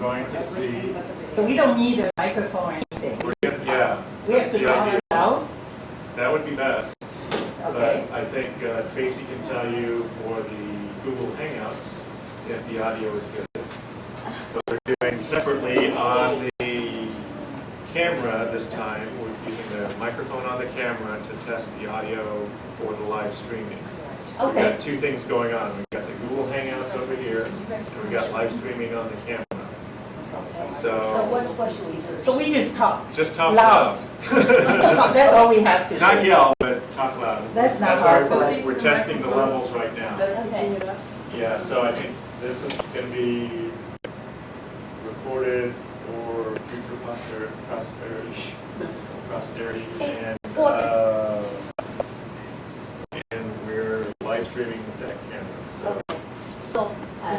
going to see. So we don't need a microphone or anything. Yeah. We have to call it out. That would be best. Okay. But I think Tracy can tell you for the Google Hangouts if the audio is good. So we're doing separately on the camera this time. We're using the microphone on the camera to test the audio for the live streaming. So Okay. we've got two things going on. We've got the Google Hangouts over here, and we've got live streaming on the camera. So what should we do? So we just talk. Just talk Loud. loud. That's all we have to do. Not yell, but talk loud. That's not why hard for us. we're testing the levels right now. Okay. Yeah, so I think this is going to be recorded for future posterity, and we're live streaming with that camera. So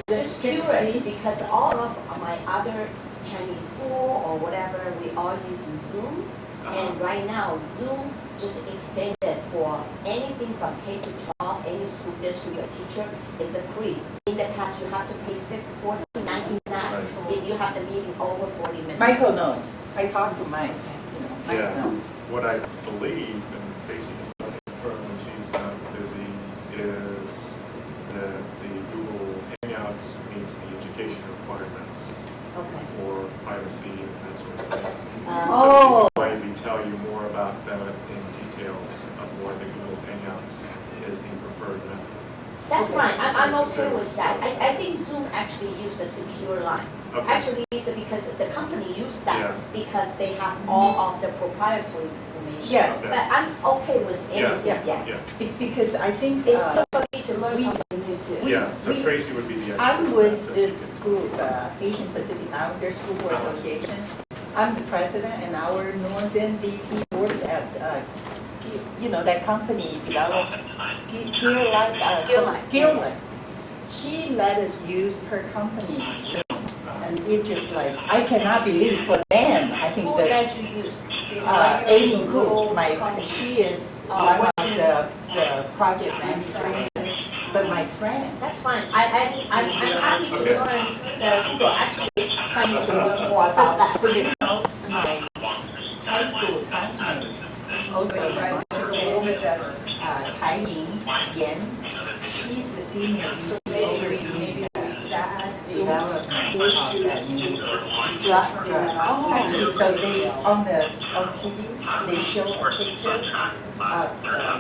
just curious, because all of my other Chinese school or whatever, we all use Zoom. And right now, Zoom just extended for anything from K to 12, any school district or teacher, it's a free. In the past, you have to pay $14.99 if you have the meeting over 40 minutes. Michael knows. I talked to Mike. Mike knows. What I believe, and Tracy can confirm when she's not busy, is that the Google Hangouts meets the education requirements for privacy and that sort of thing. Oh. So maybe tell you more about that in details of why the Google Hangouts is the preferred method. That's fine. I'm okay with that. I think Zoom actually uses a secure line. Okay. Actually, it's because the company uses that Yeah. because they have all of the proprietary information. Yes. Okay. But I'm okay with anything. Yeah. Because I think It's good for me to learn something new too. Yeah, so Tracy would be the expert. I'm on with that, so this she group, Asian Pacific Islander School Board Association. I'm the president, and our Northern VP boards at, that company developed Gilliland. She let us use her company, and it's just like, I cannot believe for them, I think Who that let you use? Aileen Gu, she is one of the project managers, but my friend. That's fine. I'm happy to learn the Google. Actually, trying to learn more about that. My high school classmates also graduated, Tai Ying Yan, she's the senior VP overseeing the development of that new drug. Actually, so they, on TV, they show a picture of,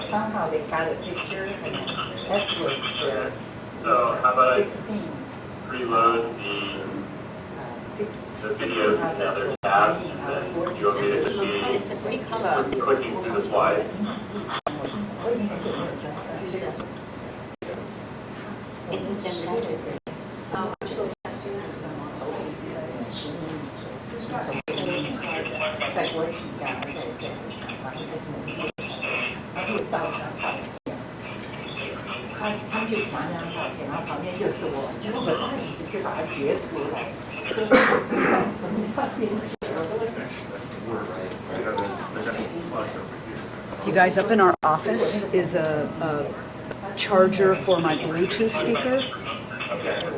somehow they got a picture, and that was the 16. Preload the video to another tab, and you'll be able to see It's a great color. clicking through the slides. It's the same country. You guys, up in our office is a charger for my Bluetooth speaker.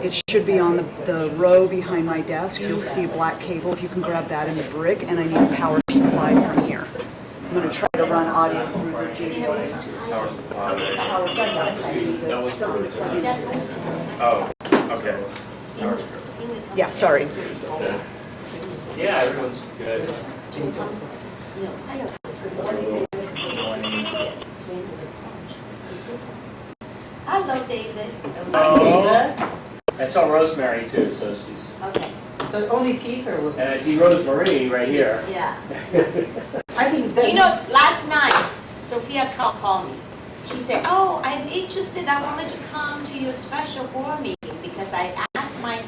It should be on the row behind my desk. You'll see a black cable. If you can grab that in the brick, and I need a power supply from here. I'm going to try to run audio through the JBL. Power supply. Oh, okay. Yeah, sorry. Yeah, everyone's good. Hello, David. Oh, I saw Rosemary too, so she's. Okay. So only Peter will. And I see Rosemary right here. Yeah. I think that. You know, last night, Sophia called me. She said, "Oh, I'm interested. I wanted to come to your special board meeting because I asked my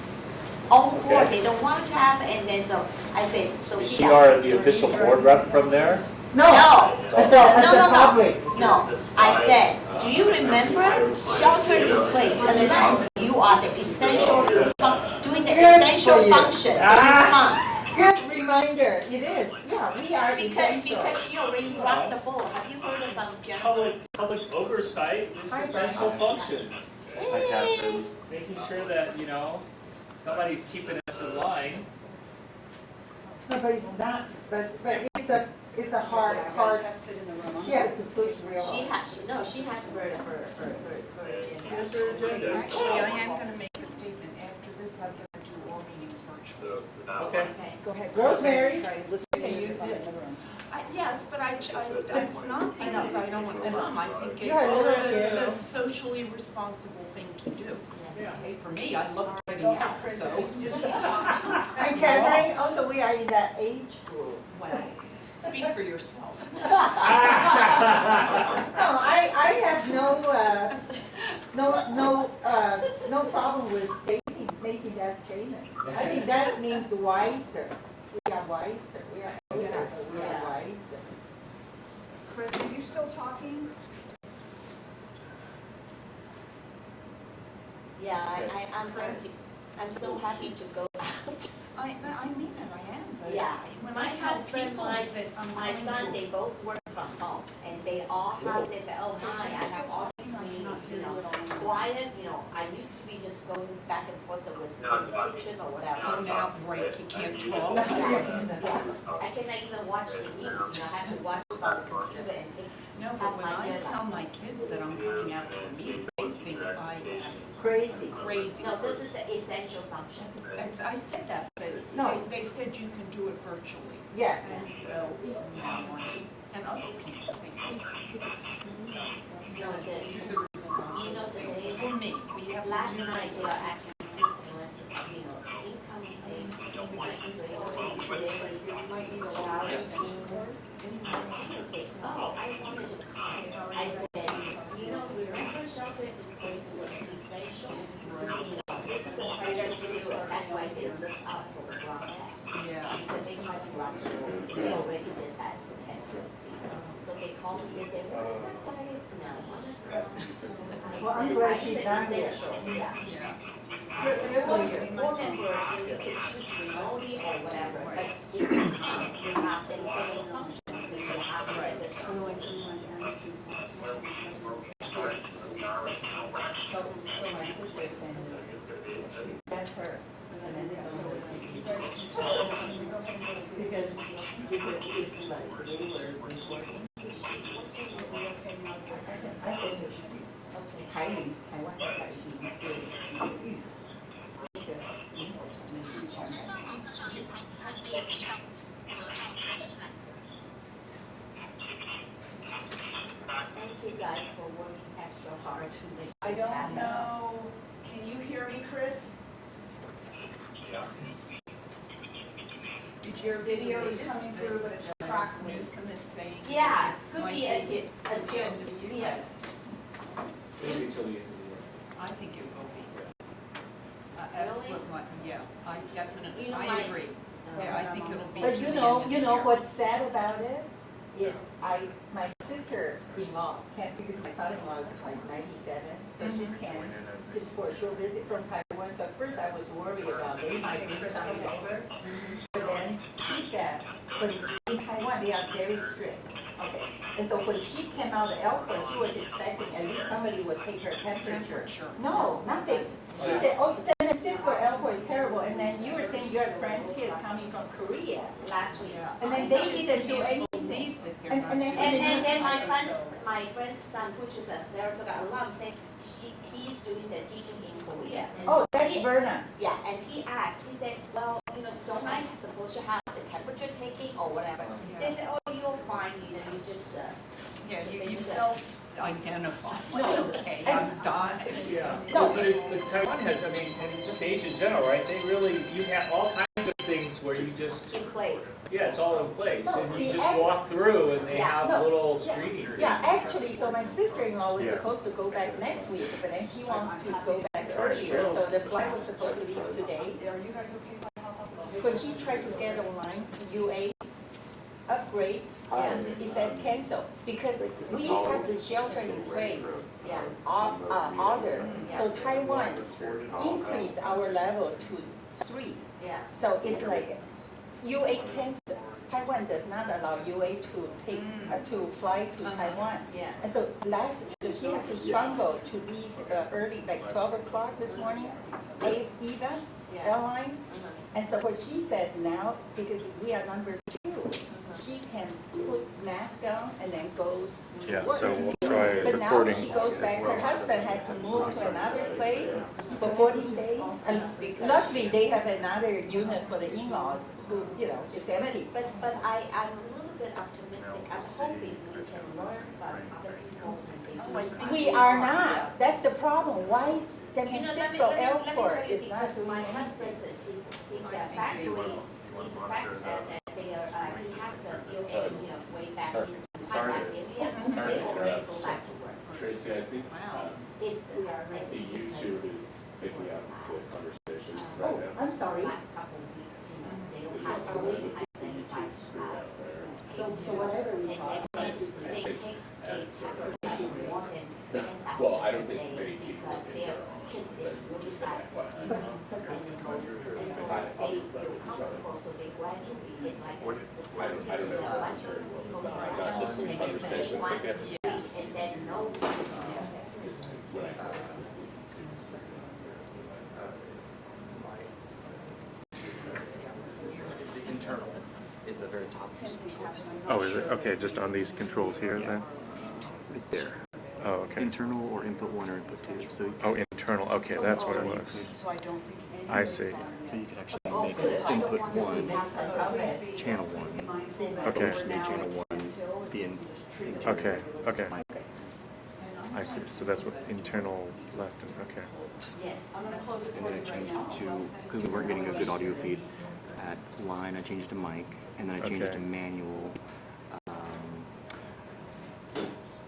old board. They don't want to have." And then so I said, "Sophia." Is she are the official board rep from there? No. No. I said, do you remember shelter in place unless you are the essential, doing the essential function, then you come. Good reminder. It is. Yeah, we are essential. Because she already rocked the boat. Have you heard of Jennifer? Public oversight is essential function. Hey. Making sure that, somebody's keeping us in line. No, but it's not, but it's a hard, Tested in the room. she has to push real She hard. has her agenda. Here's her agenda. Actually, I am gonna make a statement. After this, I'm gonna do all meetings virtually. Okay. Okay. Go ahead. Rosemary, Try to listen to can you music use in the room. Yes, but it's not because I don't want to come. I think Yeah, it's yeah. the socially responsible thing to do. Yeah. Okay, for me, I love getting Go ahead, out, Chris. so. and Catherine, also we are in that age group. Well, speak for yourself. No, I have no problem with making that statement. I think that means wiser. We are wiser. We are older. Yes. We are wiser. Chris, are you still talking? Yeah, I'm so happy to go out. I mean it, I am, but Yeah, when my I tell husband, people my that I'm my going son, to. they both work from home, and they all have, they say, oh, hi, I have all these meetings, quiet, I used to be just going back and forth with in the kitchen or whatever. Oh, now break, you can't talk. Yeah, I cannot even watch the news, I have to watch it on the computer and take. No, but when I tell my kids that I'm coming out to a meeting, they think I am Crazy. crazy. No, this is an essential function. I said that, but No. they said you can do it virtually. Yes. And so, and other people think, No, the, do the responsible thing. For me, we have last to do night they are actually thinking was, incoming things, so they might need a shower to I said, oh, I want to just call. I said, remember shelter in place was essential? This is a special field, that's why they look out for the broadband. Yeah. Because they try to run through, they already did that with SUSD. So they called me, they said, where's that place now? Well, I'm glad she's not here. Essential, yeah. You're Board member, you can choose remotely or whatever, but if you come, you have the essential function, because you have to set the So my sister sent that's her. And then because it's like they were recording. I said to her, okay, Taiwan, she said, Thank you guys for working extra hard to make this I don't happen. know, can you hear me, Chris? Your video is coming through, but it's cracked. Newsom is saying. Yeah, it's could might be until, at the end of the year. yeah. Maybe till the end of the year. I think it will be. That's Really? what yeah, I definitely, You know, I my- agree. Yeah, I think it'll be to but the you end know, of the year. what's sad about it is my sister-in-law can't, because my father-in-law is like 97, so she can just for a short visit from Taiwan. So at first I was worried about they might be coming over, but then she said, but in Taiwan they are very strict. Okay, and so when she came out of the airport, she was expecting at least somebody would take her temperature. Temperature. No, nothing. She said, oh, San Francisco airport is terrible, and then you were saying you had friends, kids coming from Korea, Last week. and then they didn't do anything. Believe that they're And- not and then- doing And then it. my friend's son, which is a Saratoga alum, said he's doing the teaching in Korea. And Oh, that's he- Verna. Yeah, and he asked, he said, well, don't I supposed to have the temperature taking or whatever? They said, oh, you're fine, you just, Yeah, you self-identify, like, No. okay, I'm dying. Yeah, No. but Taiwan has, I mean, and just Asia in general, right? They really, you have all kinds of things where you just, in place. yeah, it's all in place. No, And see, you just I- walk through and they Yeah, have no, little yeah, screenings. Yeah, actually, so my sister-in-law was Yeah. supposed to go back next week, but then she wants to go back earlier, so the flight was supposed to leave today. Are you guys okay if I hop off? When she tried to get online to UA upgrade, it said cancel, because we have the shelter in place, Yeah. order. Yeah. So Taiwan increased our level to 3. Yeah. So it's like UA cancel. Taiwan does not allow UA to take to fly to Taiwan. Yeah. And so so she has to struggle to leave early, like 12 o'clock this morning. Eva Yeah. airline, And so what she says now, because we are number 2, she can put mask on and then go to Yeah, work. so we'll try But now recording she goes back, as her well. husband has to move to another place for 14 days. And luckily, they have another unit for the in-laws who, you know, it's empty. But I'm a little bit optimistic. I'm hoping we can learn from other people when they do. Oh, I think We are not. That's the problem. Why San You know, Francisco let me airport tell you, is not because doing my anything? husband's, he's I a think factory, they will. he's a factory, they are, he has the field engineer way back in Thailand area, sorry they to already interrupt. go back to work. Tracy, I think Wow. It's, the YouTube is picking up the conversation Oh, right now. I'm sorry. last couple of weeks, you know, they don't This have is to the really YouTube identify. screw out there. So whatever we And talk then about. they take, they cover like more than 10,000 Well, I don't a think day many people because think their they're kid but is really just fast. FYI. And so they feel comfortable, so they gradually, it's like What- it's I like don't know. one person will go I'm around not listening to and say conversations one, like that. three, and then no. When I- The internal is the very top. Oh, is it? Okay, just on these controls here then? Right there. Oh, okay. Internal or input 1 or input 2. So you, Oh, internal, okay, that's what it was. So I don't think any I of it's see. on so yet. you could actually Oh, make good. I don't input want to 1 pass us over. channel 1. Okay. Just make channel 1 the Okay, okay. mic. I see. So that's what internal left, okay. Yes. I'm gonna close it And for then I you right changed now. it to, because we weren't getting a good audio feed at line, I changed it to mic, and then I changed it Okay. to manual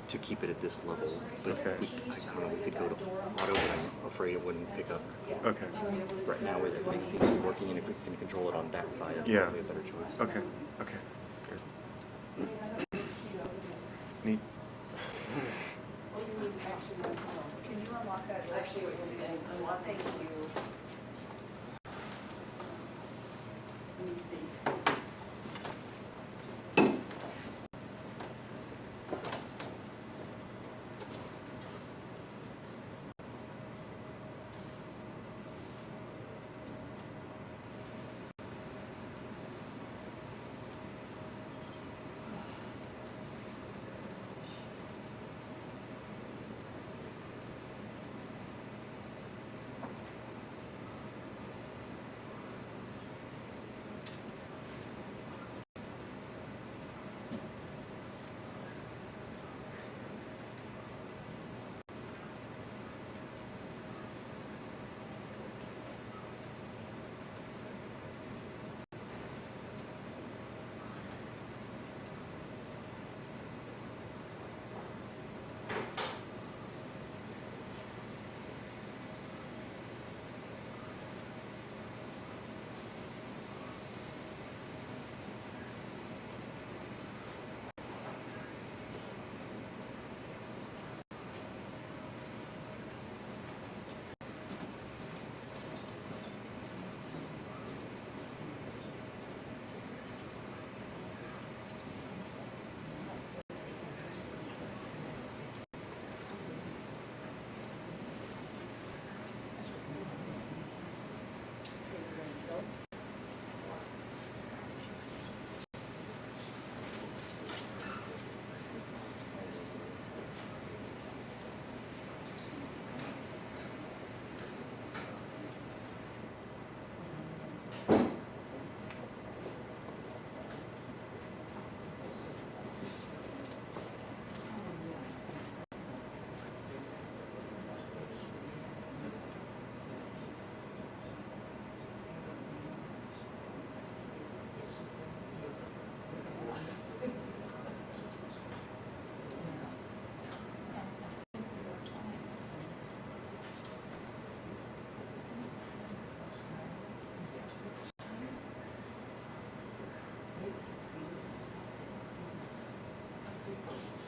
to keep it at this level. But Okay. I don't know, we could go to auto, but I'm afraid it wouldn't pick up. Okay, Right now, with everything seems to be working, and if we can control it on that side, that's Yeah. probably a better choice. okay, okay, good. Neat. Can you unlock that? Actually, what you're saying, unlock, thank you. Let me see.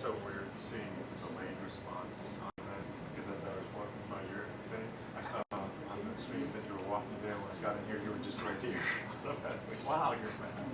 So we're seeing delayed response on that, because as I was walking by your thing, I saw on the street that you were walking there. When I got in here, you were just right here. Wow, you're fast.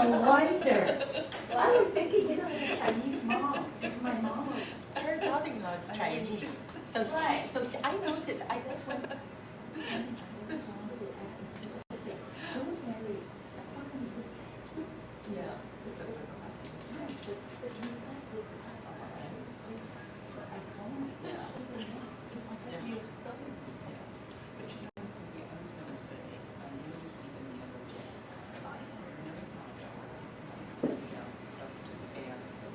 No wonder. Well, I was thinking, you know, the Chinese mom, because my mom, her daughter-in-law is Chinese. So I noticed, that's when. Yeah. But you know, Cynthia, I was gonna say, I noticed even the other day, I never thought about Mike sends out stuff to staff and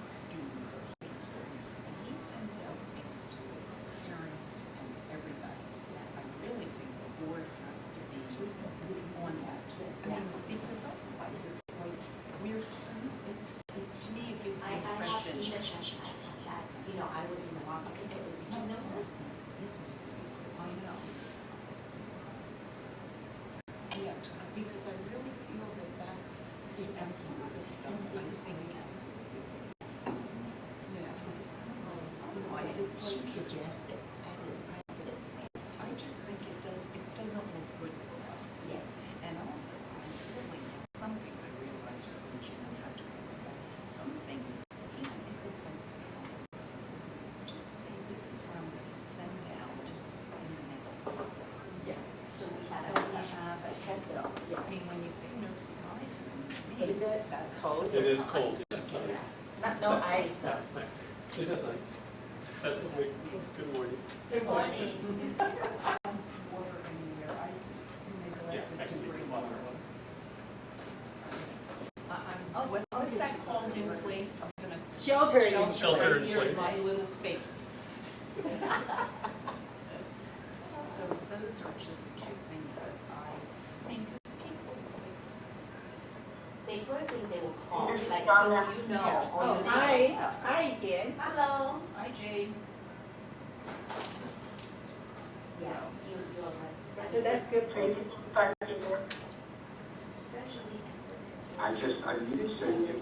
students of high school, and he sends out things to parents and everybody. I really think the board has to be on that. I mean, because otherwise it's like, to me, it gives the I have impression. in the church, I have that, you know, I was in the marketing, because did you know that? This may be, I know. Yeah, because I really feel that that's, and some of the stuff, I think, yeah. Otherwise, it's She like, suggested, and the president said, I just think it doesn't look good for us. yes. And also, I really, some things I realize are legitimate, have to some things, even if it's a, just say this is what I'm gonna send out in the next quarter. Yeah. So we have. So we have a heads up. I mean, when you say no surprises, I mean, Is it that's. cold? It is cold. No ice, no. It is nice. So that's- Good morning. Good morning. Is there water anywhere? I neglected to bring water. Oh, what's that called in place? I'm gonna. Shelter in Shelter place. here in my little space. So those are just two things that I mean, because people, They first thing they will call, like, you know, Yeah. or Oh, your hi, neighbor. hi, Jen. Hello. hi Jade. Yeah, So, you're right. Yeah, that's good for you. Especially I need to say it.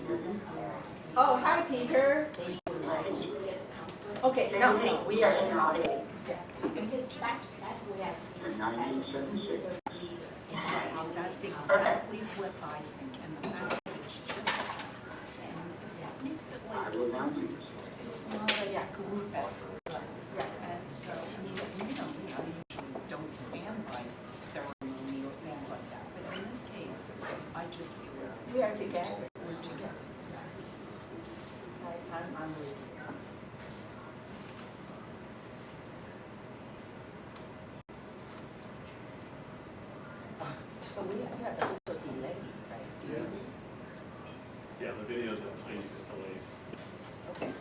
Oh, hi, Peter. they would like to get comfort. Okay, no, we are in audio. Exactly. Because that's where I see In it as a 1976. leader. right, that's exactly what I think, and the fact that it's just, and that makes it I like, will now it's, do it's not a group effort. Yeah. And so, I mean, I usually don't stand by ceremony or things like that, but in this case, I just feel it's, We are together. we're together. I'm with you. So we have a little delay, right? Yeah. Yeah, the video's a tiny bit delayed. Okay.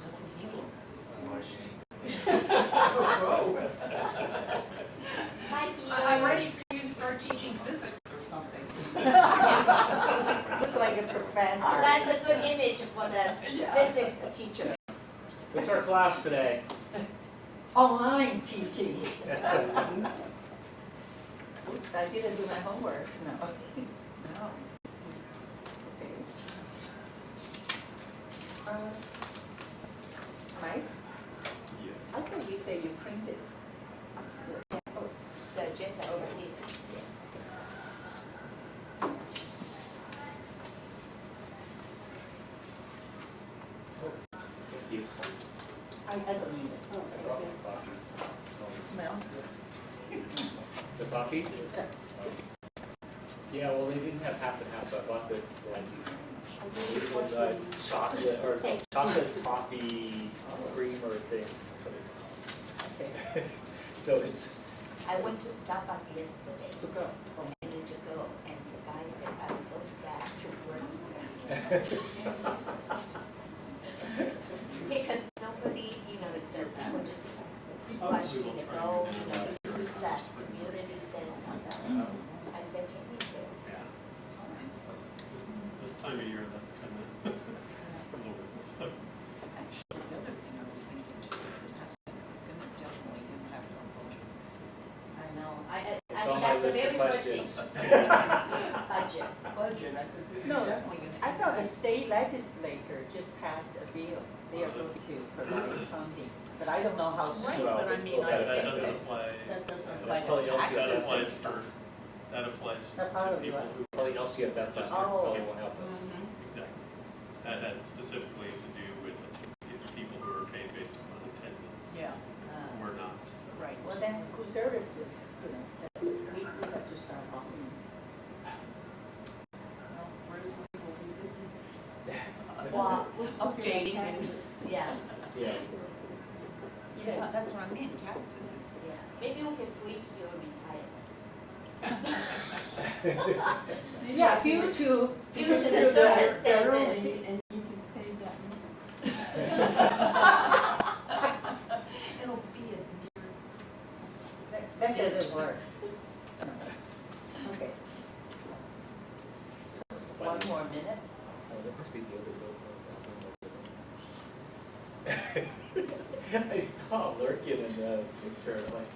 Doesn't heal. Hi, Peter. I'm ready for you to start teaching physics or something. Looks like a professor. That's a good image for the physics teacher. What's our class today? Online teaching. Oops, I didn't do my homework, no. No. Okay. Mike, I Yes. thought you said you printed. Oh, it's the agenda over here. Thank you. I don't need it. Okay. Smell? The coffee? Yeah, well, they didn't have half and half, so I bought this like it was chocolate or chocolate toffee creamer thing. Okay. So it's I went to Starbucks yesterday. To go. I need to go, and the guy said, I'm so sad to work. Because nobody, you know, so people just want you to go, you know, to use that community sense on that. I said, can we do? Yeah. This time of year, that's kind of a little bit so. Actually, the other thing I was thinking too is this is gonna definitely impact our budget. I know, It's I on mean, my that's the list of very first thing. questions. Budget. Budget, I said, this is No, definitely gonna. I thought the state legislature just passed a bill. They are going to provide funding but I don't know how Right, soon. but I mean, Well, I that think doesn't that, apply. That doesn't That's apply probably to also- That taxes and applies for, stuff. that applies That to probably people what? who, Probably LCFF Just- probably Oh. will help us. exactly. That had specifically to do with the people who are paid based on attendance. yeah, We're not. So. right. Well, then school services, that we have to start offering. Well, Rosemary will be busy Well, updating and, yeah, Yeah. yeah, that's what I mean, taxes, it's, yeah. Maybe we can freeze your retirement. Yeah, due to the circumstances. early, and you can save that money. it'll be a near. That doesn't work. Okay. So, one more minute. Oh, that must be the other bill. I saw Lurkin in the picture, I'm like,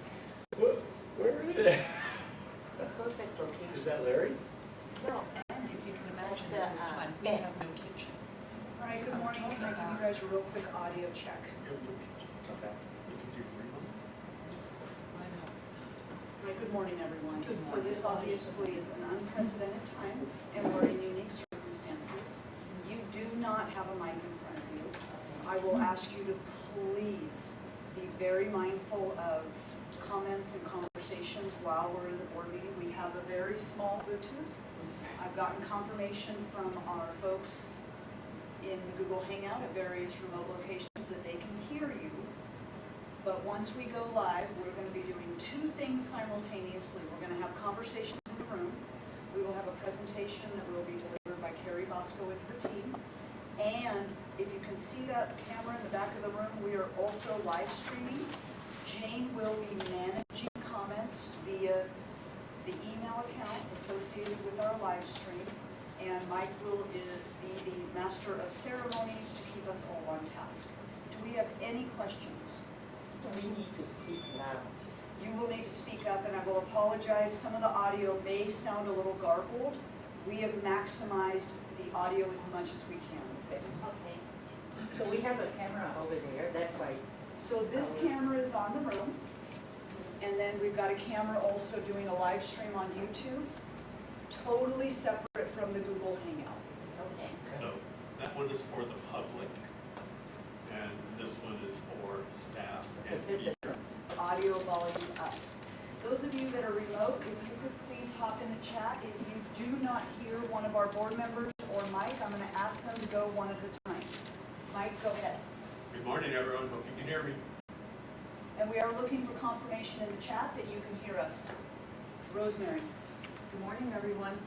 where is it? Perfect Is location. that Larry? No, And if you can imagine That's, at this time, we bed. have no kitchen. All right, good morning. Can I give you guys a real quick audio check? Okay. Because you're remote. I know. All right, good morning, everyone. Good So morning. this obviously is an unprecedented time, and we're in unique circumstances. You do not have a mic in front of you. I will ask you to please be very mindful of comments and conversations while we're in the board meeting. We have a very small Bluetooth. I've gotten confirmation from our folks in the Google Hangout at various remote locations that they can hear you. But once we go live, we're going to be doing two things simultaneously. We're going to have conversations in the room. We will have a presentation that will be delivered by Carrie Bosco and her team. And if you can see that camera in the back of the room, we are also live streaming. Jane will be managing comments via the email account associated with our live stream. And Mike will be the master of ceremonies to keep us all on task. Do we have any questions? We need to speak loud. You will need to speak up, and I will apologize. Some of the audio may sound a little garbled. We have maximized the audio as much as we can. Okay. okay. So we have a camera over there, that's why. So this camera is on the room, and then we've got a camera also doing a live stream on YouTube, totally separate from the Google Hangout. Okay. So that one is for the public, and this one is for staff and people. Participants. Audio volume up. Those of you that are remote, if you could please hop in the chat. If you do not hear one of our board members or Mike, I'm going to ask them to go one at a time. Mike, go ahead. Good morning, everyone. Hope you can hear me. And we are looking for confirmation in the chat that you can hear us. Rosemary. Good morning, everyone.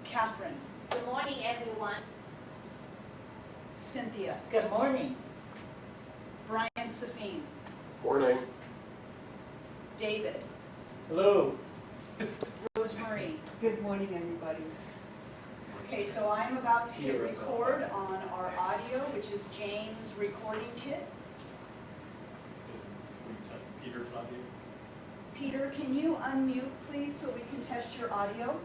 Catherine. Good morning, everyone. Cynthia. Good morning. Brian Safine. Morning. David. Hello. Rosemary. Good morning, everybody. Okay, so I'm about to hit Peter is on. record on our audio, which is Jane's recording kit. Can we test Peter's audio? Peter, can you unmute, please, so we can test your audio?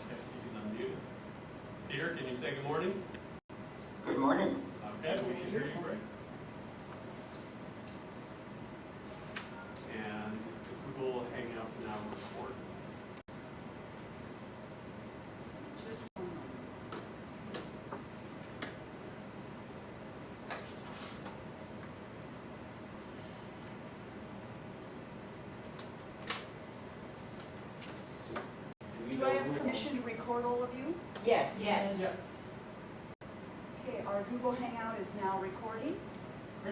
Okay, he's unmuted. Peter, can you say good morning? Good morning. Okay, we can hear you great. And is the Google Hangout now recording? Just one moment. Do I have permission to record all of you? Yes. Yes. Okay, our Google Hangout is now recording. Do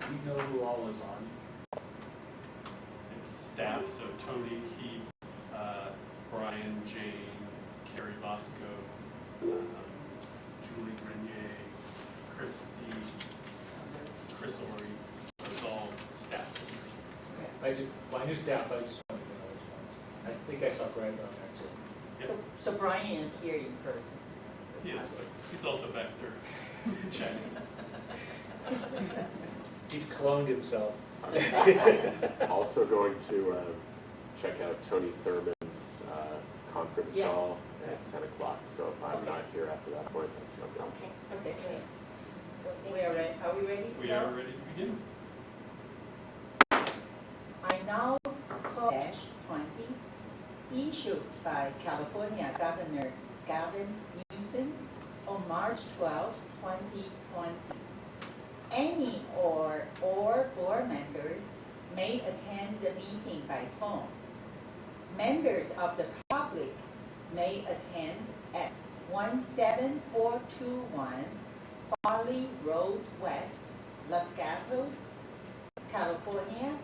we know who all is on? It's staff, so Tony, Heath, Brian, Jane, Carrie Bosco, Julie Grenier, Christy, Chris Ori. It's all staff members. My new staff, I just wanted to know which ones. I think I saw Greg on there too. So, so Brian is here in person. Yes, but he's also back there chatting. He's cloned himself. Also going to check out Tony Thurman's conference Yeah. call at 10 o'clock, so if I'm not here after that point, that's no good. Okay, Okay, great. So thank we are you. ready, are we ready to We go? are ready to begin. I now call -20 issued by California Governor Gavin Newsom on March 12, 2020. Any or board members may attend the meeting by phone. Members of the public may attend at 17421 Farley Road West, Los Gatos, California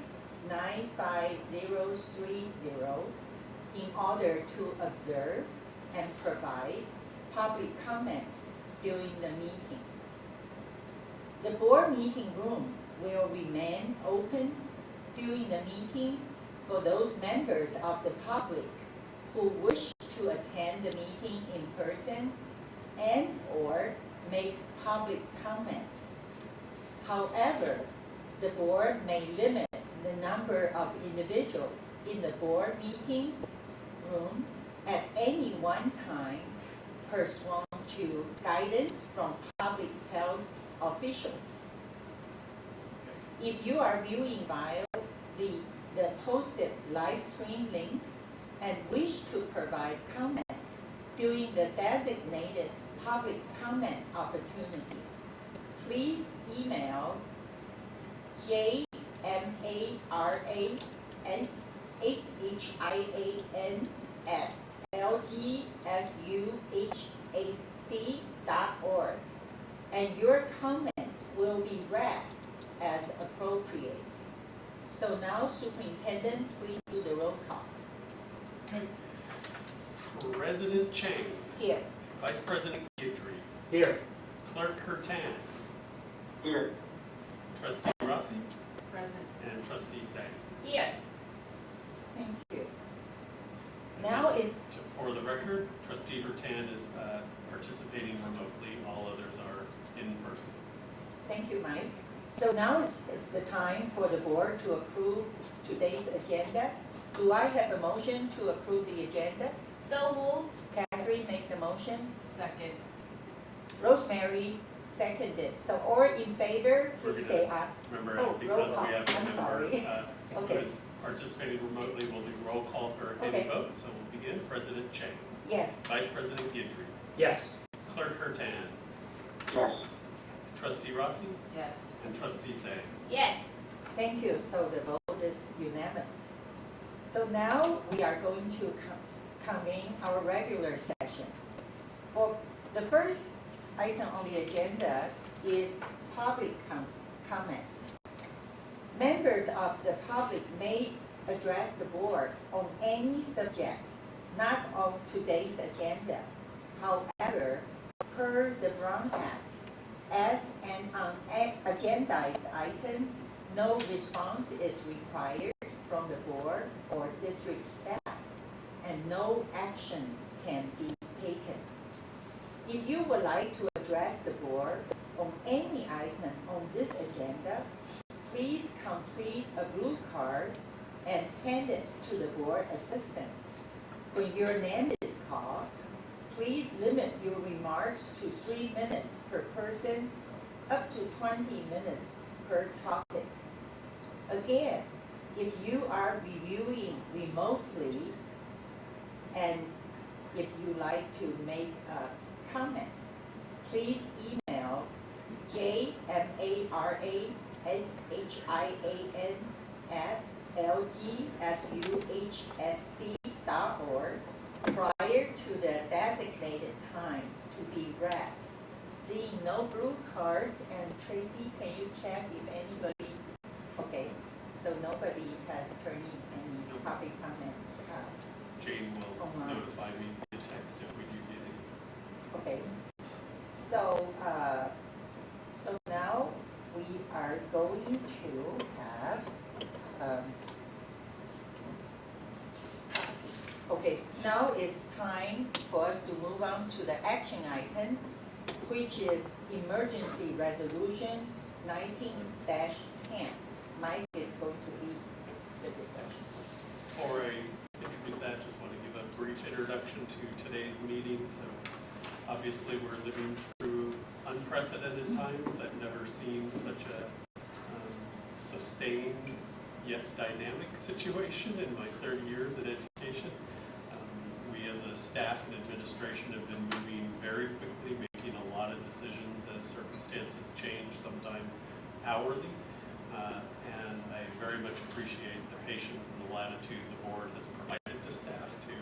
95030 in order to observe and provide public comment during the meeting. The board meeting room will remain open during the meeting for those members of the public who wish to attend the meeting in person and/or make public comment. However, the board may limit the number of individuals in the board meeting room at any one time pursuant to guidance from public health officials. If you are viewing via the posted live stream link and wish to provide comment during the designated public comment opportunity, please email jmarian@lgsuhsd.org, and your comments will be read as appropriate. So now, Superintendent, please do the roll call. President Chang, Here. Vice President Guidry, Here. Clerk Hertan, Here. Trustee Rossi, Present. and Trustee Say. Here. Thank you. And Now just is, For the record, Trustee Hertan is participating remotely. All others are in person. thank you, Mike. So now is the time for the board to approve today's agenda. Do I have a motion to approve the agenda? So move. Catherine make the motion. Second. Rosemary seconded. So all in favor, We're please gonna- say aye. Remember, Oh, roll because call. we have a I'm member sorry. Okay. who's participating remotely, we'll do roll call for any Okay. vote. So we'll begin. President Chang, Yes. Vice President Guidry, Yes. Clerk Hertan, Yes. Trustee Rossi, Yes. and Trustee Say. Yes. Thank you. So the vote is unanimous. So now we are going to convene our regular session. For the first item on the agenda is public comments. Members of the public may address the board on any subject not on today's agenda. However, per the Brown Act, as an unagendized item, no response is required from the board or district staff, and no action can be taken. If you would like to address the board on any item on this agenda, please complete a blue card and hand it to the board assistant. When your name is called, please limit your remarks to 3 minutes per person, up to 20 minutes per topic. Again, if you are reviewing remotely and if you like to make comments, please email jmarian@lgsuhsd.org prior to the designated time to be read. Seeing no blue cards, and Tracy, can you check if anybody, okay, so nobody has turned in any public comments. Jane will Online. notify me via text if we do get any. Okay, so, so now we are going to have, okay, now it's time for us to move on to the action item, which is emergency resolution 19-10. Mike is going to lead the discussion. Before I introduce that, just want to give a brief introduction introduction to today's meeting. So obviously we're living through unprecedented times. I've never seen such a sustained yet dynamic situation in my 30 years in education. We as a staff and administration have been moving very quickly, making a lot of decisions as circumstances change, sometimes hourly. And I very much appreciate the patience and the latitude the board has provided to staff to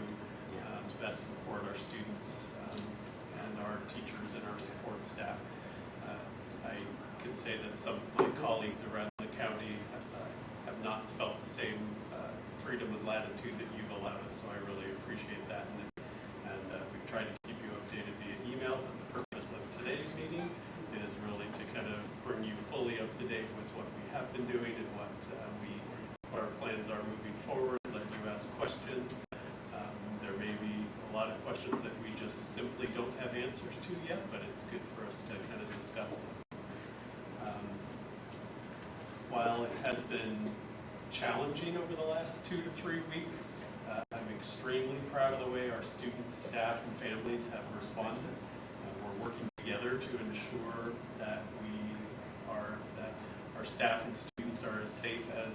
best support our students and our teachers and our support staff. I can say that some of my colleagues around the county have not felt the same freedom and latitude that you've allowed us, so I really appreciate that. And we've tried to keep you updated via email, but the purpose of today's meeting is really to kind of bring you fully up to date with what we have been doing and what our plans are moving forward, let you ask questions. There may be a lot of questions that we just simply don't have answers to yet, but it's good for us to kind of discuss those. While it has been challenging over the last 2 to 3 weeks, I'm extremely proud of the way our students, staff, and families have responded. We're working together to ensure that our staff and students are as safe as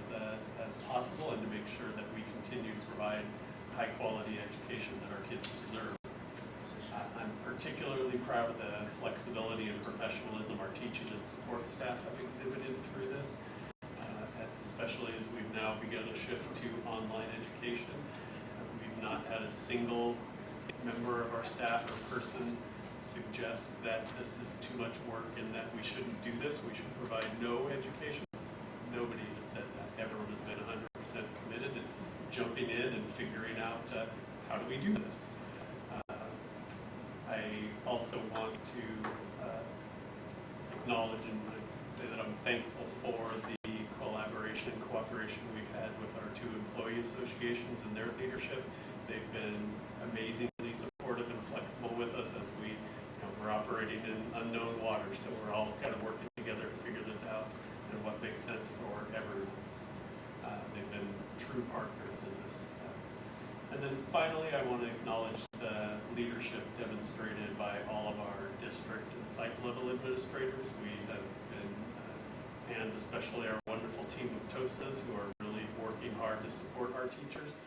possible, and to make sure that we continue to provide high-quality education that our kids deserve. I'm particularly proud of the flexibility and professionalism our teaching and support staff have exhibited through this, especially as we've now begun a shift to online education. We've not had a single member of our staff or person suggest that this is too much work and that we shouldn't do this, we should provide no education. Nobody has said that. Everyone has been 100% committed to jumping in and figuring out how do we do this. I also want to acknowledge and say that I'm thankful for the collaboration and cooperation we've had with our 2 employee associations and their leadership. They've been amazingly supportive and flexible with us as we're operating in unknown waters, so we're all kind of working together to figure this out and what makes sense for everyone. They've been true partners in this. And then finally, I want to acknowledge the leadership demonstrated by all of our district and site level administrators. We have been, and especially our wonderful team of TOSAs who are really working hard to support our teachers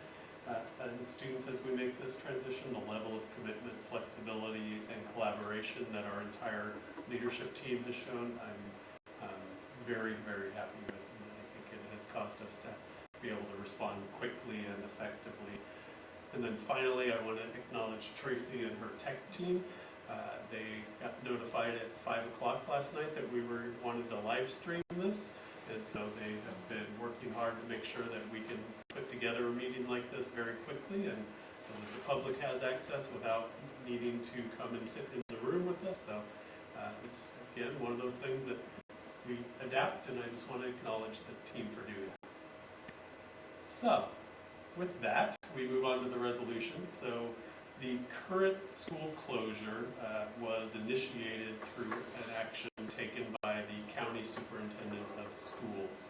and students as we make this transition. The level of commitment, flexibility, and collaboration that our entire leadership team has shown, I'm very, very happy with, and I think it has caused us to be able to respond quickly and effectively. And then finally, I want to acknowledge Tracy and her tech team. They got notified at 5 o'clock last night that we wanted to live stream this, and so they have been working hard to make sure that we can put together a meeting like this very quickly, and so that the public has access without needing to come and sit in the room with us. So it's, again, one of those things that we adapt, and I just want to acknowledge the team for doing it. So, with that, we move on to the resolution. So, the current school closure was initiated through an action taken by the County Superintendent of Schools.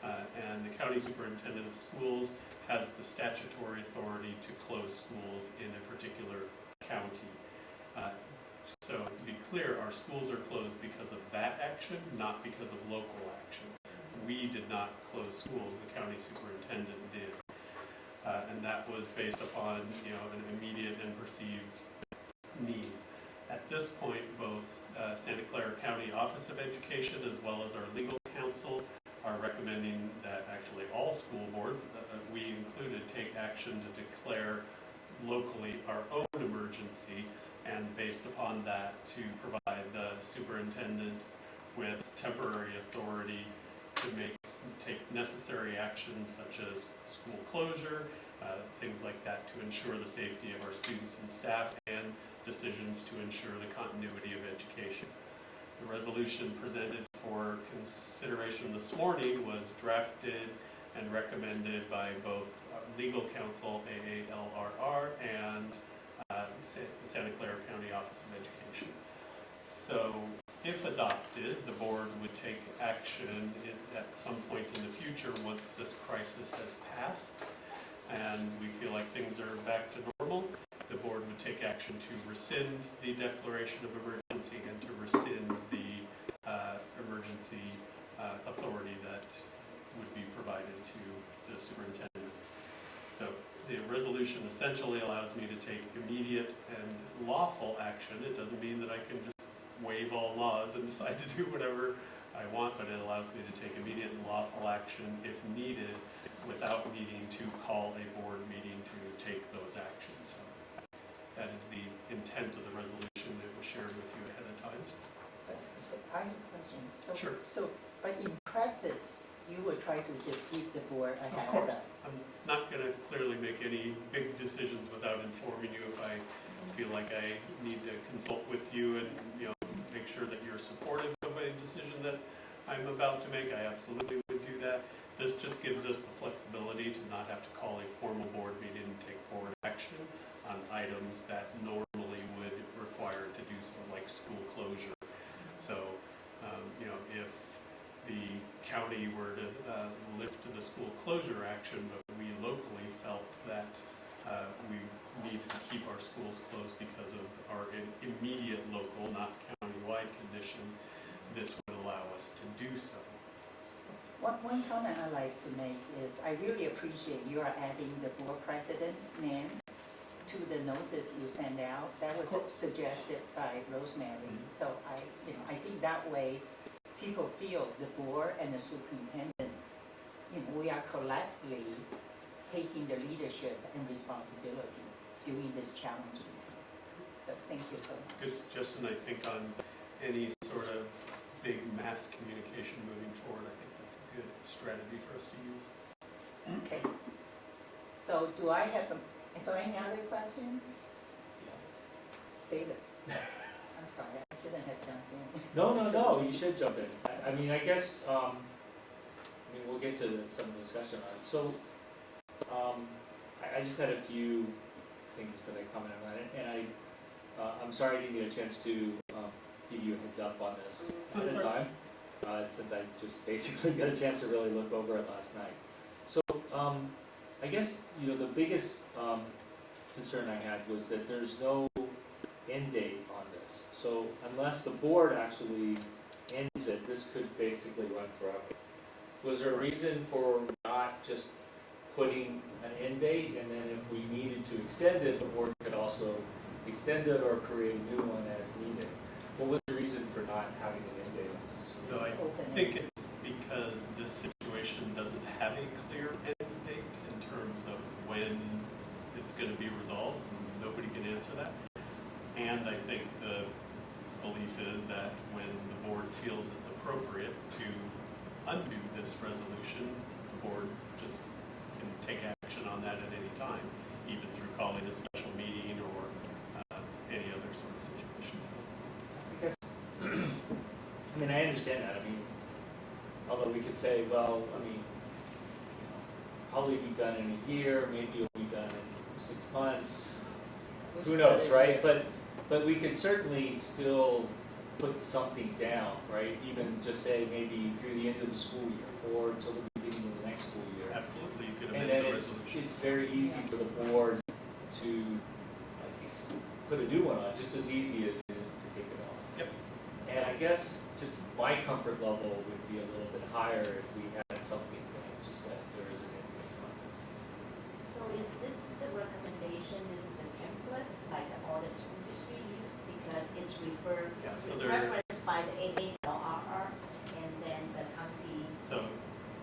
And the County Superintendent of Schools has the statutory authority to close schools in a particular county. So to be clear, our schools are closed because of that action, not because of local action. We did not close schools, the county superintendent did. And that was based upon an immediate and perceived need. At this point, both Santa Clara County Office of Education as well as our legal counsel are recommending that actually all school boards, we included, take action to declare locally our own emergency, and based upon that to provide the superintendent with temporary authority to take necessary actions such as school closure, things like that, to ensure the safety of our students and staff, and decisions to ensure the continuity of education. The resolution presented for consideration this morning was drafted and recommended by both legal counsel, AALRR, and the Santa Clara County Office of Education. So, if adopted, the board would take action at some point in the future once this crisis has passed and we feel like things are back to normal. the board would take action to rescind the declaration of emergency and to rescind the emergency authority that would be provided to the superintendent. So the resolution essentially allows me to take immediate and lawful action. It doesn't mean that I can just waive all laws and decide to do whatever I want, but it allows me to take immediate and lawful action if needed without needing to call a board meeting to take those actions. So that is the intent of the resolution that was shared with you ahead of time. I have a question. So, Sure. So, but in practice, you will try to just give the board a Of heads course, up. I'm not going to clearly make any big decisions without informing you. If I feel like I need to consult with you and make sure that you're supportive of a decision that I'm about to make, I absolutely would do that. This just gives us the flexibility to not have to call a formal board meeting and take forward action on items that normally would require to do so, like school closure. So, if the county were to lift the school closure action, but we locally felt that we needed to keep our schools closed because of our immediate local, not county-wide conditions, this would allow us to do so. One comment I like to make is I really appreciate you are adding the board president's name to the notice you send out. That was suggested by Rosemary. So I think that way people feel the board and the superintendent, we are collectively taking the leadership and responsibility during this challenging time. So thank you so much. Good suggestion, I think, on any sort of big mass communication moving forward. I think that's a good strategy for us to use. Okay. So do I have any other questions? David? I'm sorry, I shouldn't have jumped in. No, you should jump in. I mean, I guess, we'll get to some discussion on it. So, I just had a few things that I commented on, and I'm sorry I didn't get a chance to give you a heads up on this ahead of time, since I just basically got a chance to really look over it last night. So, I guess, the biggest concern I had was that there's no end date on this. So unless the board actually ends it, this could basically run forever. Was there a reason for not just putting an end date, and then if we needed to extend it, the board could also extend it or create a new one as needed? What was the reason for not having an end date on this? So I think it's because this situation doesn't have a clear end date in terms of when it's going to be resolved. Nobody can answer that. And I think the belief is that when the board feels it's appropriate to undo this resolution, the board just can take action on that at any time, even through calling a special meeting or any other sort of situation. So, because, I understand that. Although we could say, well, probably be done in a year, maybe it'll be done in 6 months. Who knows, right? But we could certainly still put something down, right? Even just say maybe through the end of the school year or until the beginning of the next school year. absolutely, you could And amend then the it's resolution. very easy for the board to put a new one on, just as easy as it is to take it off. Yep. And I guess just my comfort level would be a little bit higher if we had something that just said there is an end date on this. So is this the recommendation, this is a template, like all the school district use, because it's referenced by the AALRR and then the county? So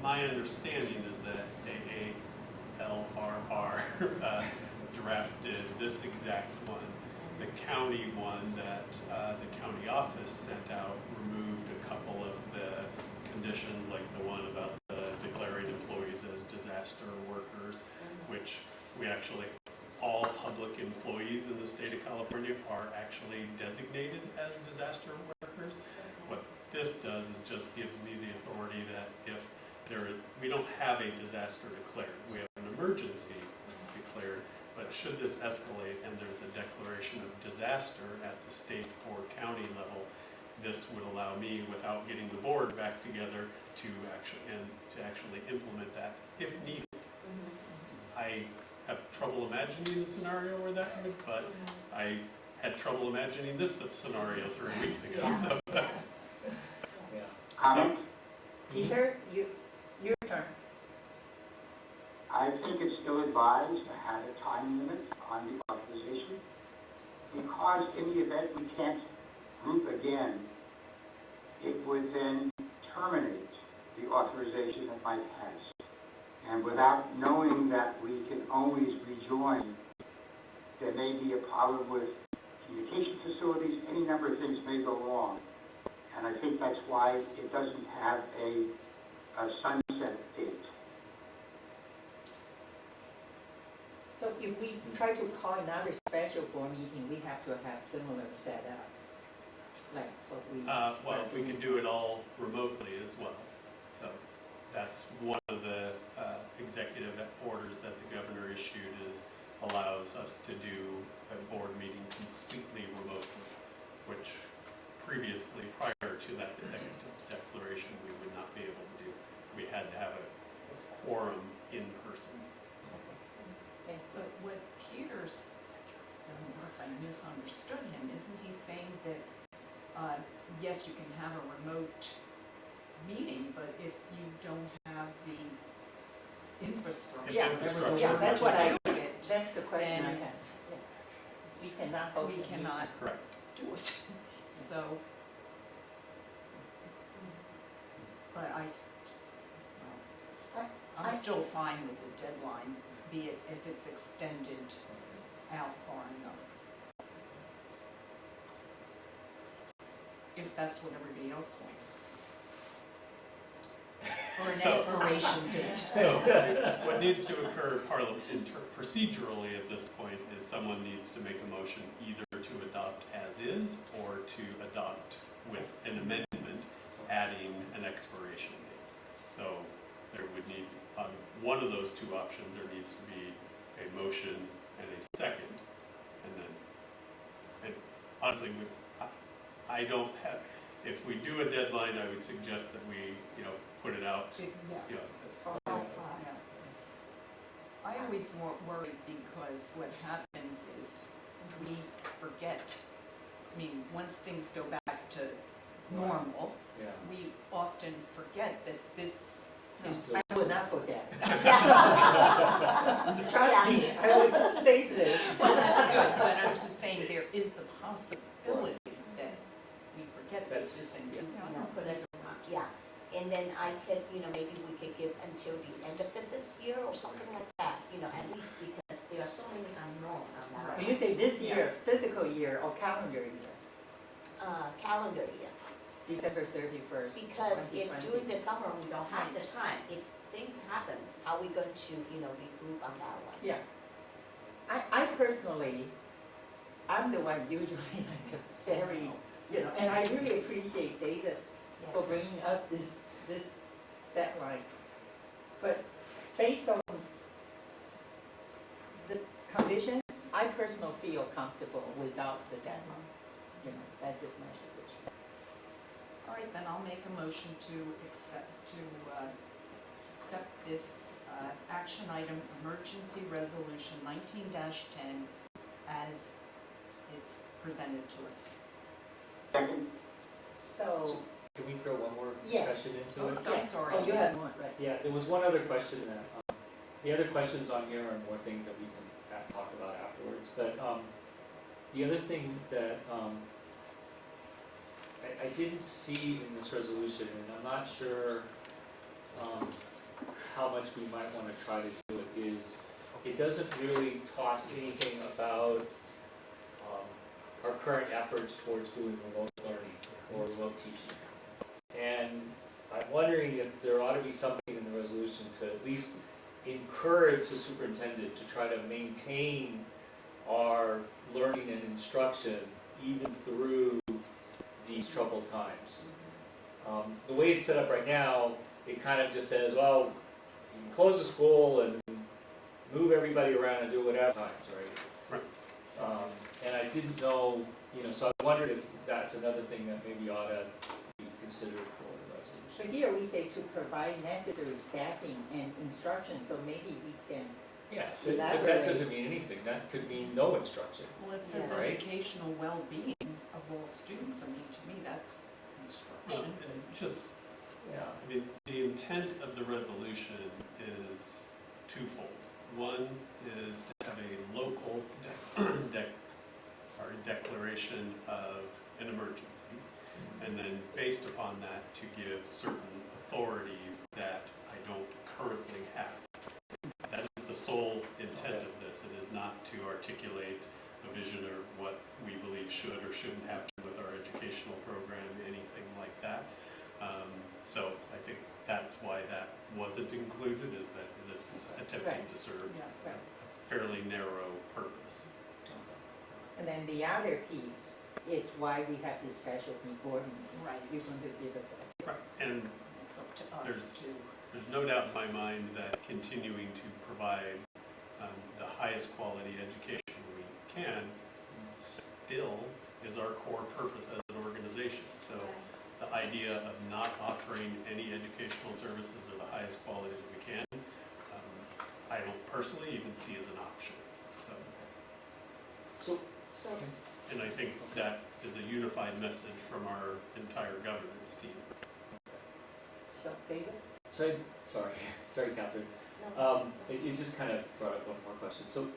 my understanding is that AALRR drafted this exact one. The county one that the county office sent out removed a couple of the conditions, like the one about declaring employees as disaster workers, which we actually, all public employees in the state of California are actually designated as disaster workers. What this does is just gives me the authority that if we don't have a disaster declared, we have an emergency declared, but should this escalate and there's a declaration of disaster at the state or county level, this would allow me, without getting the board back together, to actually implement that if needed. I have trouble imagining a scenario where that would, but I had trouble imagining this scenario 3 weeks ago, Yeah. so. Comment? Peter, your turn. I think it's still advised to have a time limit on the authorization, because in the event we can't group again, it would then terminate the authorization that might pass. And without knowing that we can always rejoin, there may be a problem with communication facilities, any number of things may go wrong. And I think that's why it doesn't have a sunset date. So if we try to call another special board meeting, we have to have similar setup, like what we. Well, we can do it all remotely as well. So that's one of the executive orders that the governor issued, is allows us to do a board meeting completely remotely, which previously, prior to that declaration, we would not be able to do. We had to have a quorum in person. But what Peter's, unless I misunderstood him, isn't he saying that, yes, you can have a remote meeting, but if you don't have the infrastructure. Yeah, Infrastructure. yeah, that's what I, to do it, that's the question I then have. Yeah. We cannot hold. we the meeting. cannot Correct. do it. So, but I'm still fine with the deadline, be it if it's extended out far enough. If that's what everybody else wants. Or an So- expiration date. So what needs to occur procedurally at this point is someone needs to make a motion either to adopt as is or to adopt with an amendment adding an expiration date. So there would need, on one of those two options, there needs to be a motion and a second. And then, and honestly, I don't have, if we do a deadline, I would suggest that we, put it out. Yes. Yeah. I always worry because what happens is we forget. I mean, once things go back to normal, Yeah. we often forget that this is. I would not forget. Yeah. Trust me, I would say this. Well, that's good, but I'm just saying there is the possibility that we forget this isn't. Put it, yeah, and then I could, maybe we could give until the end of this year or something like that, at least because there are so many unknown on that. When you say this year, physical year or calendar year, Calendar year, December 31st. because if 2020. during the summer we don't have the time, if things happen, how are we going to, regroup on that one? Yeah. I personally, I'm the one usually like a very, and I really appreciate David for bringing up this deadline. But based on the condition, I personally feel comfortable without the deadline. That's just my position. All right, then I'll make a motion to accept this action item, emergency resolution 19-10, as it's presented to us. Second? So, Can we throw one more Yes. discussion into it? I'm sorry. Oh, you have one, right? Yeah, there was one other question that, the other questions on here are more things that we can talk about afterwards, but the other thing that I didn't see in this resolution, and I'm not sure how much we might want to try to do it, is it doesn't really talk anything about our current efforts towards doing remote learning or remote teaching. And I'm wondering if there ought to be something in the resolution to at least encourage the superintendent to try to maintain our learning and instruction even through these troubled times. The way it's set up right now, it kind of just says, well, you can close the school and move everybody around and do whatever times, right? And I didn't know, so I wondered if that's another thing that maybe ought to be considered for the resolution. So here we say to provide necessary staffing and instruction, so maybe we can Yeah, but that doesn't mean anything, that could mean no instruction. Well, it says Yeah. Right. educational well-being of all students, I mean, to me, that's Well, instruction. just, Yeah. I mean, the intent of the resolution is twofold. One is to have a local declaration of an emergency, and then based upon that, to give certain authorities that I don't currently have. That is the sole intent of this. It is not to articulate a vision or what we believe should or shouldn't happen with our educational program, anything like that. So I think that's why that wasn't included, is that this is attempting to serve Yeah, right. a fairly narrow purpose. And then the other piece is why we have this special report meeting. Right. You're going to give us a. Right. And It's up to There's- us to. there's no doubt in my mind that continuing to provide the highest quality education we can still is our core purpose as an organization. So the idea of not offering any educational services or the highest quality that we can, I don't personally even see as an option. So, And I think that is a unified message from our entire governance team. So, David? So, sorry, Catherine. no. It just kind of brought up one more question. So,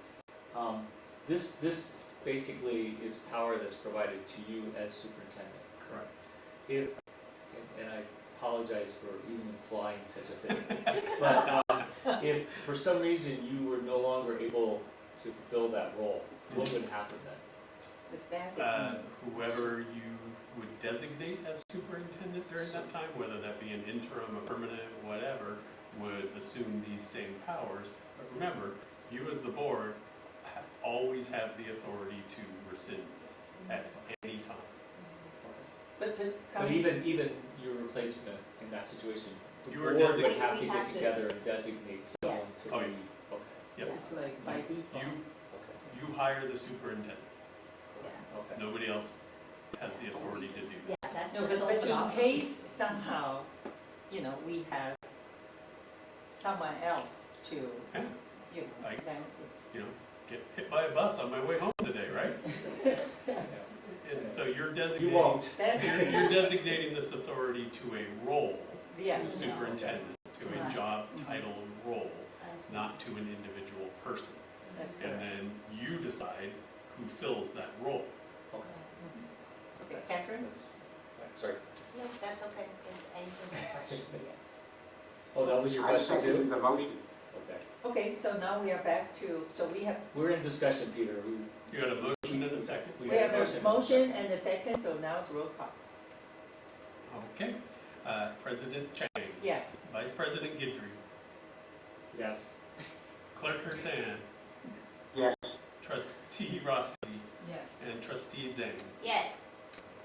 this basically is power that's provided to you as superintendent. Correct. If, and I apologize for even implying such a thing, but if for some reason you were no longer able to fulfill that role, what would happen then? But that's it. Whoever you would designate as superintendent during that time, whether that be an interim, a permanent, whatever, would assume these same powers. But remember, you as the board always have the authority to rescind this at any time. But even your replacement in that situation, the You are board would designated. have to We get have to- together and designate someone Yes. to Oh, be, yeah. okay, Yep. It's like by default. You hire the superintendent. Yeah. okay. Nobody else has the authority to do that. Yeah, that's No, the sole but in prerogative. case somehow, we have someone else to, Yeah. then it's. Get hit by a bus on my way home today, right? And so you're You designating. won't. You're designating this authority to a role, the Yes. superintendent, to a Right. job title and role, I see. not to an individual person. That's And correct. then you decide who fills that role. Okay. Okay, Catherine? Sorry. No, that's okay, it's answering the question, yeah. Oh, that was your I question second too? the motion. Okay. Okay, so now we are back to, so we have, We're in discussion, Peter. You got a motion and a second? we have a motion and a second, so now it's roll call. Okay. President Chang, Yes. Vice President Guidry, Yes. Clerk Hertan, Yes. Trustee Rossi, Yes. and Trustee Zhang. Yes,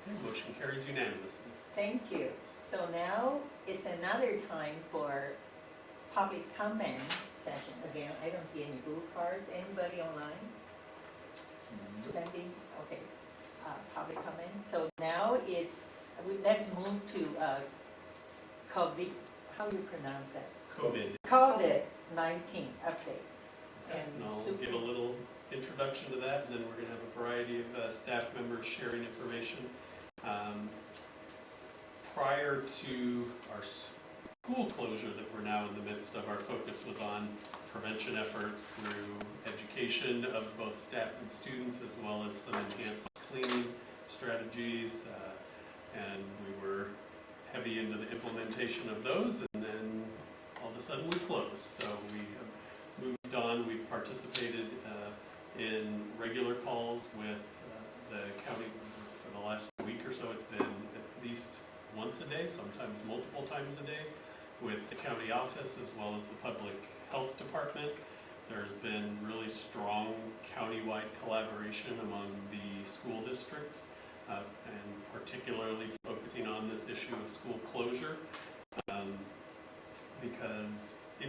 Okay, motion carries unanimously. Thank you. So now it's another time for public comment session. Again, I don't see any blue cards. Anybody online? Sending, okay, public comment. So now let's move to COVID, how do you pronounce that? COVID. COVID-19 update. And I'll give a little introduction to that, and then we're going to have a variety of staff members sharing information. Prior to our school closure that we're now in the midst of, our focus was on prevention efforts through education of both staff and students, as well as some enhanced cleaning strategies. And we were heavy into the implementation of those, and then all of a sudden we closed. So we have moved on. We've participated in regular calls with the county for the last week or so. It's been at least once a day, sometimes multiple times a day, with the county office as well as the public health department. There's been really strong countywide collaboration among the school districts, and particularly focusing on this issue of school closure, because if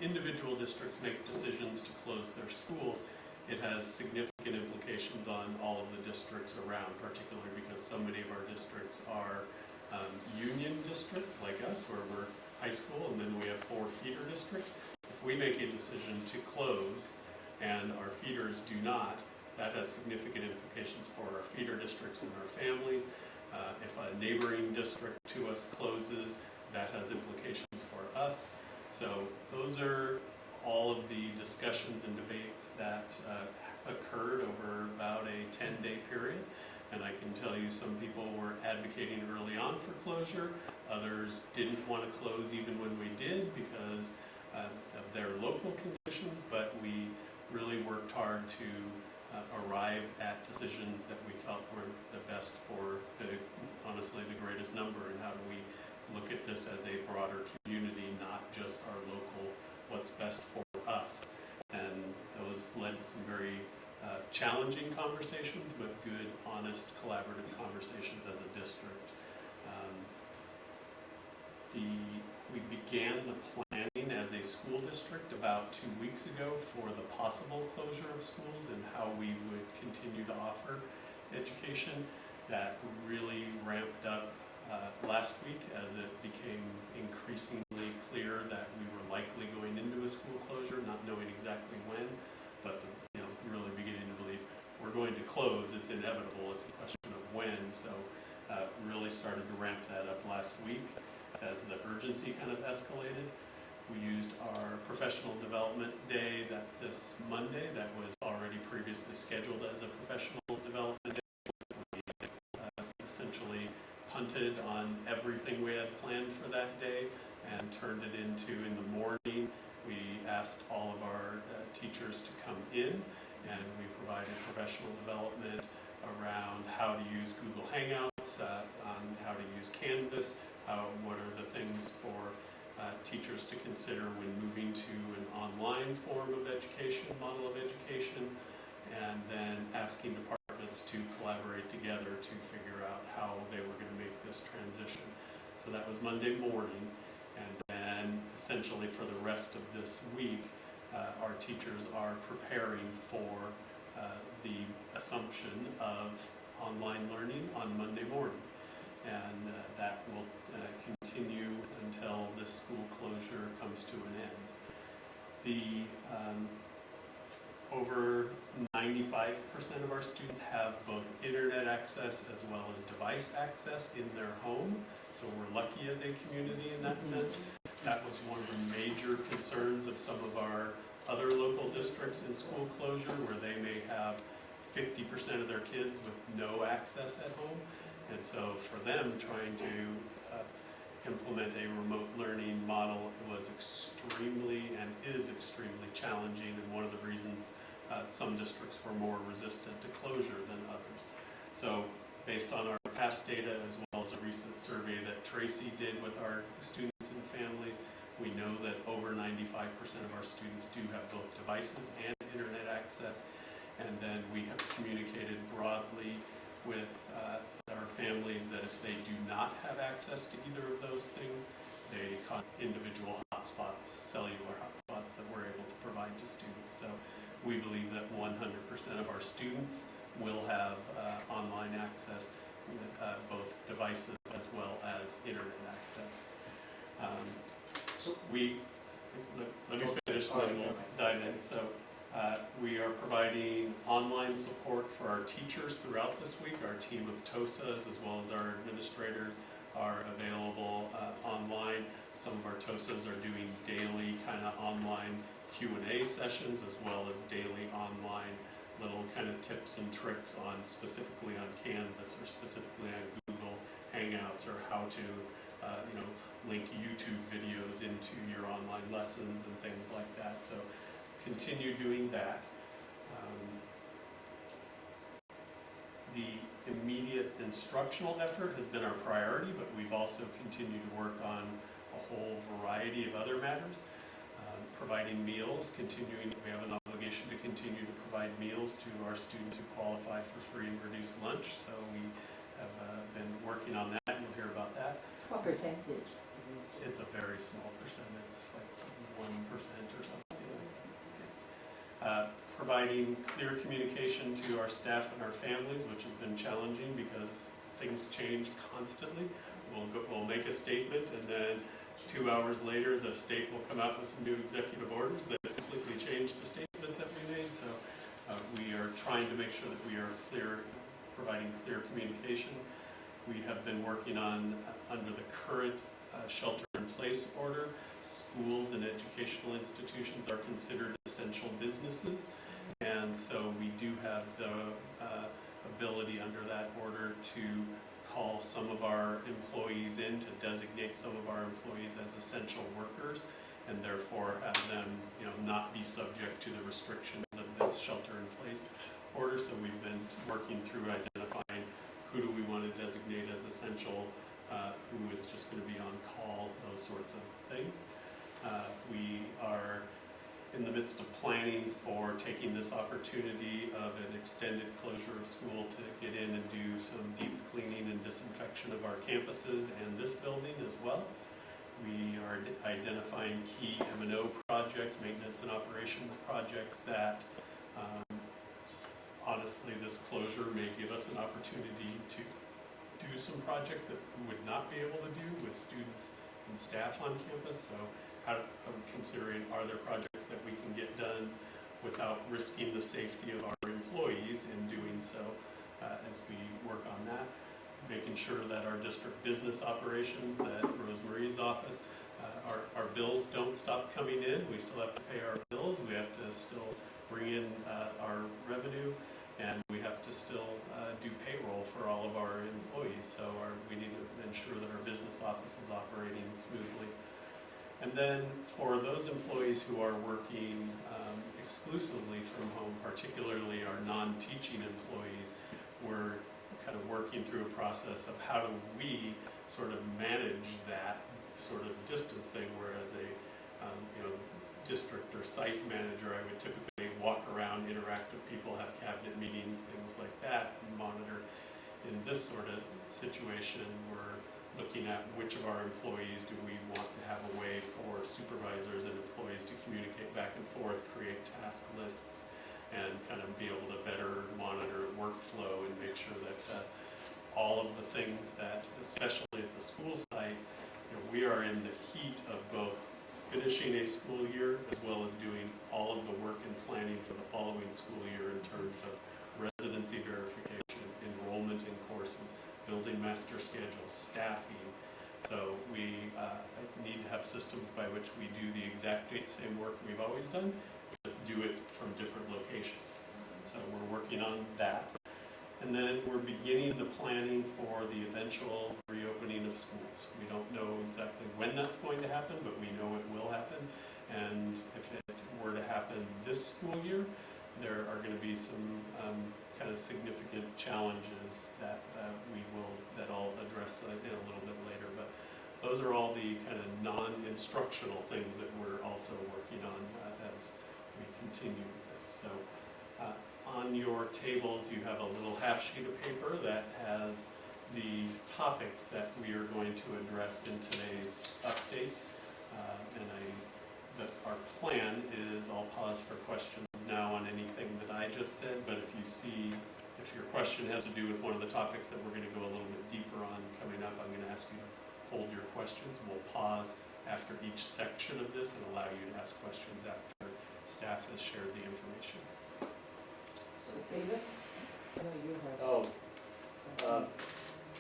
individual districts make decisions to close their schools, it has significant implications on all of the districts around, particularly because so many of our districts are union districts like us, where we're high school, and then we have 4 feeder districts. If we make a decision to close and our feeders do not, that has significant implications for our feeder districts and our families. If a neighboring district to us closes, that has implications for us. So those are all of the discussions and debates that occurred over about a 10-day period. And I can tell you some people were advocating early on for closure. Others didn't want to close even when we did because of their local conditions, but we really worked hard to arrive at decisions that we felt were the best for honestly the greatest number, and how do we look at this as a broader community, not just our local, what's best for us. And those led to some very challenging conversations, but good, honest, collaborative conversations as a district. We began the planning as a school district about 2 weeks ago for the possible closure of schools and how we would continue to offer education. That really ramped up last week as it became increasingly clear that we were likely going into a school closure, not knowing exactly when, but really beginning to believe we're going to close. It's inevitable. It's a question of when. So really started to ramp that up last week as the urgency kind of escalated. We used our professional development day this Monday that was already previously scheduled as a professional development day. We essentially punted on everything we had planned for that day and turned it into, in the morning, we asked all of our teachers to come in, and we provided professional development around how to use Google Hangouts, on how to use Canvas, what are the things for teachers to consider when moving to an online form of education, model of education, and then asking departments to collaborate together to figure out how they were going to make this transition. So that was Monday morning, and then essentially for the rest of this week, our teachers are preparing for the assumption of online learning on Monday morning. And that will continue until this school closure comes to an end. Over 95% of our students have both internet access as well as device access in their home, so we're lucky as a community in that sense. That was one of the major concerns of some of our other local districts in school closure, where they may have 50% of their kids with no access at home. And so for them, trying to implement a remote learning model was extremely and is extremely challenging, and one of the reasons some districts were more resistant to closure than others. So based on our past data, as well as a recent survey that Tracy did with our students and families, we know that over 95% of our students do have both devices and internet access. And then we have communicated broadly with our families that if they do not have access to either of those things, they call individual hotspots, cellular hotspots that we're able to provide to students. So we believe that 100% of our students will have online access with both devices as well as internet access. Let me finish and then we'll dive in. So we are providing online support for our teachers throughout this week. Our team of TOSAs as well as our administrators are available online. Some of our TOSAs are doing daily kind of online Q&A sessions, as well as daily online little kind of tips and tricks on specifically on Canvas or specifically on Google Hangouts, or how to link YouTube videos into your online lessons and things like that. So continue doing that. The immediate instructional effort has been our priority, but we've also continued to work on a whole variety of other matters. Providing meals, we have an obligation to continue to provide meals to our students who qualify for free and reduced lunch, so we have been working on that. You'll hear about that. What percentage? It's a very small percentage, it's like 1% or something. Providing clear communication to our staff and our families, which has been challenging because things change constantly. We'll make a statement, and then 2 hours later, the state will come out with some new executive orders that completely change the statements that we made. So we are trying to make sure that we are clear, providing clear communication. We have been working on, under the current shelter-in-place order, schools and educational institutions are considered essential businesses. And so we do have the ability under that order to call some of our employees in, to designate some of our employees as essential workers, and therefore have them, not be subject to the restrictions of this shelter-in-place order. So we've been working through identifying who do we want to designate as essential, who is just going to be on call, those sorts of things. We are in the midst of planning for taking this opportunity of an extended closure of school to get in and do some deep cleaning and disinfection of our campuses and this building as well. We are identifying key M&O projects, maintenance and operations projects that honestly, this closure may give us an opportunity to do some projects that we would not be able to do with students and staff on campus. So I'm considering, are there projects that we can get done without risking the safety of our employees in doing so, as we work on that. Making sure that our district business operations, that Rosemarie's office, our bills don't stop coming in. We still have to pay our bills. We have to still bring in our revenue, and we have to still do payroll for all of our employees. So we need to ensure that our business office is operating smoothly. And then for those employees who are working exclusively from home, particularly our non-teaching employees, we're kind of working through a process of how do we sort of manage that sort of distance thing, whereas a district or site manager, I would typically walk around, interact with people, have cabinet meetings, things like that, and monitor. In this sort of situation, we're looking at which of our employees do we want to have a way for supervisors and employees to communicate back and forth, create task lists, and kind of be able to better monitor workflow and make sure that all of the things that, especially at the school site, we are in the heat of both finishing a school year as well as doing all of the work and planning for the following school year in terms of residency verification, enrollment in courses, building master schedules, staffing. So we need to have systems by which we do the exact same work we've always done, just do it from different locations. So we're working on that. And then we're beginning the planning for the eventual reopening of schools. We don't know exactly when that's going to happen, but we know it will happen. And if it were to happen this school year, there are going to be some kind of significant challenges that that I'll address in a little bit later. But those are all the kind of non-instructional things that we're also working on as we continue with this. So on your tables, you have a little half sheet of paper that has the topics that we are going to address in today's update. Our plan is, I'll pause for questions now on anything that I just said, but if your question has to do with one of the topics that we're going to go a little bit deeper on coming up, I'm going to ask you to hold your questions. We'll pause after each section of this and allow you to ask questions after staff has shared the information. So David, you have.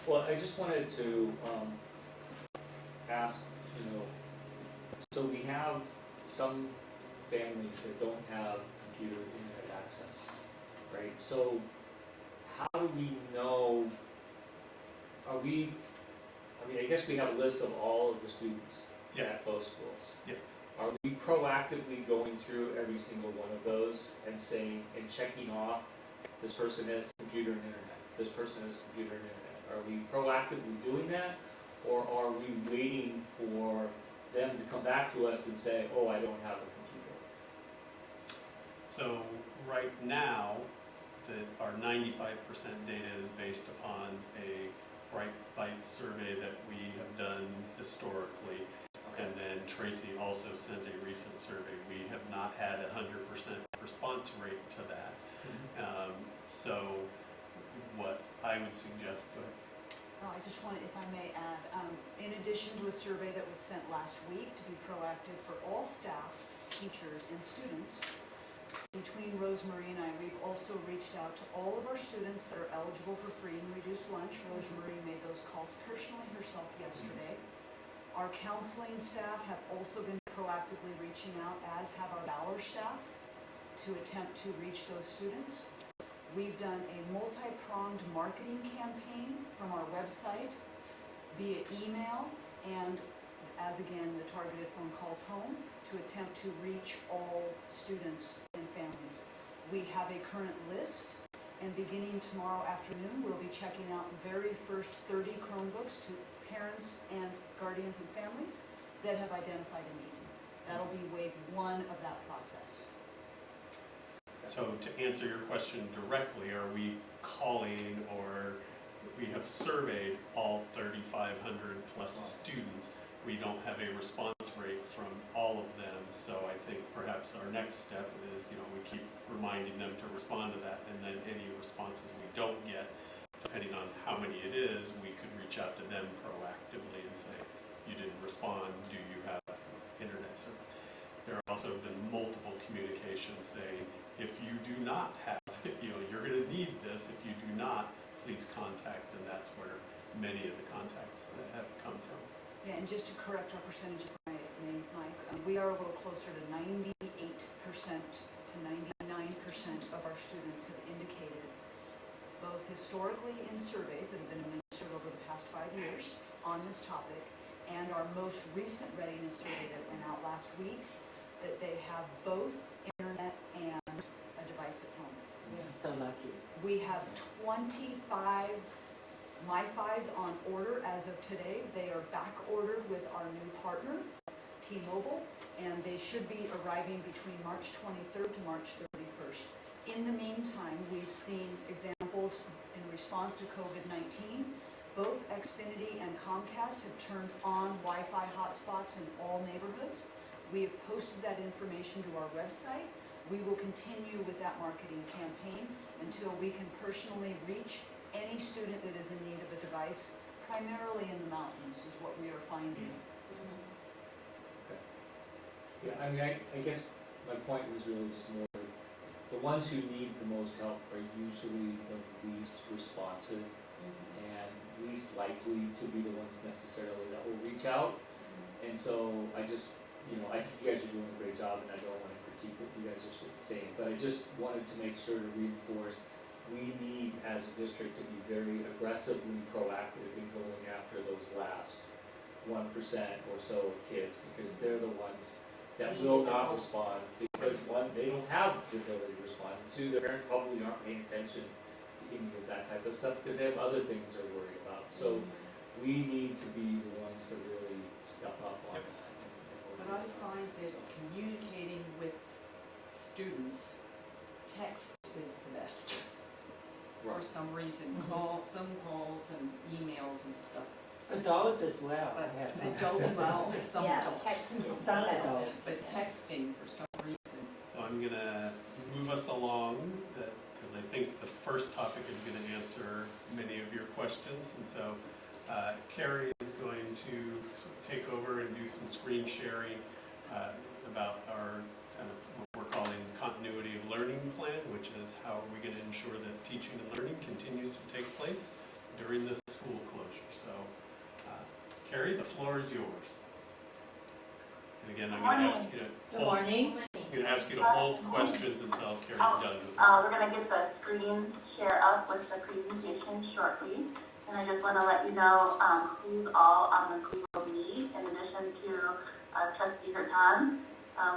Well, I just wanted to ask, so we have some families that don't have computer internet access, right? So how do we know, I guess we have a list of all of the students at both schools. Yes. Are we proactively going through every single one of those and saying, and checking off, this person has computer and internet, this person has computer and internet? Are we proactively doing that, or are we waiting for them to come back to us and say, oh, I don't have a computer? So right now, our 95% data is based upon a Bright Byte survey that we have done historically. Okay. And then Tracy also sent a recent survey. We have not had a 100% response rate to that. Mm-hmm. So what I would suggest, Oh, I just wanted, if I may add, in addition to a survey that was sent last week to be proactive for all staff, teachers, and students, between Rosemarie and I, we've also reached out to all of our students that are eligible for free and reduced lunch. Rosemarie made those calls personally herself yesterday. Our counseling staff have also been proactively reaching out, as have our Valor staff, to attempt to reach those students. We've done a multi-pronged marketing campaign from our website via email and, as again, the targeted phone calls home to attempt to reach all students and families. We have a current list, and beginning tomorrow afternoon, we'll be checking out the very first 30 Chromebooks to parents and guardians and families that have identified a need. That'll be wave one of that process. So to answer your question directly, are we calling, or we have surveyed all 3,500 plus students? We don't have a response rate from all of them, so I think perhaps our next step is, we keep reminding them to respond to that, and then any responses we don't get, depending on how many it is, we could reach out to them proactively and say, you didn't respond, do you have internet service? There have also been multiple communications saying, if you do not have, you're going to need this. If you do not, please contact, and that's where many of the contacts that have come from. Yeah, and just to correct our percentage, if I may, Mike, we are a little closer to 98% to 99% of our students have indicated, both historically in surveys that have been administered over the past 5 years on this topic, and our most recent readiness survey that went out last week, that they have both internet and a device at home. We are so lucky. We have 25 MiFis on order as of today. They are back ordered with our new partner, T-Mobile, and they should be arriving between March 23rd to March 31st. In the meantime, we've seen examples in response to COVID-19. Both Xfinity and Comcast have turned on Wi-Fi hotspots in all neighborhoods. We have posted that information to our website. We will continue with that marketing campaign until we can personally reach any student that is in need of a device, primarily in the mountains, is what we are finding. Yeah, I mean, I guess my point was really just more, the ones who need the most help are usually the least responsive and least likely to be the ones necessarily that will reach out. And so I just, I think you guys are doing a great job, and I don't want to critique what you guys are saying, but I just wanted to make sure to reinforce we need, as a district, to be very aggressively proactive in going after those last 1% or so of kids, because they're the ones that will not respond, because one, they don't have the ability to respond, and two, their parents probably aren't paying attention to any of that type of stuff, because they have other things they're worried about. So we need to be the ones to really step up on that. But I find that communicating with students, text is the best. For some reason, phone calls and emails and stuff. Adults as well. But some Yeah, adults. text is Some adults. But texting for some reason. So I'm going to move us along, because I think the first topic is going to answer many of your questions. And so Carrie is going to sort of take over and do some screen sharing about our kind of what we're calling continuity of learning plan, which is how are we going to ensure that teaching and learning continues to take place during this school closure. So Carrie, the floor is yours. And again, I'm going to ask you to Good morning. I'm going to ask you to hold questions until Carrie's done with it. We're going to get the screen share up with the presentation shortly. And I just want to let you know who's all on the Google Meet, in addition to Trustee Hertan.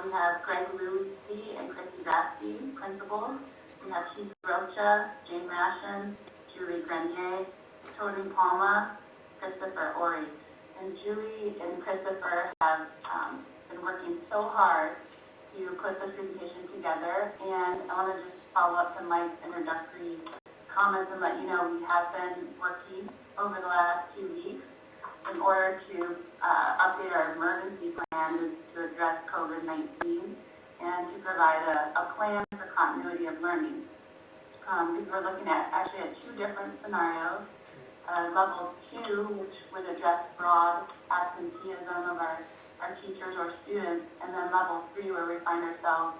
We have Greg Lucy and Chrissy Rasky, principals. We have Keith Rocha, Jane Ration, Julie Grenier, Tony Palma, Christopher Ori. And Julie and Christopher have been working so hard to put this presentation together. And I want to just follow up to Mike's introductory comments and let you know we have been working over the last 2 weeks in order to update our emergency plan to address COVID-19 and to provide a plan for continuity of learning. We're looking at 2 different scenarios. Level 2, which would address broad absenteeism of our teachers or students, and then level 3, where we find ourselves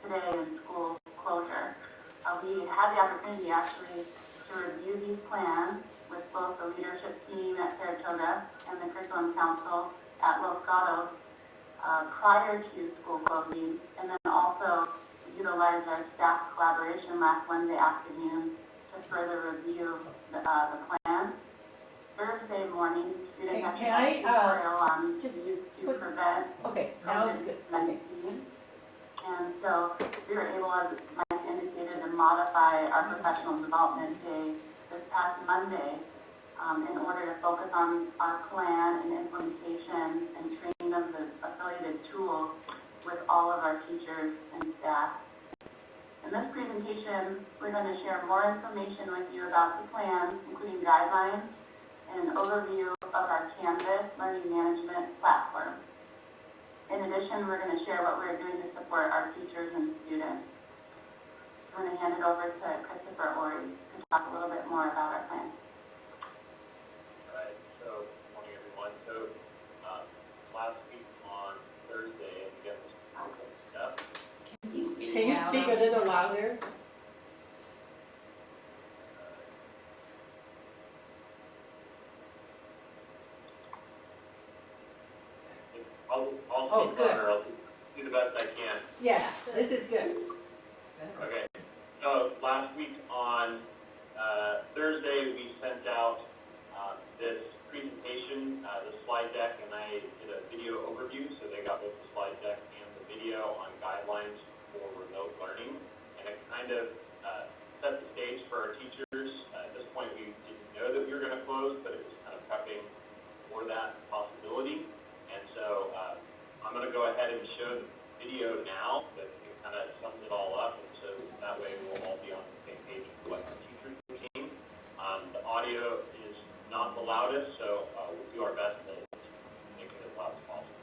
today in school closure. We had the opportunity actually to review these plans with both the leadership team at Saratoga and the curriculum council at Los Gatos prior to school closing, and then also utilize our staff collaboration last Wednesday afternoon to further review the plan. Thursday morning, students Can actually I, had a tutorial on just to put- prevent Okay, now it's good. Okay. COVID-19. And so we were able, as Mike indicated, to modify our professional development day this past Monday in order to focus on our plan and implementation and training of the affiliated tools with all of our teachers and staff. In this presentation, we're going to share more information with you about the plan, including guidelines and an overview of our Canvas learning management platform. In addition, we're going to share what we're doing to support our teachers and students. I'm going to hand it over to Christopher Ori to talk a little bit more about our plan. All right, so good morning, everyone. So last week on Thursday, and again, this stuff. Can you speak a little louder? I'll keep on, or I'll do the best I can. Yes, this is good. Okay, so last week on Thursday, we sent out this presentation, the slide deck, and I did a video overview, so they got both the slide deck and the video on guidelines for remote learning, and it kind of set the stage for our teachers. At this point, we didn't know that we were going to close, but it was kind of prepping for that possibility, and so I'm going to go ahead and show the video now that kind of sums it all up, and so that way we'll all be on the same page with what our teachers are seeing. The audio is not the loudest, so we'll do our best to make it as loud as possible.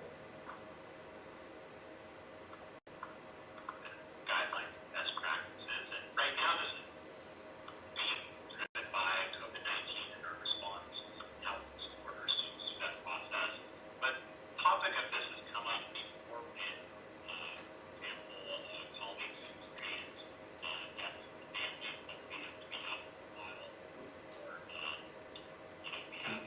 Guidelines, best practices, and right now this is being driven by COVID-19 and our response, how we support our students through that process. But the topic of this has come up before in, for example, colleagues experience that mandate that we have to be out for a while, or we have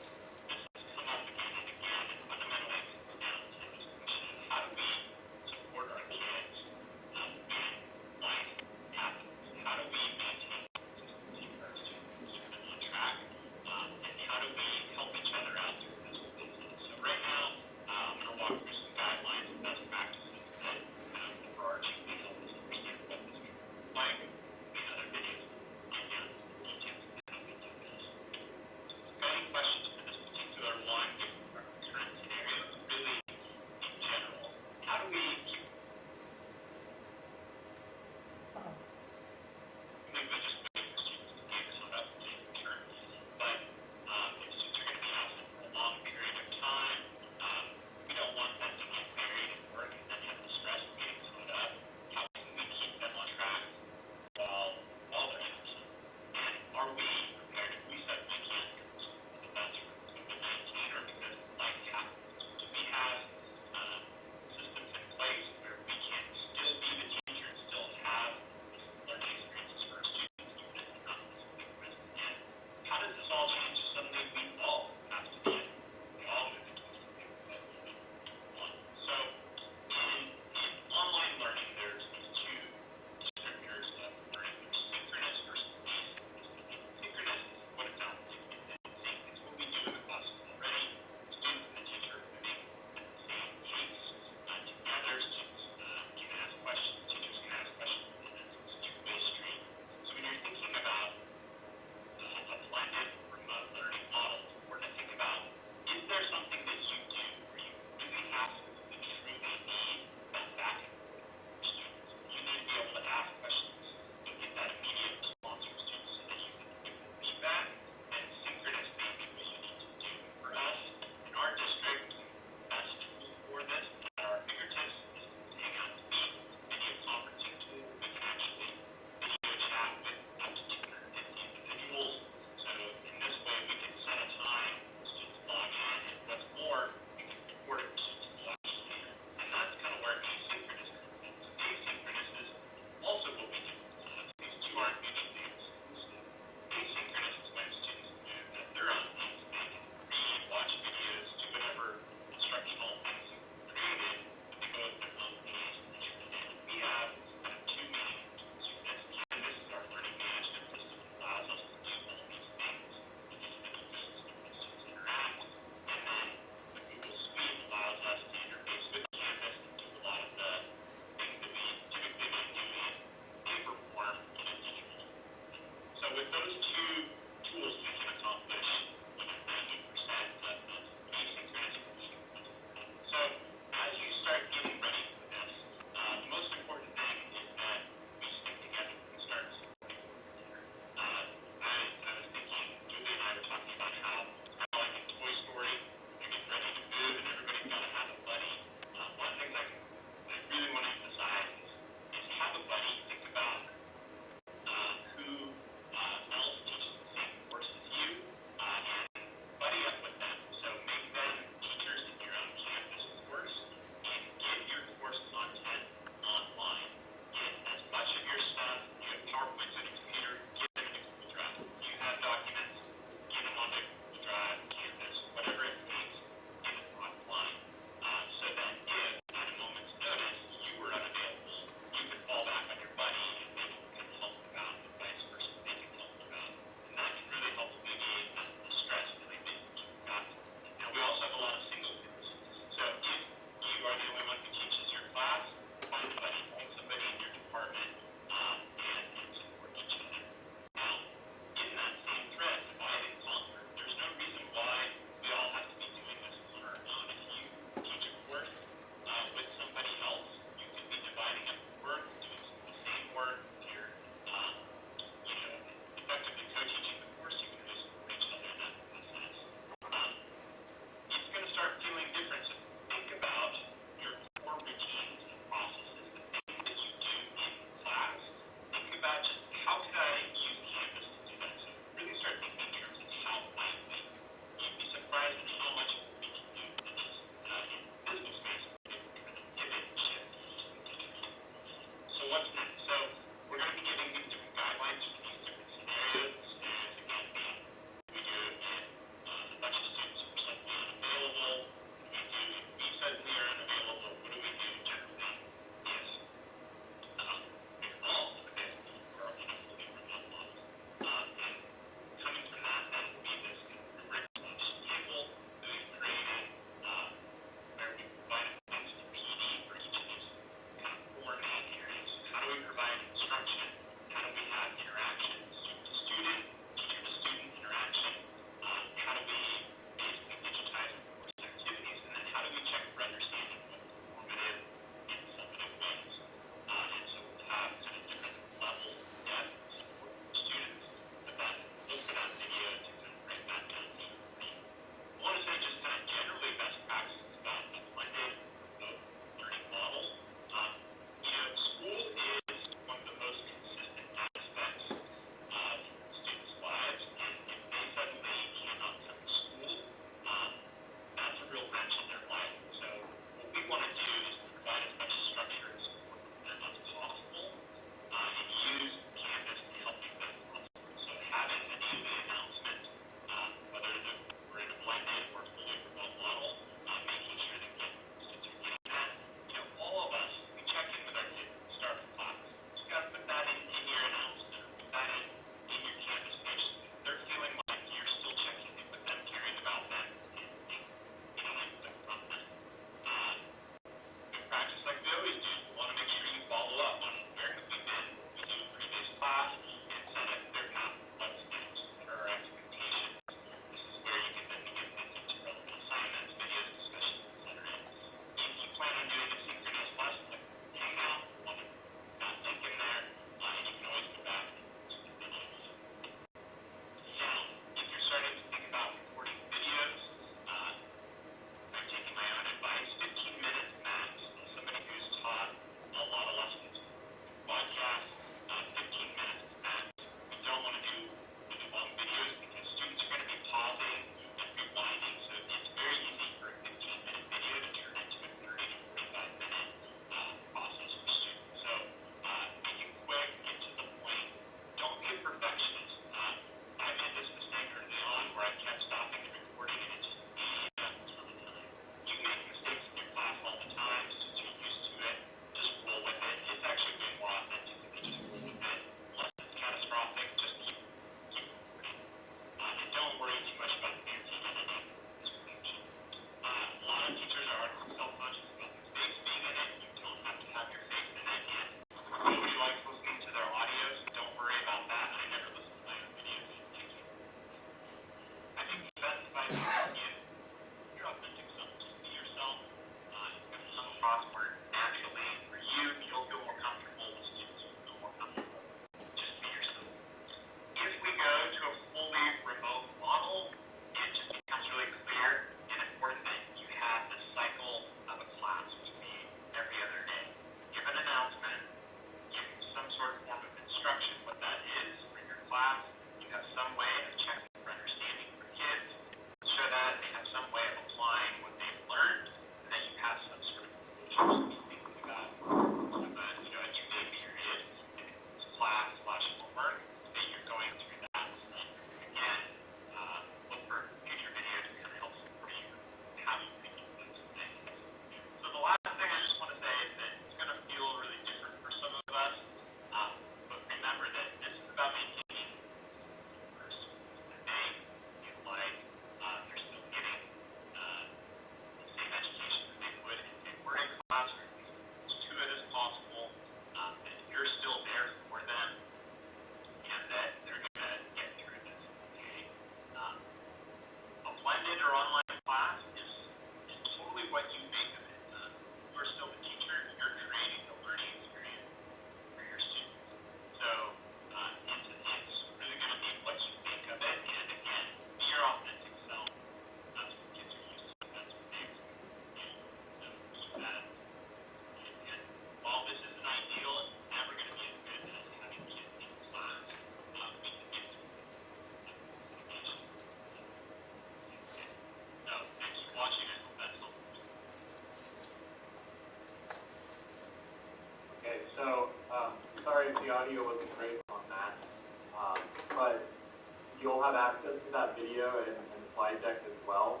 access to that video and slide deck as well.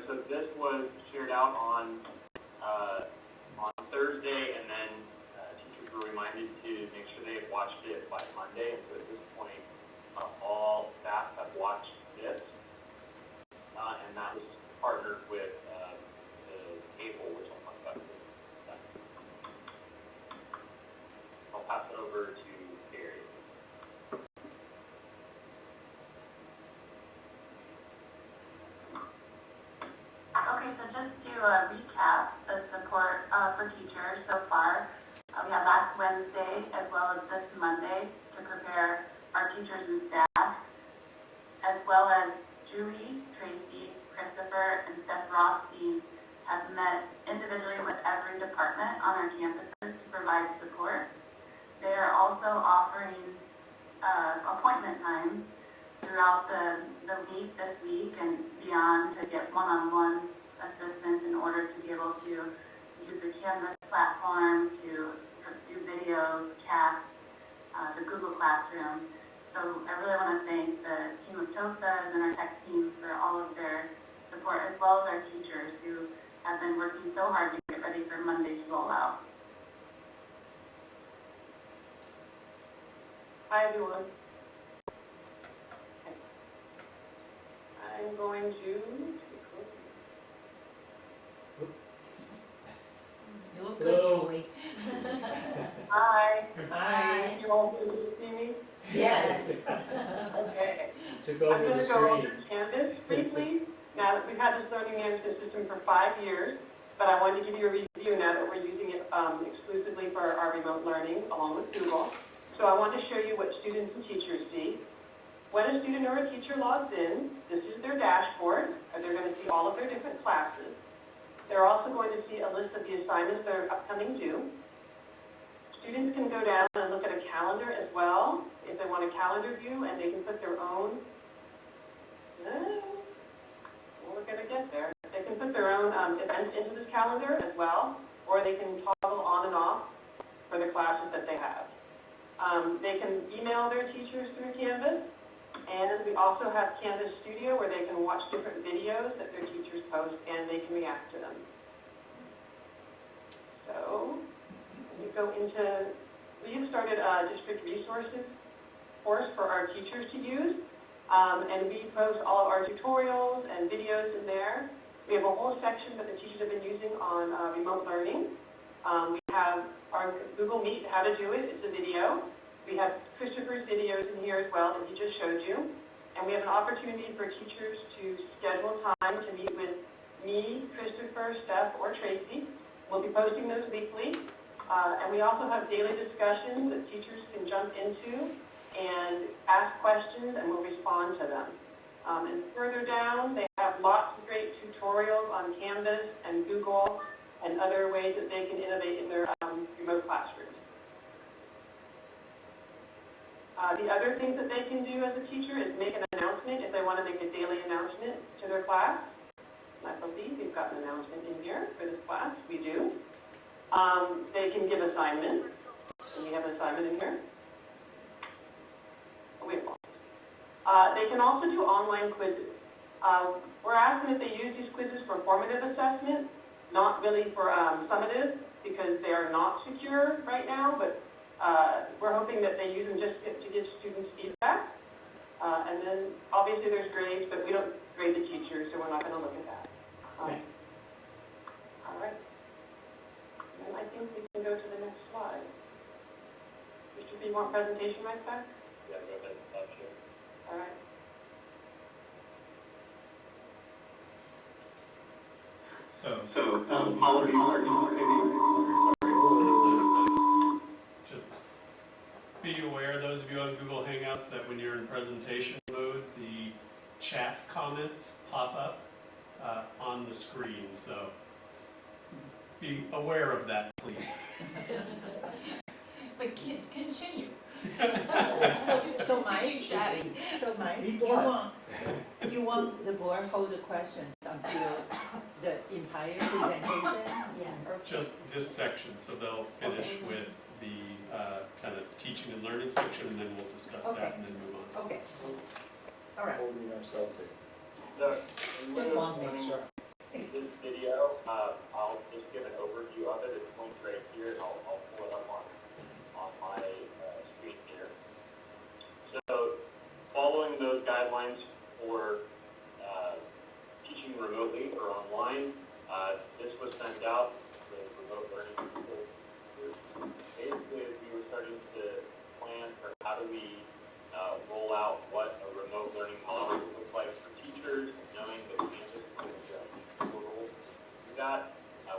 So this was shared out on Thursday, and then teachers were reminded to make sure they had watched it by Monday. And so at this point, all staff have watched this, and that was partnered with the cable, which I'll talk about in a second. I'll pass it over to Gary. Okay, so just to recap the support for teachers so far, we had last Wednesday as well as this Monday to prepare our teachers and staff, as well as Julie, Tracy, Christopher, and Steph Rothstein have met individually with every department on our campuses to provide support. They are also offering appointment times throughout the week, this week, and beyond to get one-on-one assistance in order to be able to use the Canvas platform to do videos, chat, the Google Classroom. So I really want to thank the team of TOSAs and our tech team for all of their support, as well as our teachers who have been working so hard to get ready for Monday's rollout. Hi, everyone. I'm going to. You look good, Hello. Julie. Hi. Hi. You all can see me? Yes. Okay. Took I'm over going the to go over screen. Canvas briefly. Now that we've had this learning management system for 5 years, but I wanted to give you a review now that we're using it exclusively for our remote learning along with Google. So I want to show you what students and teachers see. When a student or a teacher logs in, this is their dashboard, and they're going to see all of their different classes. They're also going to see a list of the assignments that are upcoming due. Students can go down and look at a calendar as well, if they want a calendar view, and they can put their own, we're going to get there. They can put their own events into this calendar as well, or they can toggle on and off for the classes that they have. They can email their teachers through Canvas, and we also have Canvas Studio where they can watch different videos that their teachers post and they can react to them. So, we go into, we have started a district resources course for our teachers to use, and we post all of our tutorials and videos in there. We have a whole section that the teachers have been using on remote learning. We have our Google Meet, how to do it, it's a video. We have Christopher's videos in here as well that he just showed you. And we have an opportunity for teachers to schedule time to meet with me, Christopher, Steph, or Tracy. We'll be posting those weekly. And we also have daily discussions that teachers can jump into and ask questions, and we'll respond to them. And further down, they have lots of great tutorials on Canvas and Google and other ways that they can innovate in their remote classrooms. The other things that they can do as a teacher is make an announcement if they want to make a daily announcement to their class. And I believe we've got an announcement in here for this class. We do. They can give assignments. And we have an assignment in here. Oh, we have one. They can also do online quizzes. We're asking if they use these quizzes for formative assessment, not really for summative, because they are not secure right now, but we're hoping that they use them just to give students feedback. And then, obviously, there's grades, but we don't grade the teachers, so we're not going to look at that. All right. And I think we can go to the next slide. Mr. B, you want presentation right back? Yeah, go ahead. Sure. All right. Just be aware, those of you on Google Hangouts, that when you're in presentation mode, the chat comments pop up on the screen. So be aware of that, please. But continue. So Mike, Keep chatting. so Mike, Be you blunt. want the board hold the questions until the in entire presentation? Yeah. Or Just this section, so they'll finish with the kind of teaching and learning section, and then we'll discuss that and then move on. Okay. All right. Holding ourselves in. So, Just want to make sure. this video, I'll just give an overview of it. It's linked right here. I'll pull it up on my screen here. So, following those guidelines for teaching remotely or online, this was sent out to remote learning people. Basically, as we were starting to plan for how do we roll out what a remote learning model would look like for teachers, knowing that campus is going to rules to do that,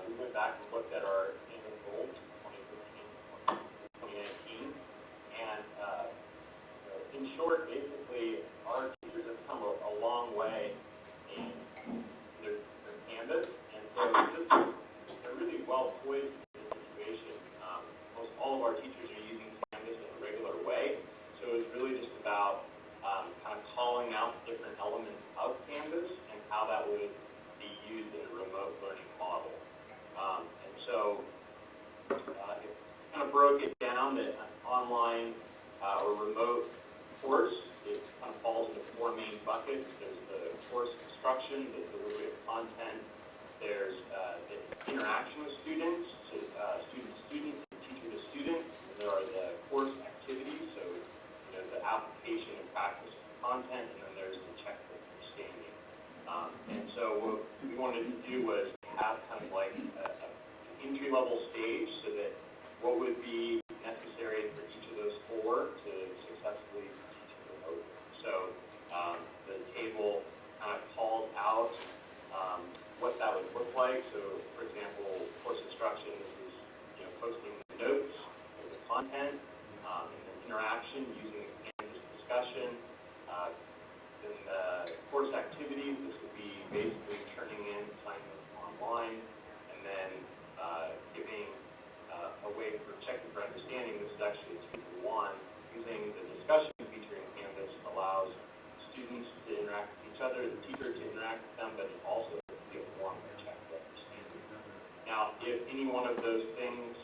we went back and looked at our campus goals for 2015, 2019, and in short, basically, our teachers have come a long way in their Canvas, and so they're really well poised for the situation. Most all of our teachers are using Canvas in a regular way, so it's really just about kind of calling out different elements of Canvas and how that would be used in a remote learning model. And so it kind of broke it down that an online or remote course, it kind of falls into four main buckets. There's the course construction, the delivery of content. There's the interaction with students, so student to student, teacher to student. And there are the course activities, so the application and practice of content, and then there's the checkbook understanding. And so what we wanted to do was have kind of like an entry-level stage so that what would be necessary for each of those four to successfully teach remotely. So the table kind of called out what that would look like. So, for example, course instruction, this is posting the notes, the content, and then interaction using a Canvas discussion. Then the course activities, this would be basically turning in assignments online, and then giving a way for checking for understanding. This is actually a 2-for-1. Using the discussion feature in Canvas allows students to interact with each other, the teacher to interact with them, but it also be a form to check for understanding. Now, if any one of those things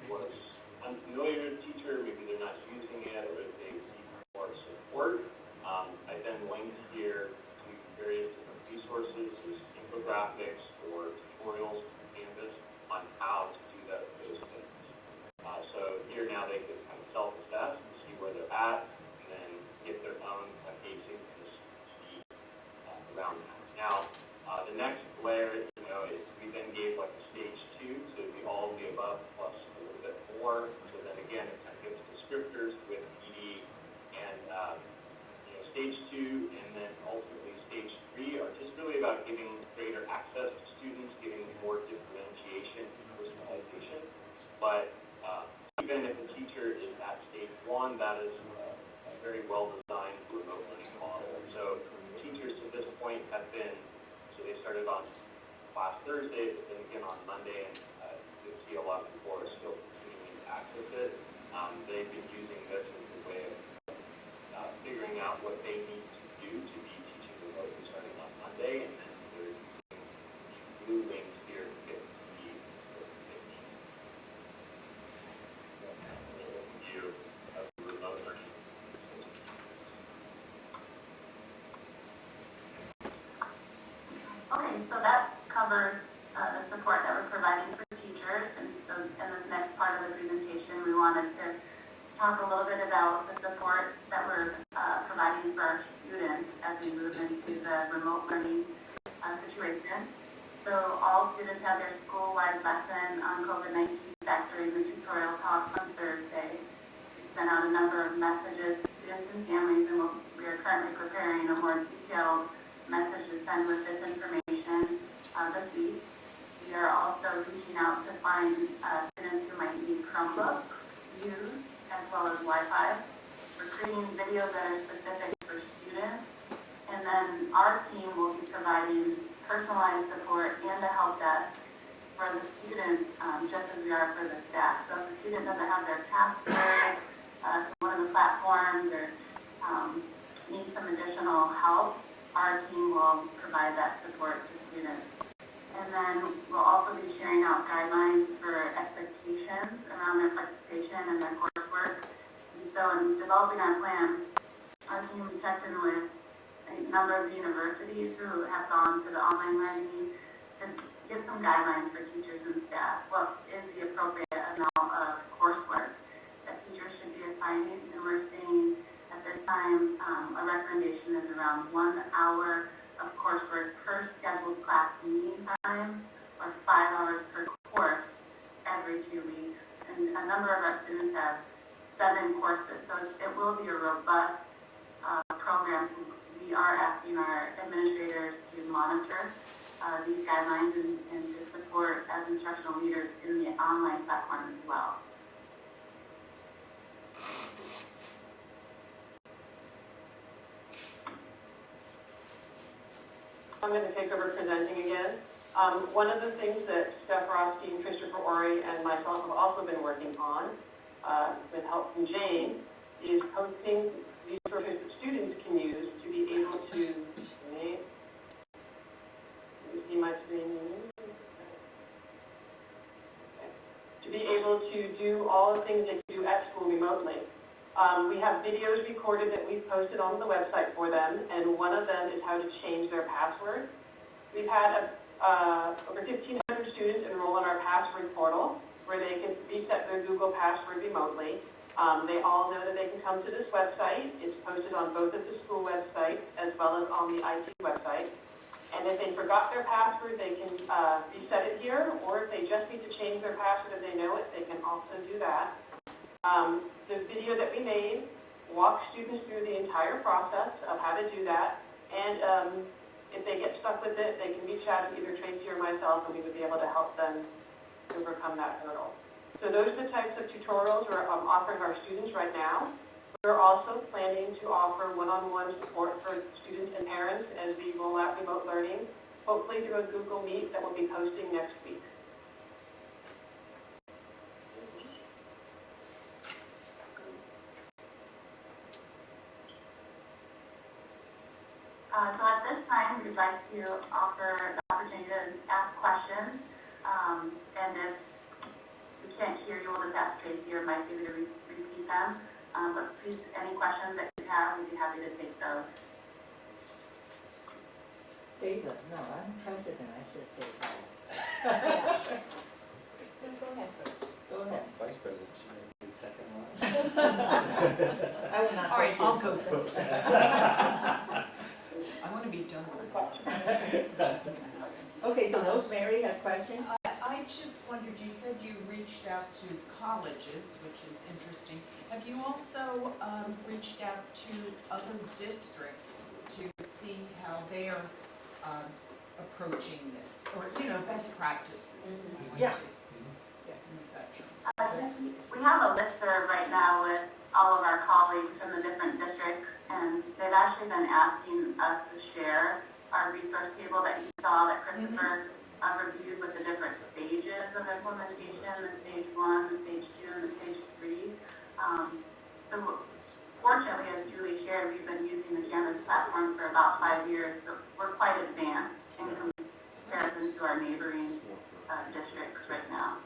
was unfamiliar to the teacher, maybe they're not using it, or if they need more support, I then linked here to various different resources, there's infographics or tutorials from Canvas on how to do those things. So here now they can kind of self-assess and see where they're at, and then get their own asynchronous speed around that. Now, the next layer, is we then gave like a stage 2, so it'd be all of the above plus a little bit more. So then again, it kind of gives descriptors with PD and stage 2, and then ultimately stage 3 are just really about giving greater access to students, giving more differentiation and personalization. But even if a teacher is at stage 1, that is a very well-designed remote learning model. So teachers to this point have been, so they started on last Thursday, but then again on Monday, and you'll see a lot of people are still continuing to access it. They've been using this as a way of figuring out what they need to do to be teaching remotely starting on Monday, and then they're using the blue links here to get the view of remote learning. Okay, so that covers the support that we're providing for teachers, and so in this next part of the presentation, we wanted to talk a little bit about the support that we're providing for our students as we move into the remote learning situation. So all students have their school-wide lesson on COVID-19 factoring the tutorial talk on Thursday. We sent out a number of messages to students and families, and we are currently preparing a more detailed message to send with this information this week. We are also reaching out to find students who might need Chromebooks used as well as Wi-Fi. We're creating videos that are specific for students, and then our team will be providing personalized support and a help desk for the students, just as we are for the staff. So if the student doesn't have their password to one of the platforms or needs some additional help, our team will provide that support to students. And then And we'll also be sharing out guidelines for expectations around their participation and their coursework. And so in developing our plan, our team checked in with a number of universities who have gone to the online learning to give some guidelines for teachers and staff. What is the appropriate amount of coursework that teachers should be assigning? And we're seeing at this time a recommendation is around 1 hour of coursework per scheduled class meeting time, or 5 hours per course every 2 weeks. And a number of our students have 7 courses, so it will be a robust program. We are asking our administrators to monitor these guidelines and to support as instructional leaders in the online platform as well. I'm going to take over presenting again. One of the things that Steph Rothstein, Christopher Ori, and myself have also been working on, with help from Jane, is posting resources that students can use to be able to, let me see my screen. Okay. To be able to do all the things they can do at school remotely. We have videos recorded that we've posted on the website for them, and one of them is how to change their password. We've had over 1,500 students enroll in our password portal, where they can reset their Google password remotely. They all know that they can come to this website. It's posted on both of the school websites as well as on the IT website. And if they forgot their password, they can reset it here, or if they just need to change their password and they know it, they can also do that. The video that we made walks students through the entire process of how to do that, and if they get stuck with it, they can reach out to either Tracy or myself, and we would be able to help them overcome that hurdle. So those are the types of tutorials we're offering our students right now. We're also planning to offer one-on-one support for students and parents as we roll out remote learning, hopefully through a Google Meet that we'll be posting next week. So at this time, we'd like to offer the opportunity to ask questions. And if we can't hear you, we'll just ask Tracy or Mike maybe to repeat them. But please, any questions that you have, we'd be happy to take those. David, no, I'm president, I should say vice. Go ahead first. Go ahead. Vice President, she may be the second one. I will not. All right, go I'll to go you. first. I want to be done with it. Okay, so Rosemary has questions? I just wondered, you said you reached out to colleges, which is interesting. Have you also reached out to other districts to see how they are approaching this, or, you know, best practices? Yeah. Use that term. We have a listserv right now with all of our colleagues from the different districts, and they've actually been asking us to share our resource table that you saw that Christopher reviewed with the different stages of implementation, the stage 1, the stage 2, and the stage 3. So fortunately, as Julie shared, we've been using the Canvas platform for about 5 years, so we're quite advanced in comparison to our neighboring districts right now.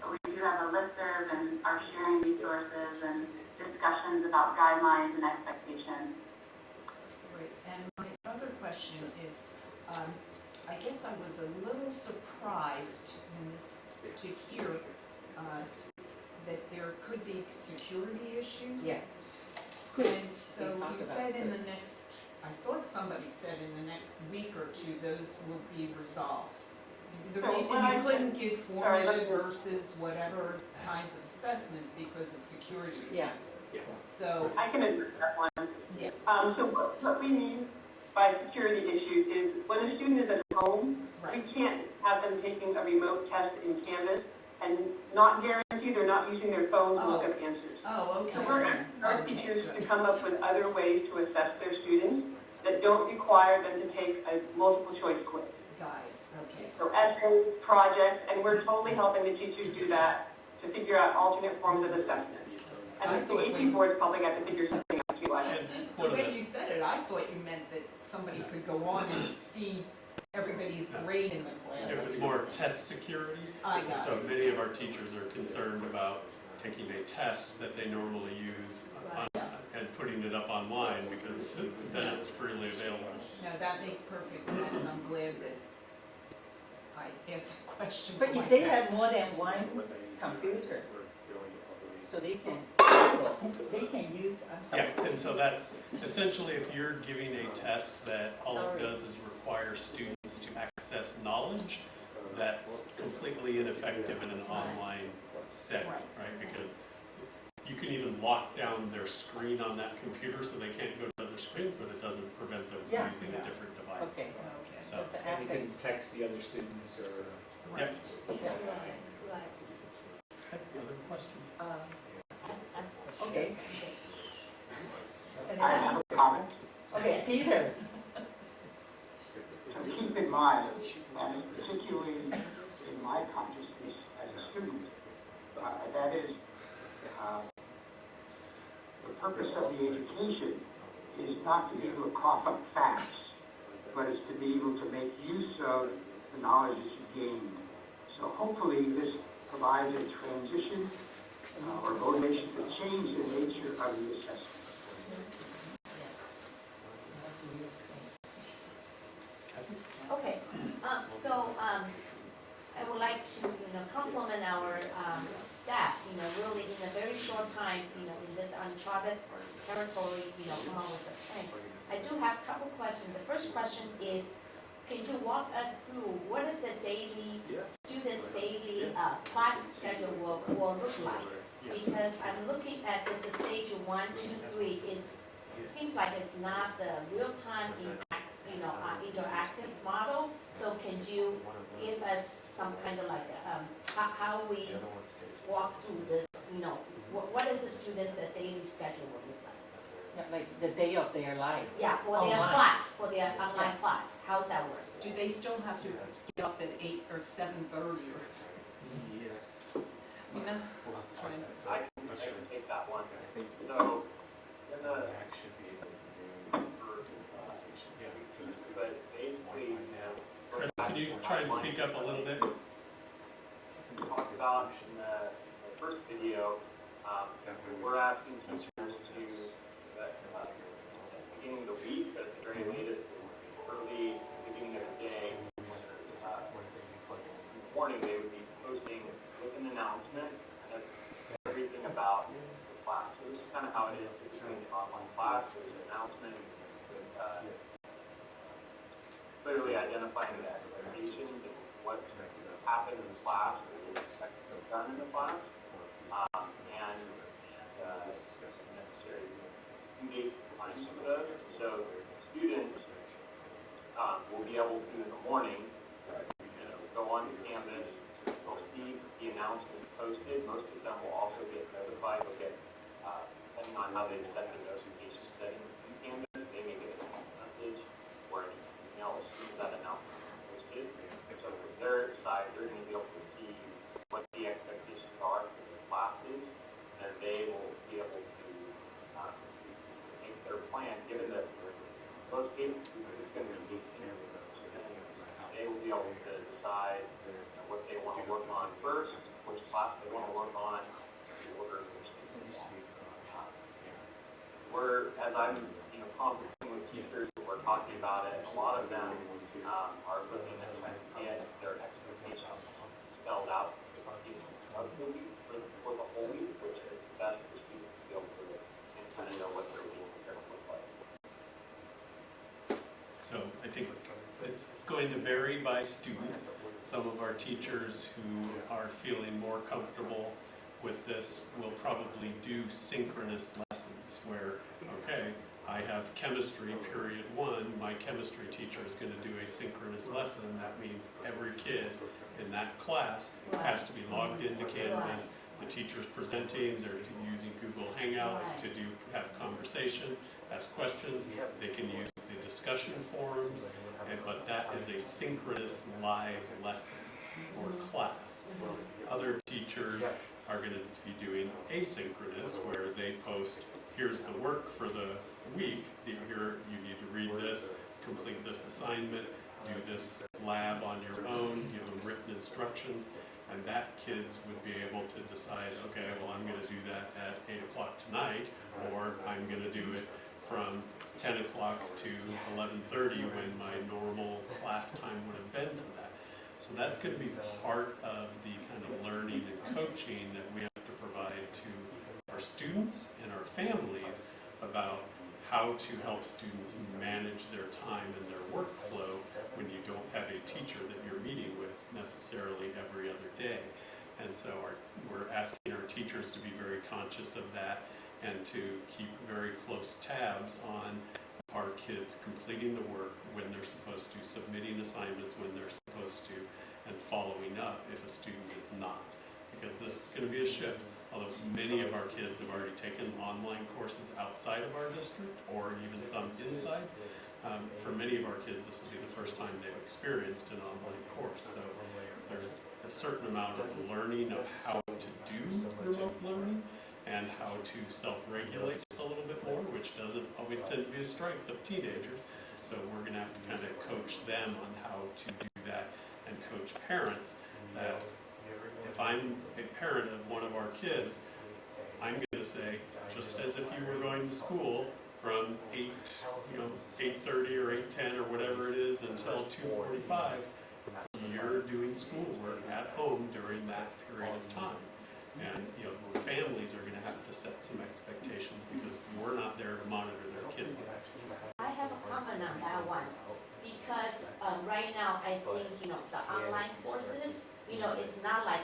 But we do have a listserv and are sharing resources and discussions about guidelines and expectations. Great. And my other question is, I guess I was a little surprised to hear that there could be security issues. Yeah. And so you said in the next, I thought somebody said in the next week or two, those will be resolved. The So reason what you I couldn't said- give formative versus whatever kinds of assessments because of security issues. Yeah. So, I can address that one. yes, So what we mean by security issues is when a student is at home, we can't have them taking a remote test in Canvas and not guarantee they're not using their phone to look up answers. oh, okay. So we're asking our Okay, teachers to good. come up with other ways to assess their students that don't require them to take a multiple choice quiz. Got it, okay. So essays, projects, and we're totally helping the teachers do that to figure out alternate forms of assessment. And I the thought AP we- board's probably got to figure something out too, I think. The way you said it, I thought you meant that somebody could go on and see everybody's grade in the class. Everybody's more test security. And so many of our teachers are concerned about taking a test that they normally use and putting it up online because then it's freely available. No, that makes perfect sense. I'm glad that I asked the question for But myself. if they have more than one computer, so they can use, I'm sorry. Yeah, and so that's essentially if you're giving a test that all it does is require students to access knowledge, that's completely ineffective in an online setting, right? Because you can even lock down their screen on that computer so they can't go to other screens, but it doesn't prevent them from using a different device. Okay. So, So And you can ethics. text the other students or. yep. Right. Other questions? Okay. And I then, have a comment. okay, Peter. So keep in mind, and particularly in my consciousness as a student, that is, the purpose of the education is not to be able to cough up facts, but is to be able to make use of the knowledge that you gained. So hopefully this provides a transition or motivation to change the nature of the assessment. Okay, so I would like to, compliment our staff, really in a very short time, in this uncharted territory, come up with a plan. I do have a couple questions. The first question is, can you walk us through what is the students' daily class schedule will look like? Because I'm looking at this stage 1, 2, 3 it seems like it's not the real-time interactive model. So can you give us some kind of like how we walk through this? What is the students' daily schedule will look like? Yeah, like the day of their life. Yeah, for their Online. class, for their online class. How's that work? Do they still have to get up at 8 or 7:30 or? I mean, that's kind of. I can take that one. So, in the, but basically, Chris, can you try and speak up a little bit? we talked about in the first video, we're asking teachers to, at the beginning of the week, at the very latest, early beginning of the day, in the morning, they would be posting with an announcement and everything about the class. So this is kind of how it is between the online class, there's an announcement, clearly identifying the expectations and what happened in the class, what is expected to be done in the class, and necessary due date times for those. So students will be able to, in the morning, go on to Canvas, they'll see the announcement posted. Most of them will also get notified. They'll get, depending on how they set the notification settings in Canvas, they may get a message or an email as soon as that announcement is posted. So from their side, they're going to be able to see what the expectations are for the classes, and they will be able to make their plan, given that most cases it's going to be they will be able to decide what they want to work on first, which class they want to work on, the order in which they do that. We're, as I'm conferencing with teachers, we're talking about it, a lot of them are looking at trying to get their expectations spelled out of the week for the whole week, which is best for students to be able to and kind of know what their week is going to look like. So I think it's going to vary by student. Some of our teachers who are feeling more comfortable with this will probably do synchronous lessons where, okay, I have chemistry period 1, my chemistry teacher is going to do a synchronous lesson. That means every kid in that class has to be logged into Canvas. The teacher's presenting, they're using Google Hangouts to have conversation, ask questions. They can use the discussion forums, but that is a synchronous live lesson or class. Other teachers are going to be doing asynchronous, where they post, here's the work for the week, here you need to read this, complete this assignment, do this lab on your own, give them written instructions, and that kids would be able to decide, okay, well, I'm going to do that at 8 o'clock tonight, or I'm going to do it from 10 o'clock to 11:30 when my normal class time would have been for that. So that's going to be part of the kind of learning and coaching that we have to provide to our students and our families about how to help students manage their time and their workflow when you don't have a teacher that you're meeting with necessarily every other day. And so we're asking our teachers to be very conscious of that and to keep very close tabs on our kids completing the work when they're supposed to, submitting assignments when they're supposed to, and following up if a student is not. Because this is going to be a shift, although many of our kids have already taken online courses outside of our district, or even some inside. For many of our kids, this will be the first time they've experienced an online course. So there's a certain amount of learning of how to do remote learning and how to self-regulate a little bit more, which doesn't always tend to be a strength of teenagers. So we're going to have to kind of coach them on how to do that, and coach parents that if I'm a parent of one of our kids, I'm going to say, just as if you were going to school from 8:30 or 8:10 or whatever it is until 2:45, you're doing schoolwork at home during that period of time. And families are going to have to set some expectations because we're not there to monitor their kid. I have a comment on that one, because right now, I think, the online courses, it's not like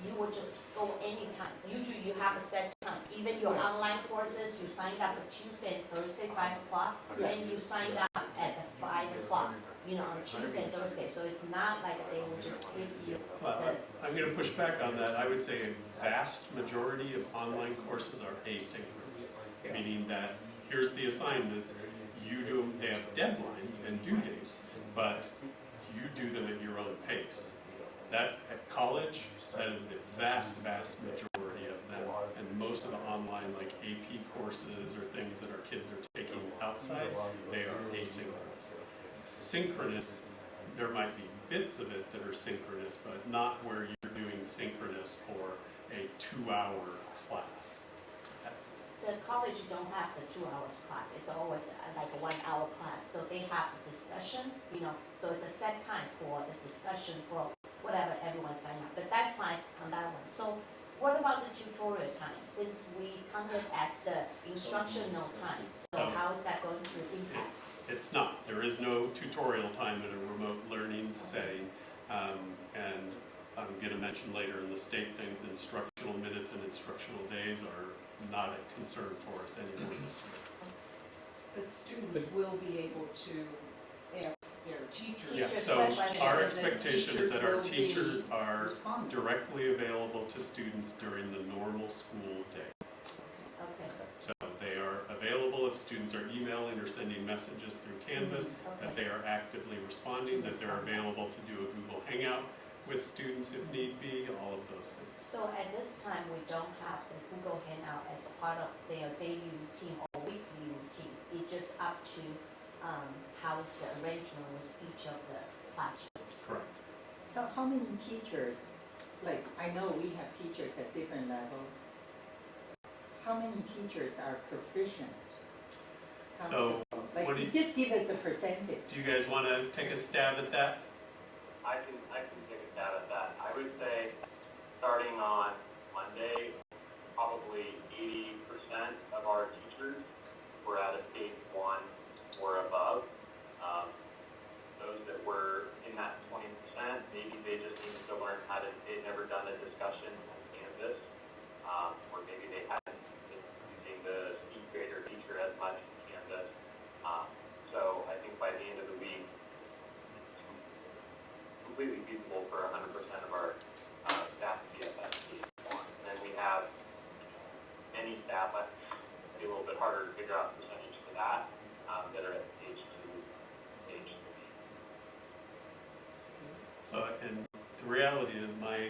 you will just go anytime. Usually you have a set time. Even your online courses, you signed up for Tuesday and Thursday, 5 o'clock, then you signed up at 5 o'clock, on Tuesday and Thursday. So it's not like they will just give you the... I'm going to push back on that. I would say a vast majority of online courses are asynchronous, meaning that here's the assignments, they have deadlines and due dates, but you do them at your own pace. That at college, that is the vast majority of them, and most of the online like AP courses or things that our kids are taking outside, they are asynchronous. Synchronous, there might be bits of it that are synchronous, but not where you're doing synchronous for a 2-hour class. The college don't have the 2 hours class. It's always like a 1 hour class. So they have the discussion, so it's a set time for the discussion for whatever everyone signed up. But that's fine on that one. So what about the tutorial time? Since we counted as the instructional time, so how is that going to impact? It's not. There is no tutorial time in a remote learning setting. And I'm going to mention later in the state things, instructional minutes and instructional days are not a concern for us anymore this year. But students will be able to ask their teachers. Yeah, so our expectation is that our teachers are directly available to students during the normal school day. Okay. So they are available if students are emailing or sending messages through Canvas, that they are actively responding, that they're available to do a Google Hangout with students if need be, all of those things. So at this time, we don't have the Google Hangout as part of their daily routine or weekly routine. It's just up to how is the arrangement with each of the classrooms. Correct. So how many teachers, like I know we have teachers at different levels, how many teachers are proficient? So, Just give us a percentage. do you guys want to take a stab at that? I can take a stab at that. I would say starting on Monday, probably 80% of our teachers were at a stage 1 or above. Those that were in that 20%, maybe they just needed to learn how to, they'd never done a discussion on Canvas, or maybe they hadn't been using the speed grader feature as much in Canvas. So I think by the end of the week, completely feasible for 100% of our staff to be at that stage 1. And then we have many staff, it'd be a little bit harder to figure out the percentage for that, that are at stage 2, stage 3. So, and the reality is my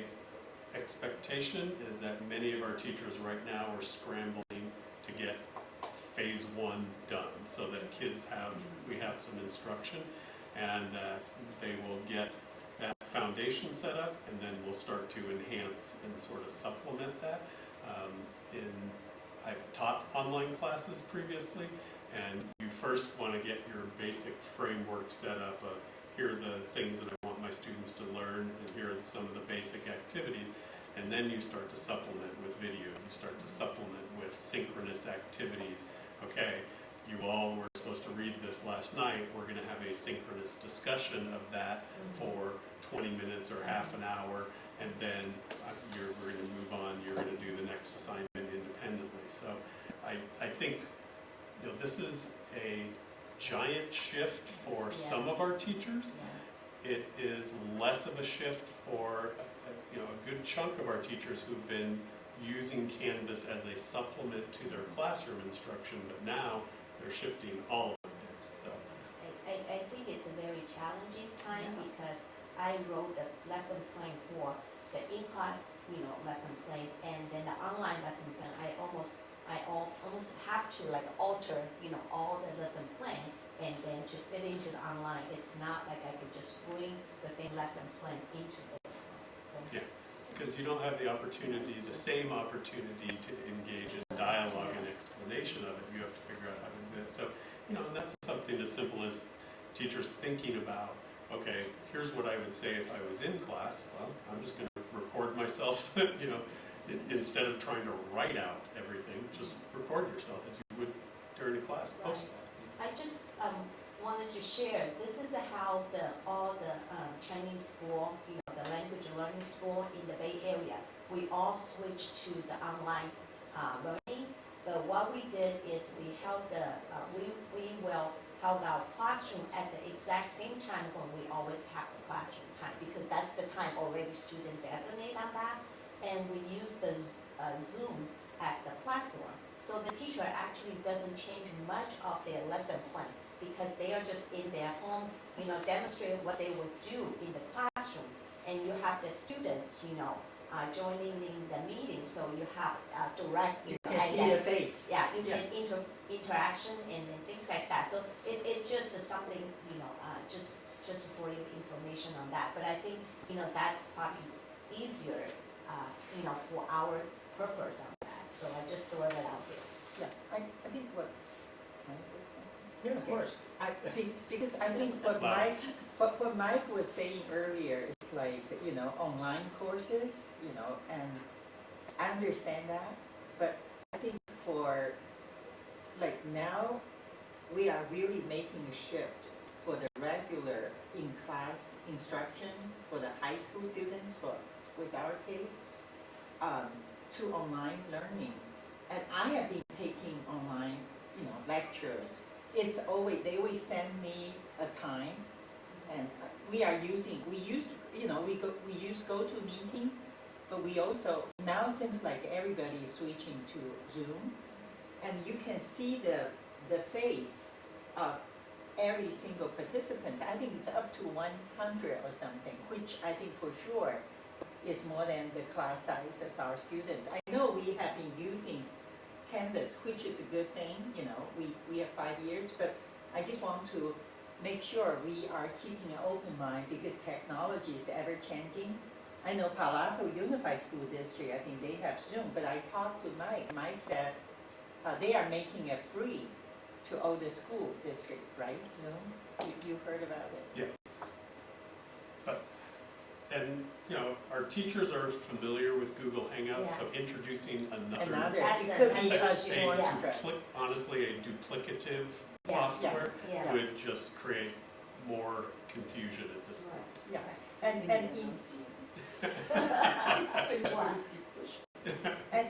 expectation is that many of our teachers right now are scrambling to get phase 1 done so that we have some instruction, and that they will get that foundation set up, and then we'll start to enhance and sort of supplement that. I've taught online classes previously, and you first want to get your basic framework set up of here are the things that I want my students to learn, and here are some of the basic activities, and then you start to supplement with video. You start to supplement with synchronous activities. Okay, you all were supposed to read this last night. We're going to have a synchronous discussion of that for 20 minutes or half an hour, and then we're going to move on. You're going to do the next assignment independently. So I think this is a giant shift for some of our teachers. It is less of a shift for a good chunk of our teachers who've been using Canvas as a supplement to their classroom instruction, but now they're shifting all of it there. So I think it's a very challenging time because I wrote the lesson plan for the in-class, lesson plan, and then the online lesson plan. I almost have to alter, all the lesson plan, and then to fit into the online. It's not like I could just bring the same lesson plan into this. So. Yeah, because you don't have the opportunity, the same opportunity to engage in dialogue and explanation of it. You have to figure out how to do that. So, and that's something as simple as teachers thinking about, okay, here's what I would say if I was in class. Well, I'm just going to record myself, instead of trying to write out everything, just record yourself as you would during a class, post that. I just wanted to share, this is how all the Chinese school, the language learning school in the Bay Area, we all switched to the online learning. But what we did is we held we will hold our classroom at the exact same time when we always have the classroom time, because that's the time already student designate on that. And we use the Zoom as the platform. So the teacher actually doesn't change much of their lesson plan because they are just in their home, demonstrating what they would do in the classroom. And you have the students, joining in the meeting, so you have direct, You can see the face. Yeah, you can interaction and things like that. So it just is something, just for your information on that. But I think, that's probably easier, for our purpose on that. So I just throw that out there. Yeah, I think what, can I say something? Yeah, of course. Because I think what Mike was saying earlier is online courses, and I understand that, but I think for now, we are really making a shift for the regular in-class instruction for the high school students, with our case, to online learning. And I have been taking online, lectures. They always send me a time, and we used GoToMeeting, but we also, now seems like everybody is switching to Zoom, and you can see the face of every single participant. I think it's up to 100 or something, which I think for sure is more than the class size of our students. I know we have been using Canvas, which is a good thing, we have 5 years, but I just want to make sure we are keeping an open mind because technology is ever changing. I know Palo Alto Unified School District, I think they have Zoom, but I talked to Mike. Mike said they are making it free to all the school districts, right, Zoom? You heard about it? Yes. And, our teachers are familiar with Google Hangouts, so introducing another it could be more stress. honestly, a duplicative software would just create more confusion at this point. Yeah, and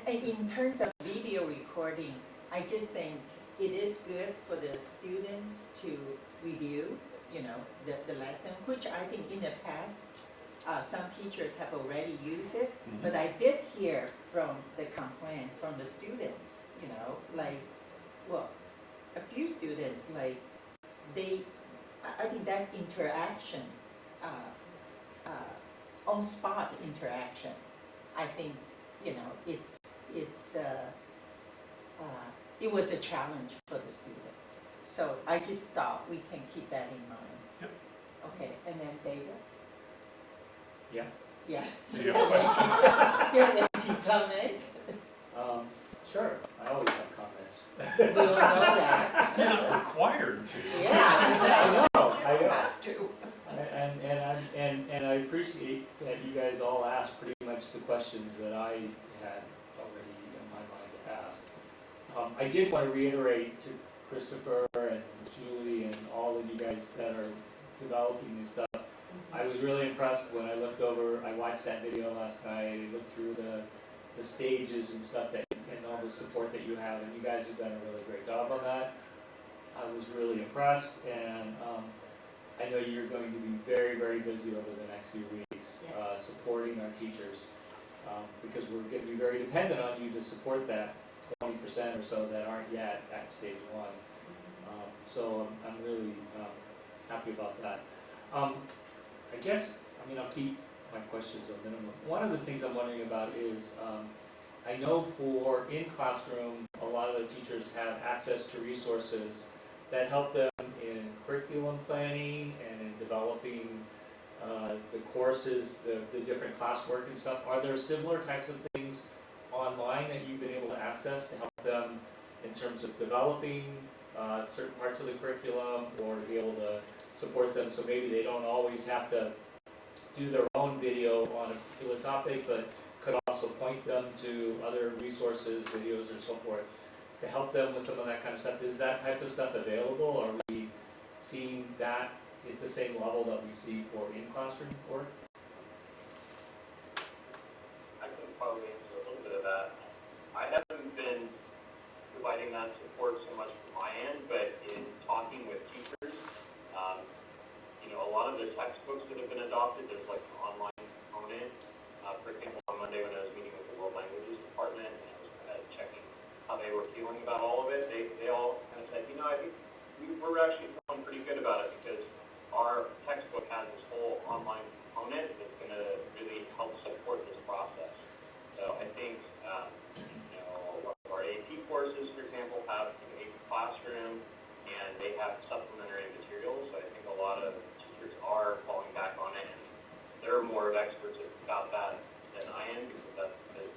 in terms of video recording, I just think it is good for the students to review, the lesson, which I think in the past, some teachers have already used it, but I did hear from the complaint from the students, a few students, I think that interaction, on-spot interaction, I think, it was a challenge for the students. So I just thought we can keep that in mind. Yep. Okay, and then David? Yeah. Yeah. Do you have a question? Yeah, if you comment, Sure, I always have comments. we all know that. You're not required to. Yeah. I know. Have to. And I appreciate that you guys all asked pretty much the questions that I had already in my mind to ask. I did want to reiterate to Christopher and Julie and all of you guys that are developing this stuff. I was really impressed when I looked over, I watched that video last night, I looked through the stages and stuff that, and all the support that you have, and you guys have done a really great job on that. I was really impressed, and I know you're going to be very, very busy over the next few weeks supporting our teachers, because we're going to be very dependent on you to support that 20% or so that aren't yet at stage 1. So I'm really happy about that. I guess, I'll keep my questions a minimum. One of the things I'm wondering about is, I know for in-classroom, a lot of the teachers have access to resources that help them in curriculum planning and in developing the courses, the different classwork and stuff. Are there similar types of things online that you've been able to access to help them in terms of developing certain parts of the curriculum, or to be able to support them so maybe they don't always have to do their own video on a particular topic, but could also point them to other resources, videos, or so forth to help them with some of that kind of stuff? Is that type of stuff available? Are we seeing that at the same level that we see for in-classroom work? I can probably answer a little bit of that. I haven't been providing that support so much from my end, but in talking with teachers, a lot of the textbooks that have been adopted, there's like an online component. For example, on Monday when I was meeting with the World Languages Department and I was kind of checking how they were feeling about all of it, they all kind of said, I think we're actually feeling pretty good about it because our textbook has this whole online component that's going to really help support this process. So I think, a lot of our AP courses, for example, have an AP classroom and they have supplementary materials. So I think a lot of teachers are falling back on it, and they're more of experts about that than I am because that's they've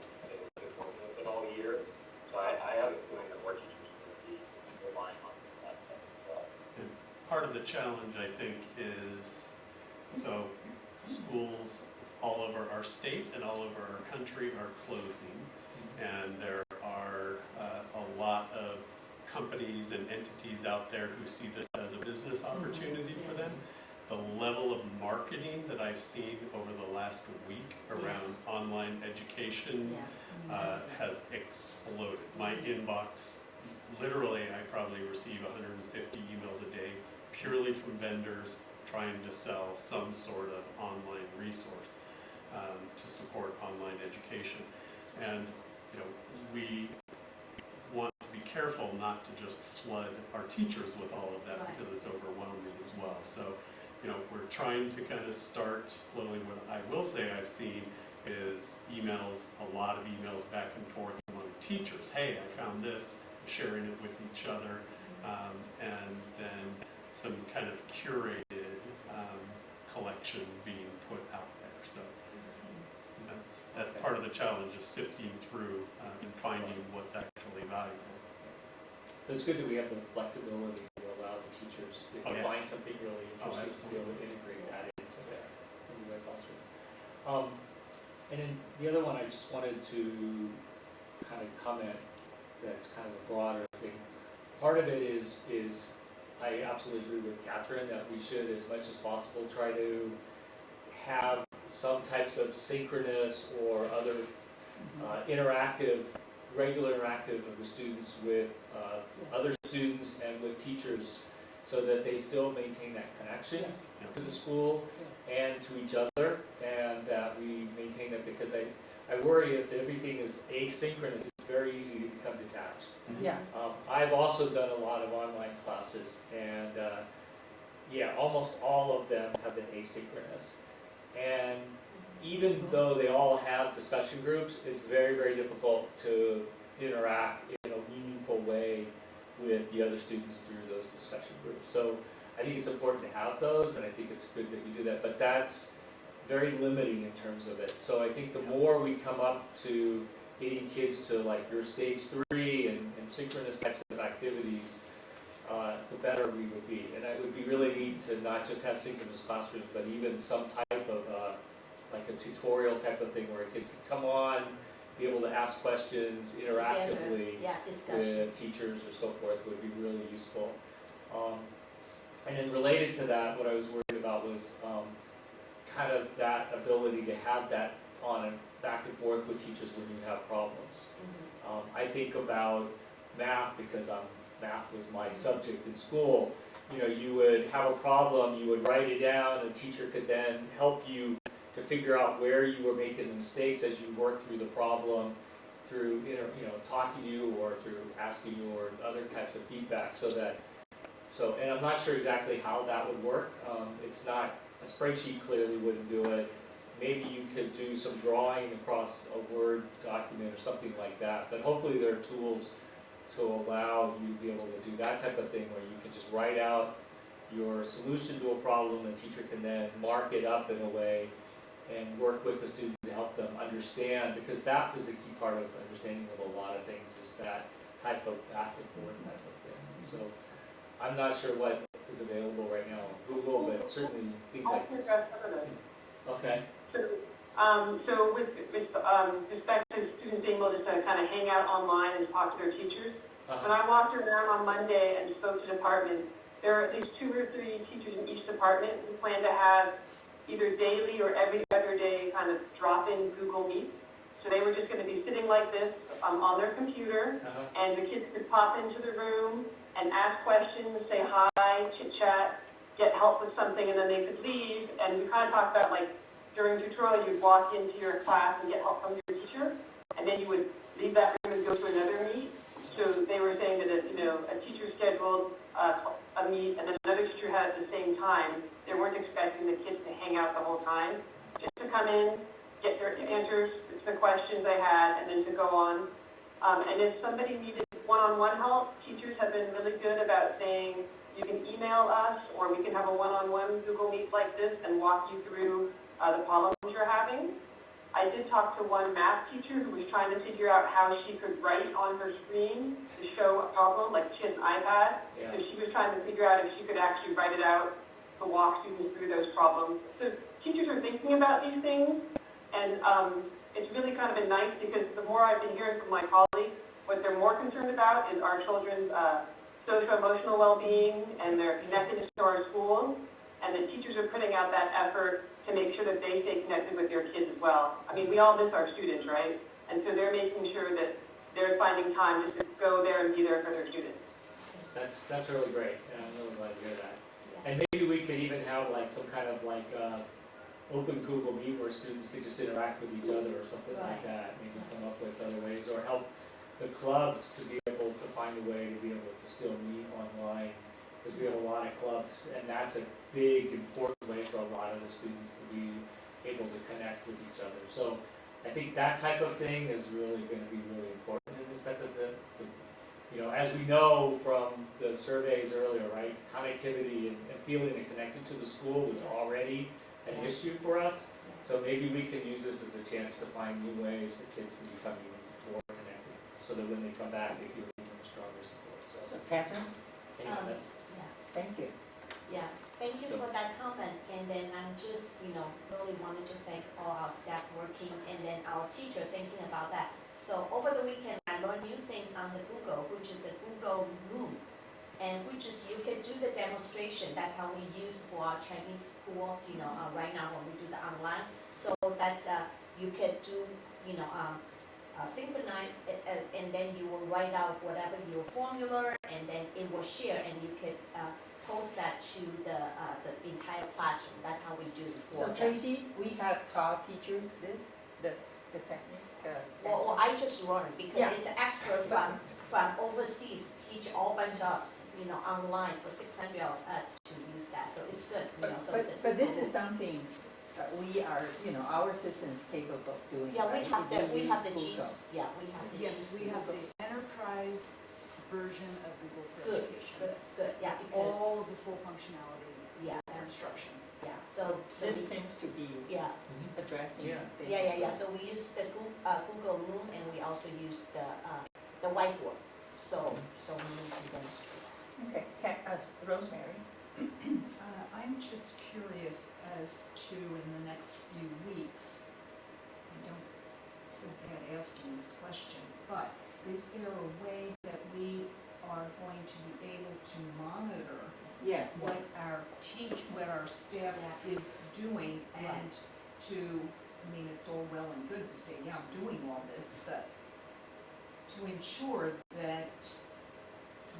been working with it all year. So I have a feeling that more teachers are going to be relying on that stuff as well. And part of the challenge, I think, is so schools all over our state and all over our country are closing, and there are a lot of companies and entities out there who see this as a business opportunity for them. The level of marketing that I've seen over the last week around online education has exploded. My inbox, literally, I probably receive 150 emails a day purely from vendors trying to sell some sort of online resource to support online education. And we want to be careful not to just flood our teachers with all of that because it's overwhelming as well. So, we're trying to kind of start slowly. What I will say I've seen is emails, a lot of emails back and forth among teachers. Hey, I found this, sharing it with each other, and then some kind of curated collection being put out there. So that's part of the challenge, is sifting through and finding what's actually valuable. But it's good that we have the flexibility to allow the teachers, if they find something really interesting, to be able to integrate that into their classroom. And then the other one I just wanted to kind of comment, that's kind of a broader thing. Part of it is I absolutely agree with Catherine that we should, as much as possible, try to have some types of synchronous or other regular interactive of the students with other students and with teachers, so that they still maintain that connection to the school and to each other, and that we maintain that, because I worry if everything is asynchronous, it's very easy to become detached. Yeah. I've also done a lot of online classes, and almost all of them have been asynchronous. And even though they all have discussion groups, it's very, very difficult to interact in a meaningful way with the other students through those discussion groups. So I think it's important to have those, and I think it's good that we do that. But that's very limiting in terms of it. So I think the more we come up to getting kids to like your stage 3 and synchronous types of activities, the better we would be. And it would be really neat to not just have synchronous classrooms, but even some type of like a tutorial type of thing where kids can come on, be able to ask questions interactively with teachers or so forth would be really useful. And then related to that, what I was worried about was kind of that ability to have that on and back and forth with teachers when you have problems. I think about math because math was my subject in school. You know, you would have a problem, you would write it down, and the teacher could then help you to figure out where you were making the mistakes as you work through the problem, through talking to you or through asking you or other types of feedback. And I'm not sure exactly how that would work. It's not a spreadsheet clearly wouldn't do it. Maybe you could do some drawing across a Word document or something like that. But hopefully there are tools to allow you to be able to do that type of thing where you can just write out your solution to a problem, and the teacher can then mark it up in a way and work with the student to help them understand, because that is a key part of understanding of a lot of things, is that type of back and forth type of thing. And so I'm not sure what is available right now on Google, but certainly things like this. Okay. So with respect to students being able to kind of hang out online and talk to their teachers, when I walked around on Monday and spoke to departments, there are at least 2 or 3 teachers in each department who plan to have either daily or every other day kind of drop-in Google Meet. So they were just going to be sitting like this on their computer, and the kids could pop into the room and ask questions, say hi, chit-chat, get help with something, and then they could leave. And we kind of talked about, like, during tutorial, you'd walk into your class and get help from your teacher, and then you would leave that room and go to another meet. So they were saying that a teacher scheduled a meet, and then another teacher had at the same time. They weren't expecting the kids to hang out the whole time, just to come in, get their answers to the questions they had, and then to go on. And if somebody needed one-on-one help, teachers have been really good about saying, you can email us, or we can have a one-on-one Google Meet like this and walk you through the problems you're having. I did talk to one math teacher who was trying to figure out how she could write on her screen to show a problem, like she has an iPad. Yeah. So she was trying to figure out if she could actually write it out to walk students through those problems. So teachers are thinking about these things, and it's really kind of been nice because the more I've been hearing from my colleagues, what they're more concerned about is our children's social-emotional well-being and their connectedness to our schools, and the teachers are putting out that effort to make sure that they stay connected with their kids as well. I mean, we all miss our students, right? And so they're making sure that they're finding time just to go there and be there for their students. That's really great, and I'm really glad to hear that. And maybe we could even have like some kind of like open Google Meet where students could just interact with each other or something like that. Maybe come up with other ways, or help the clubs to be able to find a way to be able to still meet online, because we have a lot of clubs, and that's a big, important way for a lot of the students to be able to connect with each other. So I think that type of thing is really going to be really important in this type of thing. As we know from the surveys earlier, right, connectivity and feeling connected to the school was already an issue for us. So maybe we can use this as a chance to find new ways for kids to become even more connected, so that when they come back, they feel even stronger support. So Catherine? Thank you. Yeah, thank you for that comment. And then I'm just, really wanted to thank all our staff working and then our teacher thinking about that. So over the weekend, I learned new thing on the Google, which is a Google Room, and which is you can do the demonstration. That's how we use for our Chinese school, right now when we do the online. So that's, you can do, synchronize it, and then you will write out whatever your formula, and then it will share, and you could post that to the entire classroom. That's how we do it for So them. Tracy, we have taught teachers the technique. Well, I just learned because it's an expert from overseas teach all bunch of online for 600 of us to use that. So it's good. But this is something that we are, our system is capable of doing. Yeah, we right? have we have the G. Google. Yeah, we have the Yes, we have the enterprise version of Google for Good, Education. good, good. Yeah, because All of the full functionality yeah, for instruction. Yeah, So so this we- seems to be yeah, addressing Yeah. this. yeah. So we use the Google Moon, and we also use the whiteboard. So we can demonstrate. Okay, Rosemary? I'm just curious as to, in the next few weeks, I don't feel bad asking this question, but is there a way that we are going to be able to monitor Yes. what what our staff is doing, and to, I mean, it's all well and good to say, yeah, I'm doing all this, but to ensure that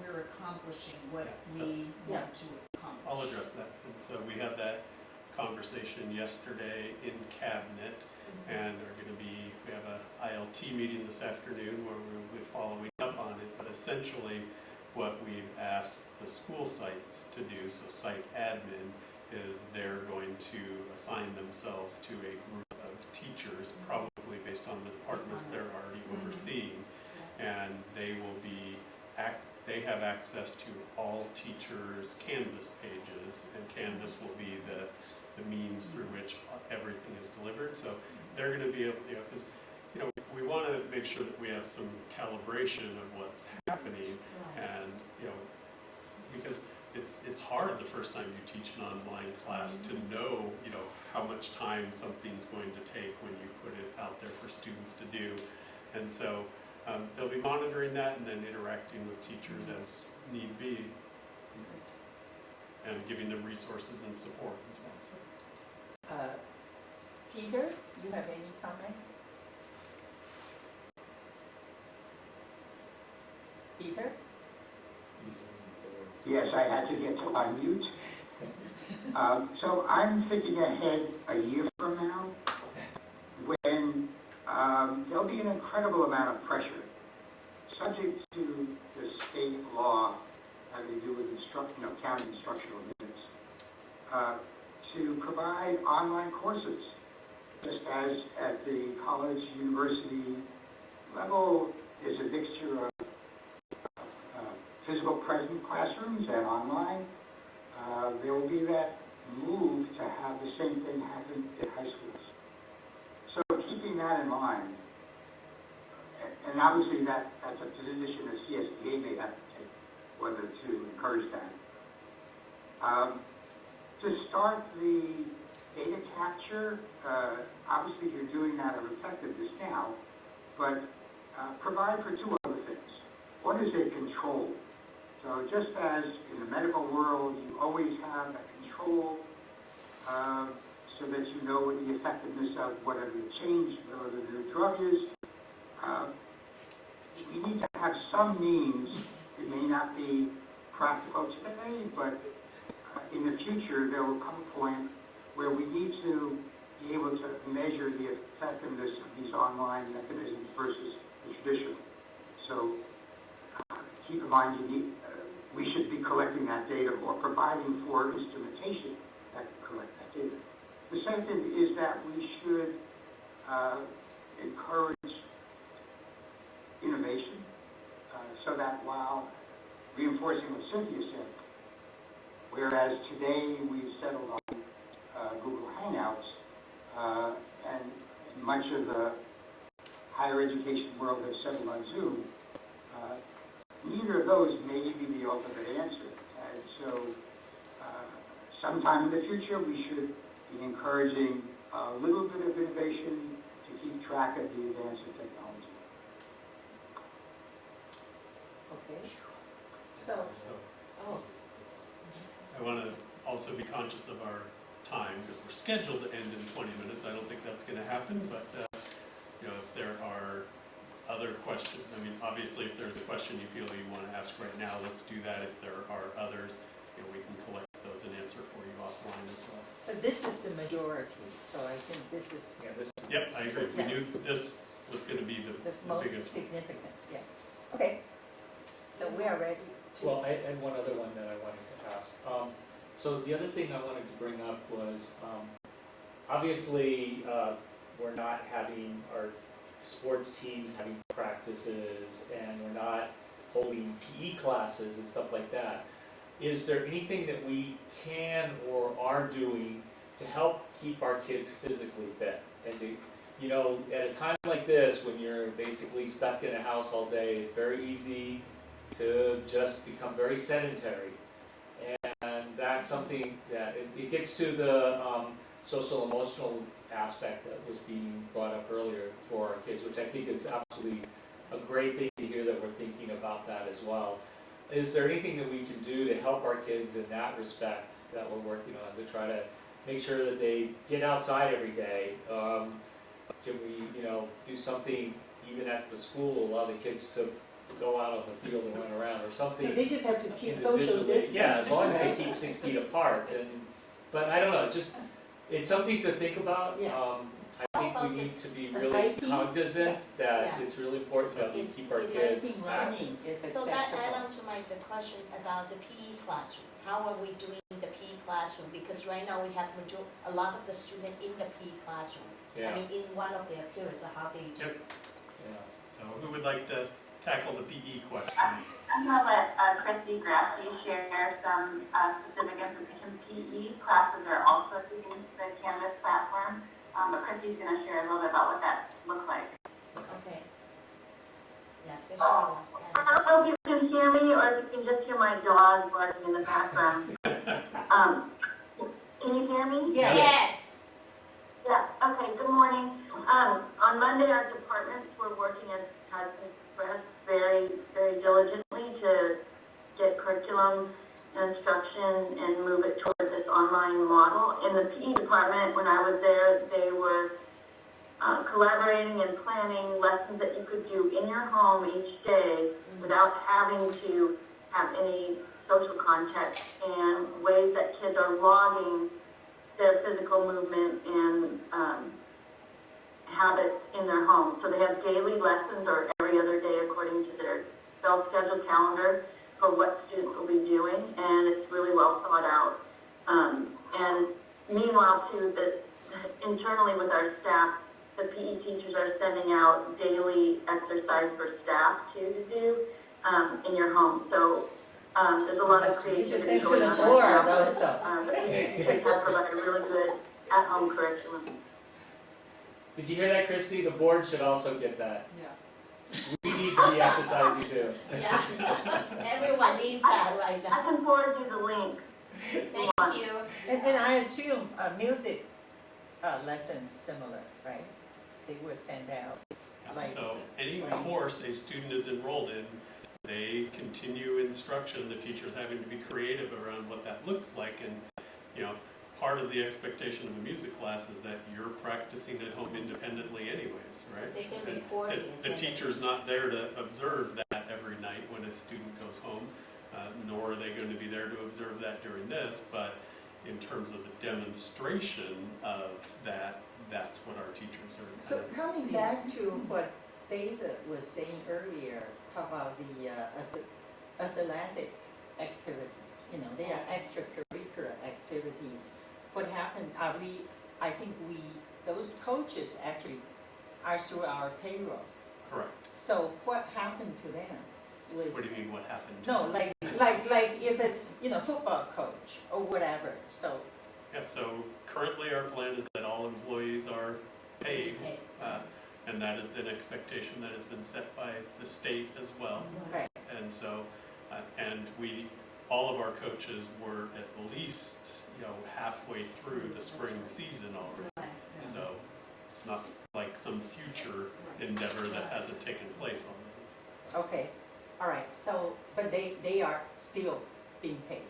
we're accomplishing what Yeah, so- we Yeah. want to accomplish. I'll address that. And so we had that conversation yesterday in cabinet, and we have a ILT meeting this afternoon where we'll be following up on it. But essentially, what we've asked the school sites to do, so site admin, is they're going to assign themselves to a group of teachers, probably based on the departments they're already overseeing, and they have access to all teachers' Canvas pages, and Canvas will be the means through which everything is delivered. So they're going to be able, because we want to make sure that we have some calibration of what's happening, and because it's hard the first time you teach an online class to know how much time something's going to take when you put it out there for students to do, and so they'll be monitoring that and then interacting with teachers as need be, and giving them resources and support as well. So. Peter, you have any comments? Peter? Yes, I had to get to unmute. So I'm thinking ahead a year from now, when there'll be an incredible amount of pressure, subject to the state law having to do with counting instructional minutes, to provide online courses, just as at the college, university level, there's a mixture of physical present classrooms and online. There will be that move to have the same thing happen in high schools. So keeping that in mind, and obviously that's a position that CSBA may have to take, whether to encourage that. To start the data capture, obviously you're doing that of effectiveness now, but provide for two other things. One is a control. So just as in the medical world, you always have a control so that you know what the effectiveness of whatever you change, whatever the new drug is. We need to have some means. It may not be practical today, but in the future there will come a point where we need to be able to measure the effectiveness of these online mechanisms versus the traditional. So keep in mind we should be collecting that data or providing for instrumentation that can collect that data. The second is that we should encourage innovation so that while reinforcing what Cynthia said, whereas today we've settled on Google Hangouts and much of the higher education world has settled on Zoom, neither of those may be the ultimate answer. And so sometime in the future we should be encouraging a little bit of innovation to keep track of the advance of technology. Okay. So, I want to also be conscious of our time, because we're scheduled to end in 20 minutes. I don't think that's going to happen, but if there are other questions, I mean, obviously if there's a question you feel you want to ask right now, let's do that. If there are others, we can collect those and answer for you offline as well. but this is the majority, so I think this is Yep, I agree. We knew this was going to be the most biggest one. significant, yeah. Okay, so we are ready to... Well, I had one other one that I wanted to ask. So the other thing I wanted to bring up was, obviously, we're not having our sports teams having practices, and we're not holding PE classes and stuff like that. Is there anything that we can or are doing to help keep our kids physically fit. And to, you know, at a time like this, when you're basically stuck in a house all day, it's very easy to just become very sedentary. And that's something that, it gets to the social emotional aspect that was being brought up earlier for our kids, which I think is absolutely a great thing to hear that we're thinking about that as well. Is there anything that we can do to help our kids in that respect that we're working on to try to make sure that they get outside every day? Can we, you know, do something even at the school, allow the kids to go out on the field and run around or something? They just have to keep social Individually, distance. yeah, as long as they keep 6 feet apart. But I don't know, just, it's something to think about. Yeah. I think we need to be The really hiking? cognizant that Yeah. it's really important that we It's- keep our it is kids. I think running is So that add acceptable. on to the question about the PE classroom. How are we doing the PE classroom? Because right now we have a lot of the students in the PE classroom. Yeah. I mean, in one of their periods, of how they do. Yep. Yeah. So who would like to tackle the PE question? I'm going to let Christy Grassi share some specific information. PE classes are also using the Canvas platform, but Christy's going to share a little bit about what that looks like. Okay. Yeah, especially once. I don't know if you can hear me or if you can just hear my dog barking in the background. Can you hear me? Yes. Yes. Yeah, okay, good morning. On Monday, our departments were working as perhaps very, very diligently to get curriculum and instruction and move it towards this online model. In the PE department, when I was there, they were collaborating and planning lessons that you could do in your home each day without having to have any social contact, and ways that kids are logging their physical movement and habits in their home. So they have daily lessons or every other day according to their self-scheduled calendar for what students will be doing, and it's really well thought out. And meanwhile, too, internally with our staff, the PE teachers are sending out daily exercise for staff too to do in your home. So there's a lot of creativity going on right now. But we have provided a really good at-home curriculum. Did you hear that, Christy? The board should also get that. Yeah. We need to be exercising too. Yeah. Everyone needs that right I now. can forward you the link. Thank you. And I assume music lessons similar, right? They were sent out. Like, So any course a student is enrolled in, they continue instruction. The teacher's having to be creative around what that looks like. And, you know, part of the expectation of a music class is that you're practicing at home independently anyways, right? They can And record it. the teacher's not there to observe that every night when a student goes home, nor are they going to be there to observe that during this, but in terms of the demonstration of that, that's what our teachers are. So coming back to what David was saying earlier about the athletic activities, you know, they are extracurricular activities. What happened, I think those coaches actually are through our payroll. Correct. So what happened to them was. What do you mean, what happened? No, like if it's, you know, football coach or whatever, so. Yeah, so currently our plan is that all employees are paid, and that is an expectation that has been set by the state as well. Right. And so, and all of our coaches were at least, you know, halfway through the spring season already. So it's not like some future endeavor that hasn't taken place already. Okay, all right, so, but they are still being paid.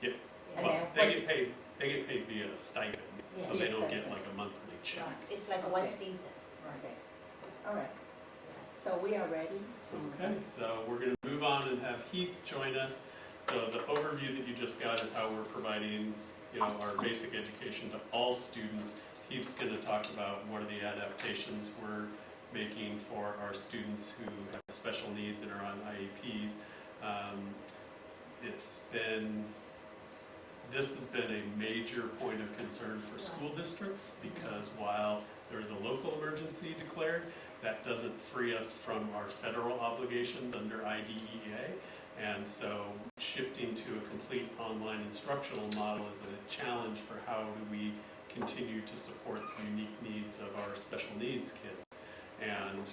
Yes. And Well, then they get paid via a stipend, so they don't get like a monthly check. It's like one Okay. season. Okay, all right. So we are ready to. Okay, so we're going to move on and have Heath join us. So the overview that you just got is how we're providing, you know, our basic education to all students. Heath's going to talk about what are the adaptations we're making for our students who have special needs and are on IEPs. This has been a major point of concern for school districts, because while there is a local emergency declared, that doesn't free us from our federal obligations under IDEA. And so shifting to a complete online instructional model is a challenge for how do we continue to support the unique needs of our special needs kids. And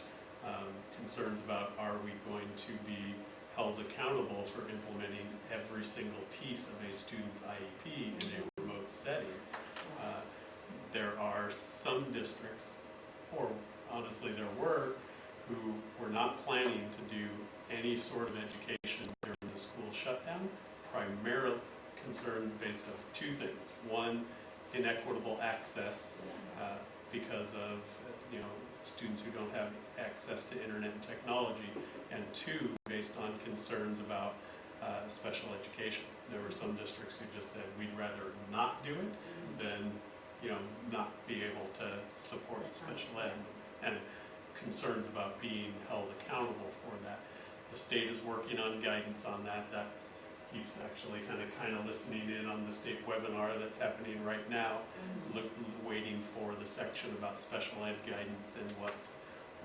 concerns about, are we going to be held accountable for implementing every single piece of a student's IEP in a remote setting? There are some districts, or honestly there were, who were not planning to do any sort of education during the school shutdown, primarily concerned based on two things. One, inequitable access because of students who don't have access to internet and technology, and two, based on concerns about special education. There were some districts who just said, we'd rather not do it than not be able to support special ed, and concerns about being held accountable for that. The state is working on guidance on that. He's actually kind of listening in on the state webinar that's happening right now, waiting for the section about special ed guidance and what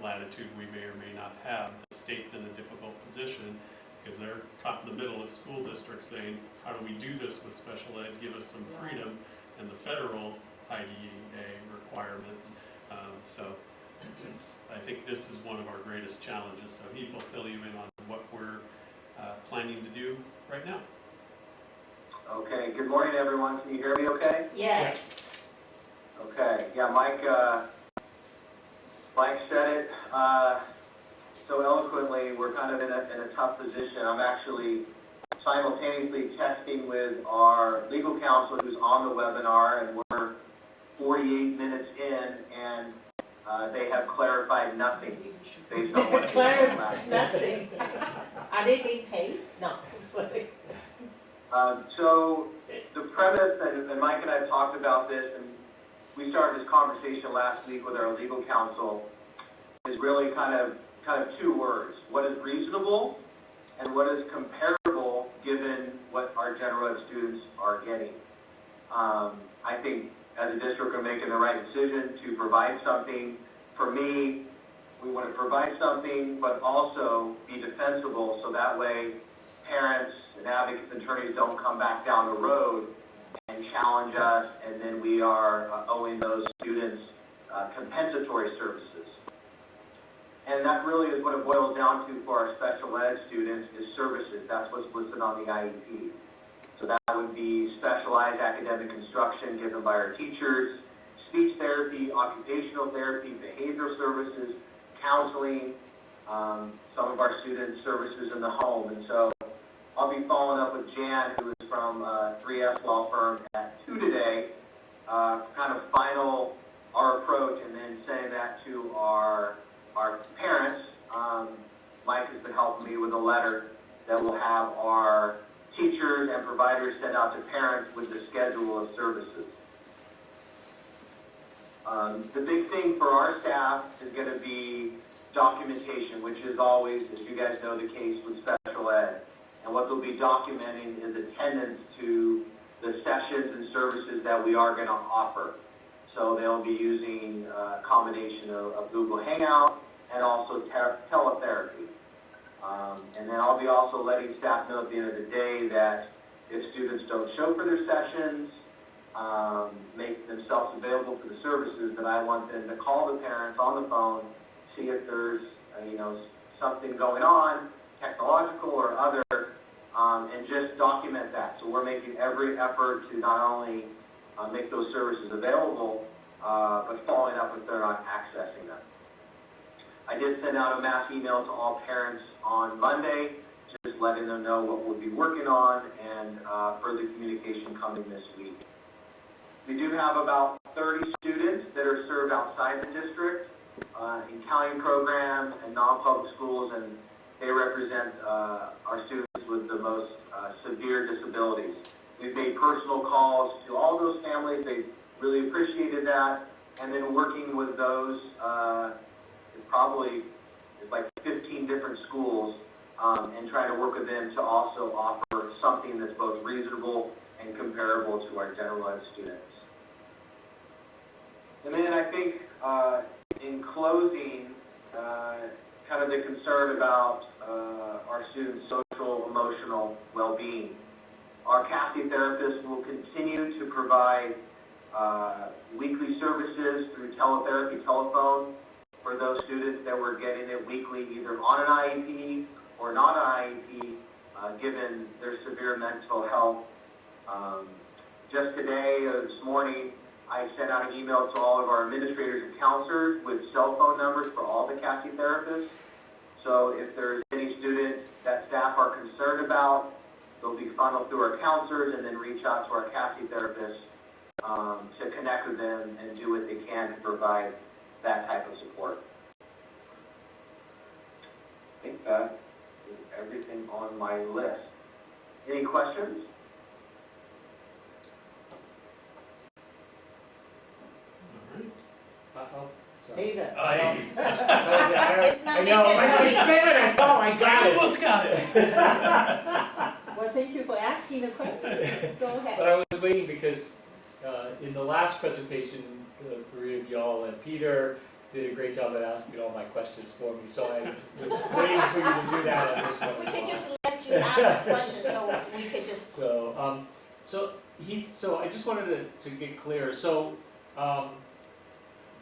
latitude we may or may not have. The state's in a difficult position because they're caught in the middle of school districts saying, how do we do this with special ed, give us some freedom, and the federal IDEA requirements. So I think this is one of our greatest challenges. So Heath will fill you in on what we're planning to do right now. Okay, good morning everyone. Can you hear me okay? Yes. Okay, yeah, Mike said it so eloquently. We're kind of in a tough position. I'm actually simultaneously testing with our legal counsel who's on the webinar, and we're 48 minutes in, and they have clarified nothing based on what Clarified nothing. Are they being paid? No. So the premise, and Mike and I have talked about this, and we started this conversation last week with our legal counsel, is really kind of two words. What is reasonable and what is comparable given what our general ed students are getting. I think as a district we're making the right decision to provide something. For me, we want to provide something but also be defensible, so that way parents and advocates and attorneys don't come back down the road and challenge us, and then we are owing those students compensatory services. And that really is what it boils down to for our special ed students, is services. That's what's listed on the IEP. So that would be specialized academic instruction given by our teachers, speech therapy, occupational therapy, behavioral services, counseling, some of our students' services in the home. And so I'll be following up with Jan, who is from 3S Law Firm, at 2 today, kind of final our approach, and then sending that to our parents. Mike has been helping me with a letter that will have our teachers and providers send out to parents with the schedule of services. The big thing for our staff is going to be documentation, which is always, as you guys know, the case with special ed. And what they'll be documenting is attendance to the sessions and services that we are going to offer. So they'll be using a combination of Google Hangout and also teletherapy. And then I'll be also letting staff know at the end of the day that if students don't show for their sessions, make themselves available for the services, that I want them to call the parents on the phone, see if there's something going on, technological or other, and just document that. So we're making every effort to not only make those services available, but following up if they're not accessing them. I did send out a mass email to all parents on Monday, just letting them know what we'll be working on, and further communication coming this week. We do have about 30 students that are served outside the district in county programs and non-public schools, and they represent our students with the most severe disabilities. We've made personal calls to all those families. They really appreciated that, and then working with those, it's like 15 different schools, and trying to work with them to also offer something that's both reasonable and comparable to our general ed students. And then I think in closing, kind of the concern about our students' social, emotional well-being. Our CAFE therapists will continue to provide weekly services through teletherapy telephone for those students that were getting it weekly, either on an IEP or not an IEP, given their severe mental health. Just today, this morning, I sent out an email to all of our administrators and counselors with cell phone numbers for all the CASI therapists. So if there's any student that staff are concerned about, they'll be funneled through our counselors and then reach out to our CASI therapists to connect with them and do what they can to provide that type of support. I think that is everything on my list. Any questions? Ada. I know, I said, damn it, I thought I got it. Almost got it. Well, thank you for asking the question. Go ahead. But I was waiting because in the last presentation, the three of y'all and Peter did a great job at asking all my questions for me. So I was waiting for you to do that on this one. We could just let you ask the question, so we could just. So I just wanted to get clear. So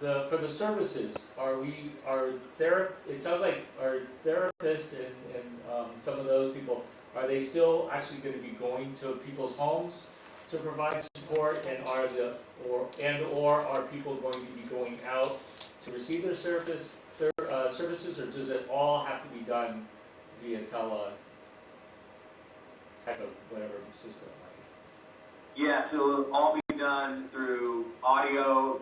for the services, it sounds like our therapists and some of those people, are they still actually going to be going to people's homes to provide support, and or are people going to be going out to receive their services, or does it all have to be done via type of whatever system? Yeah, so it'll all be done through audio,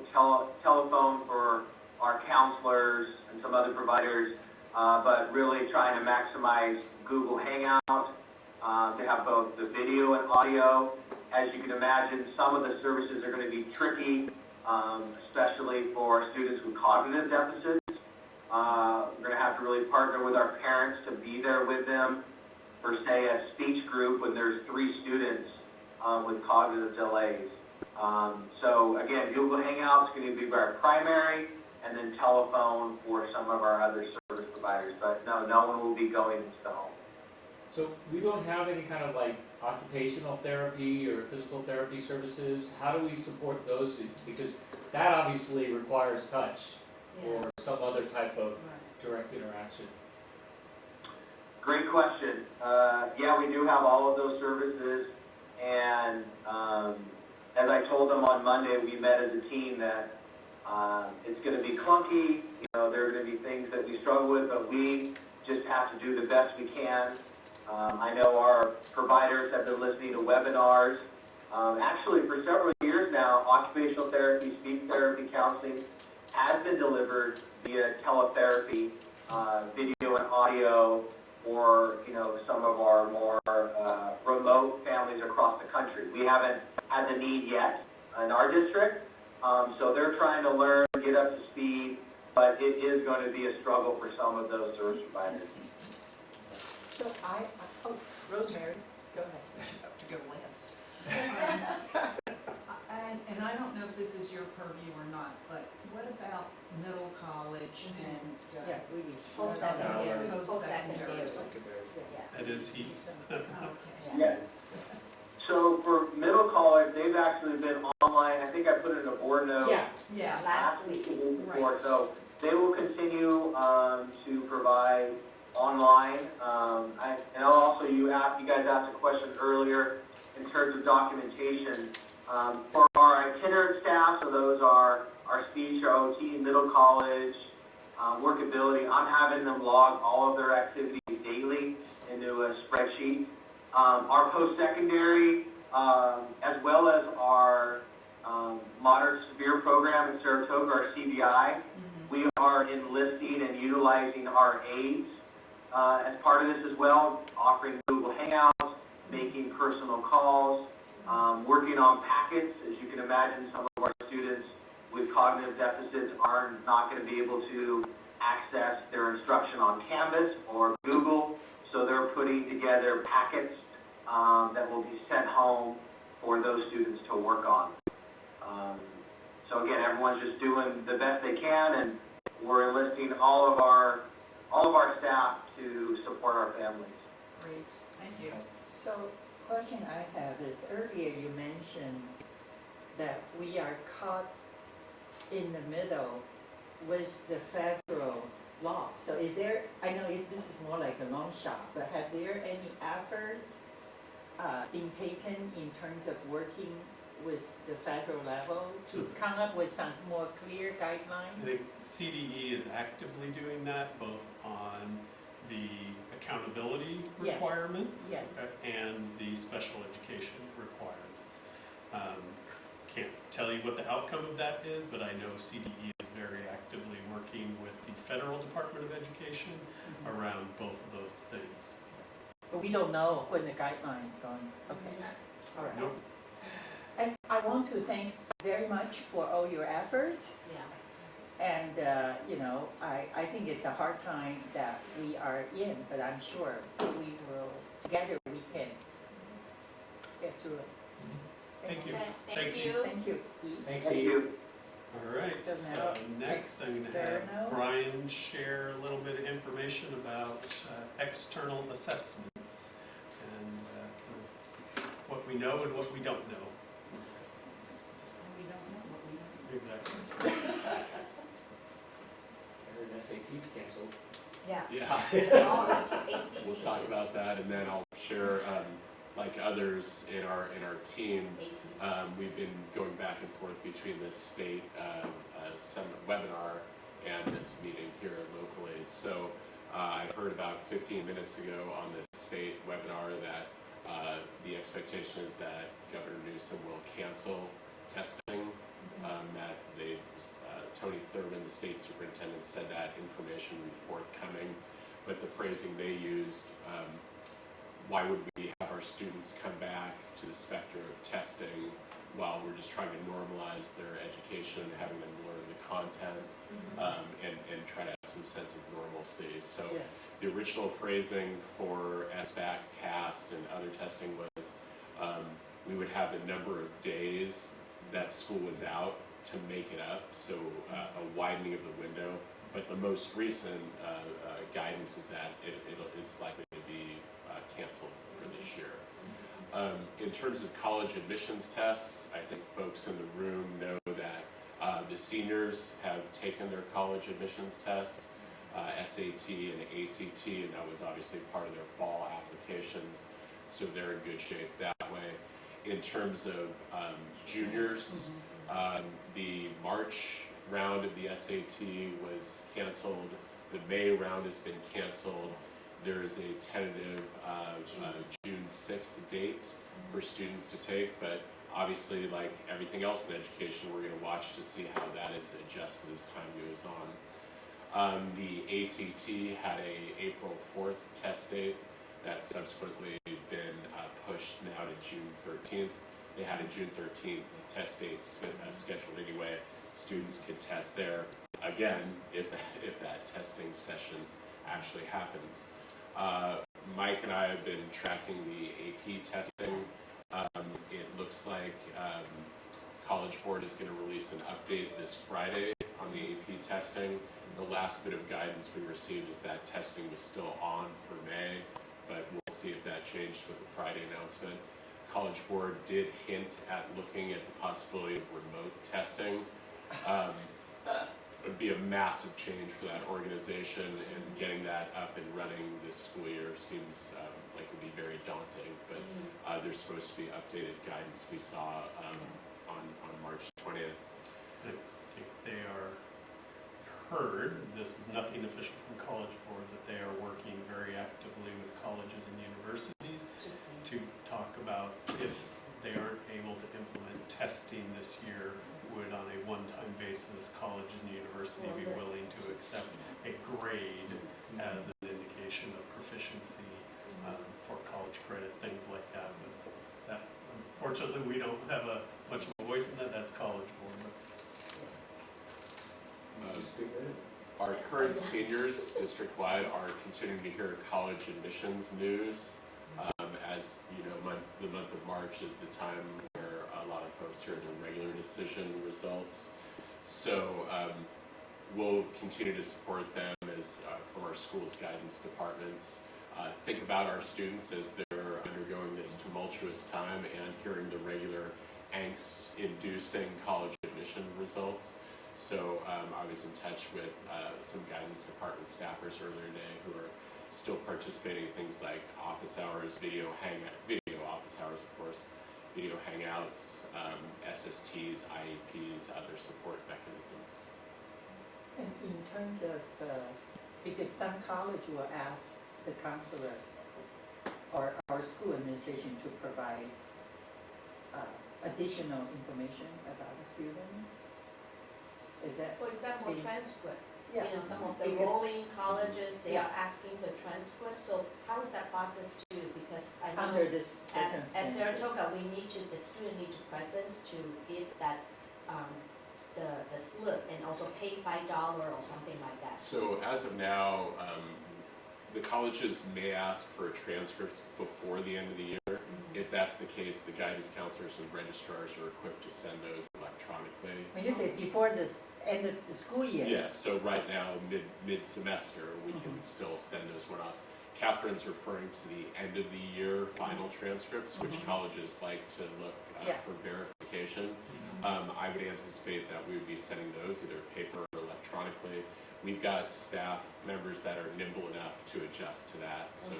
telephone for our counselors and some other providers, but really trying to maximize Google Hangout to have both the video and audio. As you can imagine, some of the services are going to be tricky, especially for students with cognitive deficits. We're going to have to really partner with our parents to be there with them for, say, a speech group when there's 3 students with cognitive delays. So again, Google Hangout is going to be our primary, and then telephone for some of our other service providers. But no one will be going into the home. So we don't have any kind of like occupational therapy or physical therapy services. How do we support those? Because that obviously requires touch or some other type of direct interaction. Great question. Yeah, we do have all of those services, and as I told them on Monday, we met as a team that it's going to be clunky. There are going to be things that we struggle with, but we just have to do the best we can. I know our providers have been listening to webinars. Actually, for several years now, occupational therapy, speech therapy, counseling has been delivered via teletherapy, video and audio, or some of our more remote families across the country. We haven't had the need yet in our district, so they're trying to learn, get up to speed, but it is going to be a struggle for some of those service providers. So Rosemary, go ahead. You have to go last. And I don't know if this is your purview or not, but what about middle college and Yeah, we Post-secondary. post-secondary? That is heat. Okay. Yes. So for middle college, they've actually been online. I think I put it in a board note. Yeah. Last week. Before. So they will continue to provide online. And also, you guys asked a question earlier in terms of documentation. For our itinerant staff, so those are our speech, our OT, middle college, workability, I'm having them log all of their activities daily into a spreadsheet. Our post-secondary, as well as our moderate severe program in Saratoga, our CBI, we are enlisting and utilizing our aides as part of this as well, offering Google Hangouts, making personal calls, working on packets. As you can imagine, some of our students with cognitive deficits are not going to be able to access their instruction on Canvas or Google, so they're putting together packets that will be sent home for those students to work on. So again, everyone's just doing the best they can, and we're enlisting all of our staff to support our families. Great, thank you. So, question I have is, earlier you mentioned that we are caught in the middle with the federal law. So is there, I know this is more like a long shot, but has there any efforts been taken in terms of working with the federal level to come up with some more clear I guidelines? think CDE is actively doing that, both on the accountability Yes. requirements Yes. and the special education requirements. Can't tell you what the outcome of that is, but I know CDE is very actively working with the Federal Department of Education around both of those things. But we don't know when the guidelines going. Okay, all right. Nope. And I want to thank very much for all your efforts. Yeah. And, you know, I think it's a hard time that we are in, but I'm sure we will, together we can get through it. Thank you. Okay, Thank thank you. you. Thank you. Eve. Thanks, Thank Eve. you. All right, So so now, next I'm going to have external. Brian share a little bit of information about external assessments and kind of what we know and what we don't know. We don't know what we don't know. Exactly. I heard SAT's canceled. Yeah. Yeah. All ACT. We'll talk about that, and then I'll share, like others in our team, we've been going back and forth between this state webinar and this meeting here locally. So I heard about 15 minutes ago on the state webinar that the expectation is that Governor Newsom will cancel testing. That Tony Thurman, the state superintendent, said that information would be forthcoming, but the phrasing they used, why would we have our students come back to the specter of testing while we're just trying to normalize their education and having them learn the content and try to have some sense of normalcy. So Yes. the original phrasing for SBAC, CAST, and other testing was we would have the number of days that school was out to make it up, so a widening of the window. But the most recent guidance is that it's likely to be canceled for this year. In terms of college admissions tests, I think folks in the room know that the seniors have taken their college admissions tests, SAT and ACT, and that was obviously part of their fall applications, so they're in good shape that way. In terms of juniors, the March round of the SAT was canceled. The May round has been canceled. There is a tentative June 6th date for students to take, but obviously, like everything else in education, we're going to watch to see how that is adjusted as time goes on. The ACT had a April 4th test date that's subsequently been pushed now to June 13th. They had a June 13th test date scheduled anyway. Students could test there again if that testing session actually happens. Mike and I have been tracking the AP testing. It looks like College Board is going to release an update this Friday on the AP testing. The last bit of guidance we received is that testing was still on for May, but we'll see if that changed with the Friday announcement. College Board did hint at looking at the possibility of remote testing. It would be a massive change for that organization, and getting that up and running this school year seems like it would be very daunting, but there's supposed to be updated guidance we saw on March 20th. I think they are heard, this is nothing official from College Board, that they are working very actively with colleges and universities to talk about if they aren't able to implement testing this year, would on a one-time basis college and university be willing to accept a grade as an indication of proficiency for college credit, things like that. But that, unfortunately, we don't have much of a voice in that. That's College Board. Our current seniors district-wide are continuing to hear college admissions news. As you know, the month of March is the time where a lot of folks hear their regular decision results. So we'll continue to support them as from our schools guidance departments. Think about our students as they're undergoing this tumultuous time and hearing the regular angst-inducing college admission results. So I was in touch with some guidance department staffers earlier today who are still participating in things like office hours, video office hours, of course, video hangouts, SSTs, IEPs, other support mechanisms. And in terms of, because some college will ask the counselor or our school administration to provide additional information about the students. Is that? For example, the- transcript. Yeah. You know, some of the Because- rolling colleges, they Yeah. are asking the transcript. So how is that process too? Because I know Under this as circumstances. Saratoga, the student need to presence to give that, the slip and also pay $5 or something like that. So as of now, the colleges may ask for transcripts before the end of the year. If that's the case, the guidance counselors and registrars are equipped to send those electronically. When you say before this end of the school year. Yes, so right now, mid-semester, we can still send those one-offs. Catherine's referring to the end of the year final transcripts, which colleges like to look Yeah. for verification. I would anticipate that we would be sending those either paper or electronically. We've got staff members that are nimble enough to adjust to that, so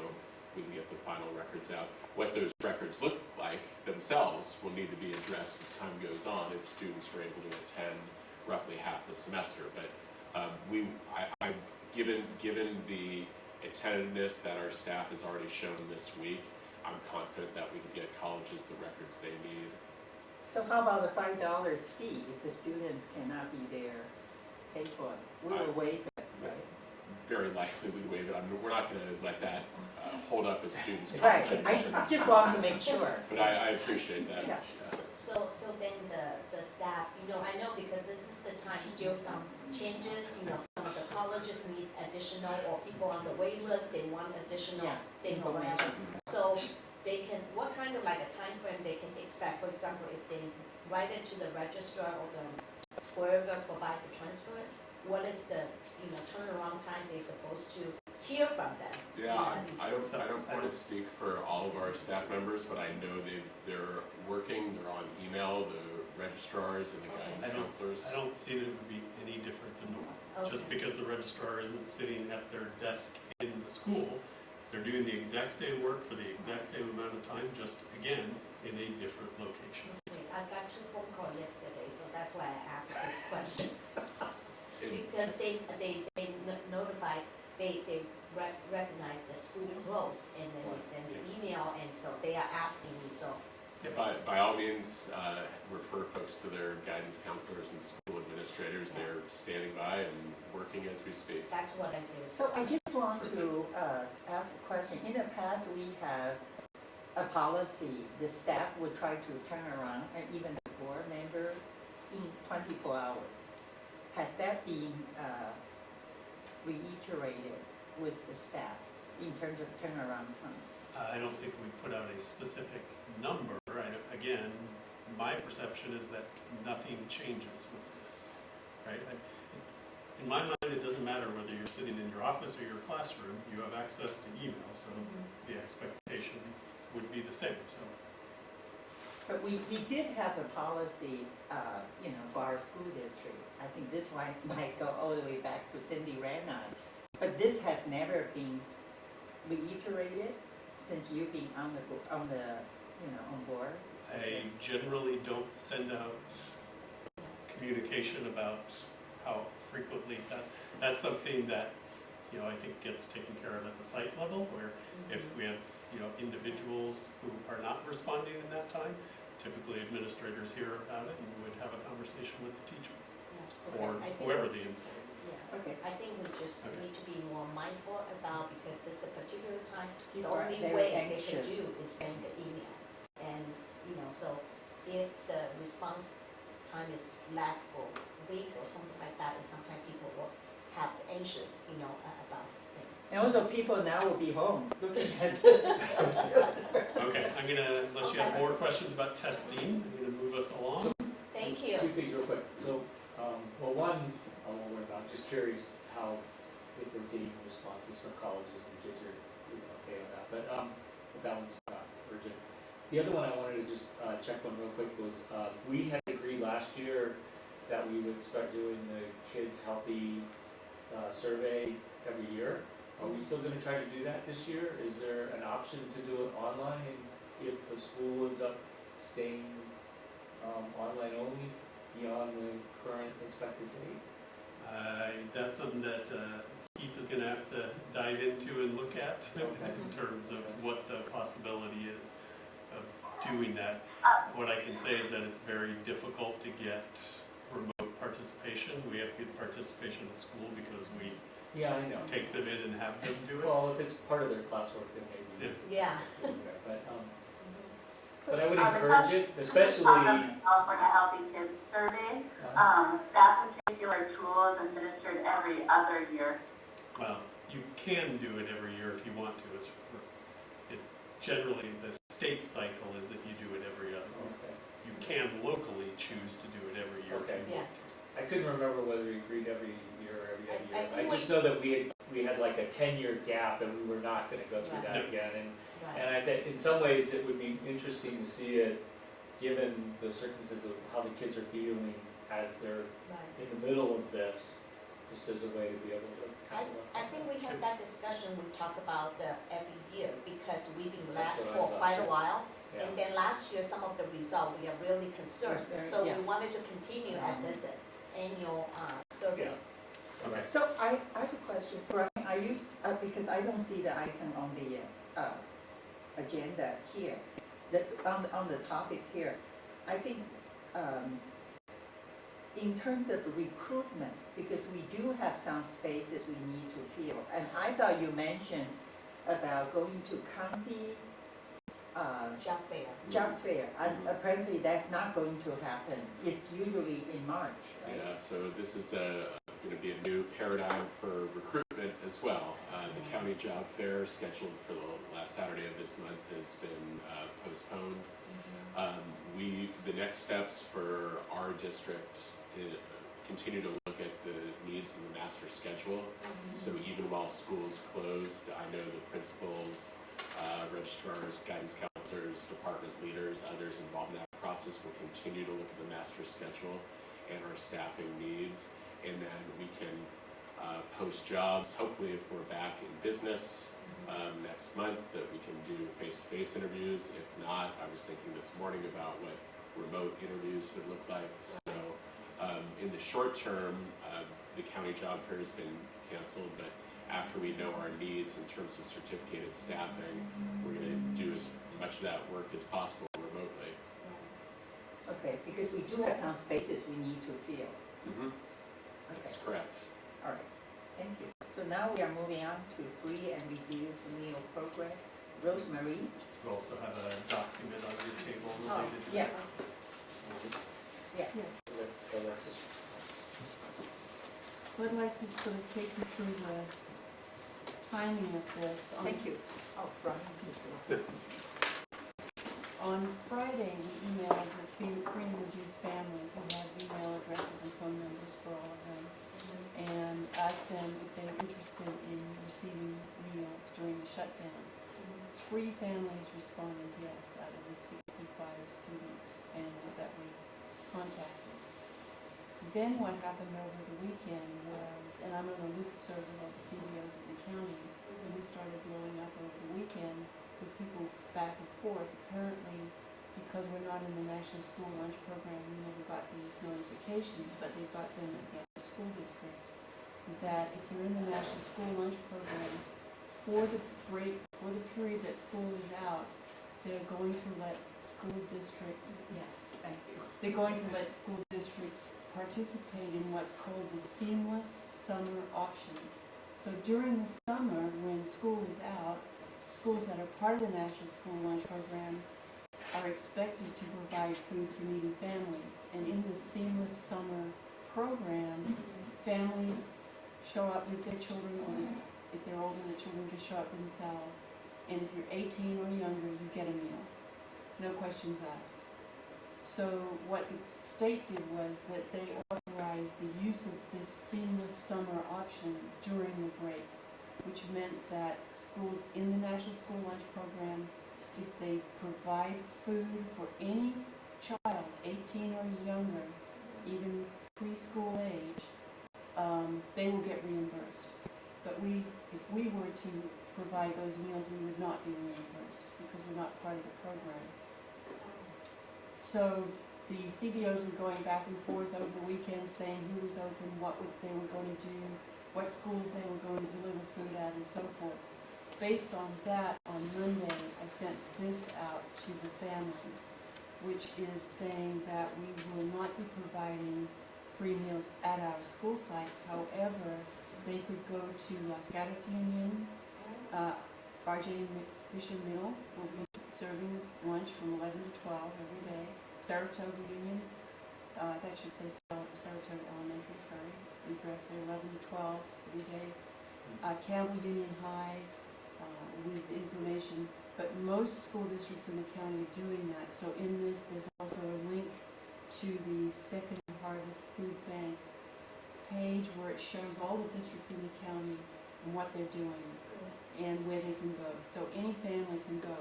we can get the final records out. What those records look like themselves will need to be addressed as time goes on if students are able to attend roughly half the semester. But given the attentiveness that our staff has already shown this week, I'm confident that we can get colleges the records they need. So how about the $5 fee if the students cannot be there, pay for it? We will waive it, right? Very likely we waive it. I mean, we're not going to let that hold up a student's Right, college I admission. just want to make sure. But I appreciate that. Yeah. So then the staff, you know, I know because this is the time, still some changes, you know, some of the colleges need additional, or people on the wait list, they want additional Yeah, thing or whatever. information. So they can, what kind of like a time frame they can expect? For example, if they write it to the registrar or the whoever provide the transfer, what is the, you know, turnaround time they supposed to hear from them? Yeah, I don't I want to don't- speak for all of our staff members, but I know they're working, they're on email, the registrars and the guidance I don't- counselors. I don't see that it would be any different than normal. Just Okay. because the registrar isn't sitting at their desk in the school, they're doing the exact same work for the exact same amount of time, just again, in a different location. Okay, I got 2 phone calls yesterday, so that's why I asked this question. And- Because they notify, they recognize the school closed, and then they send the email, and so they are asking me, so. By all means, refer folks to their guidance counselors and school administrators. They're standing by and working as we speak. That's what I did. So I just want to ask a question. In the past, we have a policy, the staff would try to turn around, and even the board member, in 24 hours. Has that been reiterated with the staff in terms of turnaround time? I don't think we put out a specific number. Again, my perception is that nothing changes with this, right? In my mind, it doesn't matter whether you're sitting in your office or your classroom, you have access to email, so the expectation would be the same, so. But we did have a policy, for our school district. I think this one might go all the way back to Cindy Rana. But this has never been reiterated since you've been on board. I generally don't send out communication about how frequently that's something that, I think gets taken care of at the site level, where if we have, individuals who are not responding in that time, typically administrators hear about it and would have a conversation with the teacher Yeah. or Okay, I think whoever we- the employee is. Yeah. Okay. I think we just Okay. need to be more mindful about, because this is a particular time, the People are only very way they can anxious. do is send the email. And, so if the response time is lag for a week or something like that, and sometimes people will have anxious, about things. And also people now will be home looking at Okay, unless you have more questions about testing, I'm gonna move us along. Thank you. Two things real quick. So, one, I won't worry about, I'm just curious how, if we're getting responses from colleges and kids are okay on that. But that one's not urgent. The other one I wanted to just check on real quick was, we had agreed last year that we would start doing the kids' healthy survey every year. Are we still gonna try to do that this year? Is there an option to do it online if the school ends up staying online only beyond the current expected date? That's something that Keith is gonna have to dive into and look at in terms of what the possibility is of doing that. What I can say is that it's very difficult to get remote participation. We have good participation at school because we Yeah, I know. take them in and have them do it. Well, if it's part of their classwork, then maybe. Yeah. But I would encourage it, especially. California Healthy Kids Survey, that particular tool is administered every other year. Well, you can do it every year if you want to. Generally, the state cycle is that you do it every other year. Okay. You can locally choose to do it every year if Okay. you want to. I couldn't remember whether we agreed every year or every other I year. I think just know that we had like a 10-year gap and we were not gonna go through Right. that again. Right. And I think in some ways it would be interesting to see it, given the circumstances of how the kids are feeling as they're Right. in the middle of this, just as a way to be able to kind of. I think we had that discussion, we talk about every year, because we've been That's left what I for thought, quite a too. while. Yeah. And then last year, some of the results, we are really concerned, Yes, very- so yeah. we wanted to continue at this annual survey. Yeah. Okay. So I have a question, Brian, are you, because I don't see the item on the agenda here, on the topic here. I think in terms of recruitment, because we do have some spaces we need to fill, and I thought you mentioned about going to county Job fair. and apparently that's not going to happen. It's usually in March, right? Yeah, so this is going to be a new paradigm for recruitment as well. The county job fair scheduled for the last Saturday of this month has been postponed. The next steps for our district continue to look at the needs in the master schedule. So even while school's closed, I know the principals, registrars, guidance counselors, department leaders, others involved in that process will continue to look at the master schedule and our staffing needs, and then we can post jobs. Hopefully, if we're back in business next month, that we can do face-to-face interviews. If not, I was thinking this morning about what remote interviews would look like. So in the short term, the county job fair has been canceled, but after we know our needs in terms of certificated staffing, we're going to do as much of that work as possible remotely. Okay, because we do have some spaces we need to fill. That's Okay, correct. all right, thank you. So now we are moving on to free and reduced meal program. Rosemary? You also have a document on your table Oh, related to yeah. that. Yeah. Yes, Alexis. so I'd like to sort of take you through the timing of this. Thank you. Oh, Brian. On Friday, we emailed the free and reduced families who have email addresses and phone numbers for all of them, and asked them if they were interested in receiving meals during the shutdown. 3 families responded yes out of the 65 students and that we contacted. Then what happened over the weekend was, and I'm on a listserv of all the CEOs of the county, and we started blowing up over the weekend with people back and forth. Apparently, because we're not in the National School Lunch Program, we never got these notifications, but they got them at the other school districts, that if you're in the National School Lunch Program, for the period that school is out, they're going to let school districts, Yes, thank you. they're going to let school districts participate in what's called the seamless summer option. So during the summer, when school is out, schools that are part of the National School Lunch Program are expected to provide food for needy families. And in the seamless summer program, families show up with their children, or if they're older, the children just show up themselves. And if you're 18 or younger, you get a meal. No questions asked. So what the state did was that they authorized the use of this seamless summer option during the break, which meant that schools in the National School Lunch Program if they provide food for any child, 18 or younger, even preschool age, they will get reimbursed. But if we were to provide those meals, we would not be reimbursed because we're not part of the program. So the CBOs were going back and forth over the weekend saying who was open, they were going to do, what schools they were going to deliver food at, and so forth. Based on that, on Monday, I sent this out to the families, which is saying that we will not be providing free meals at our school sites. However, they could go to Las Gatas Union, RJ Fisher Middle will be serving lunch from 11 to 12 every day. Saratoga Union, that should say Saratoga Elementary, sorry, the address there, 11 to 12 every day. Campbell Union High with information, but most school districts in the county are doing that. So in this, there's also a link to the Second Harvest Food Bank page where it shows all the districts in the county and what they're doing and where they can go. So any family can go.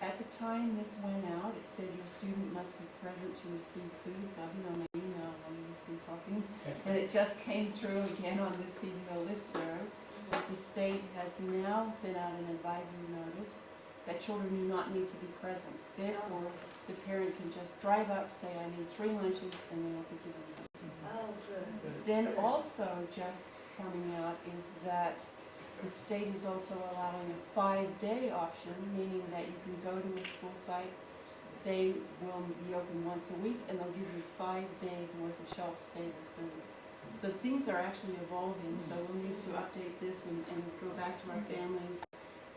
At the time this went out, it said your student must be present to receive food. So I've been on my email while you've been talking, and it just came through again on the CBO listserv. The state has now sent out an advisory notice that children do not need to be present. Therefore, the parent can just drive up, say, I need 3 lunches, and they will be given them. Oh, good. Then also just coming out is that the state is also allowing a 5-day option, meaning that you can go to a school site, they will be open once a week, and they'll give you 5 days worth of shelf-stable food. So things are actually evolving, so we'll need to update this and go back to our families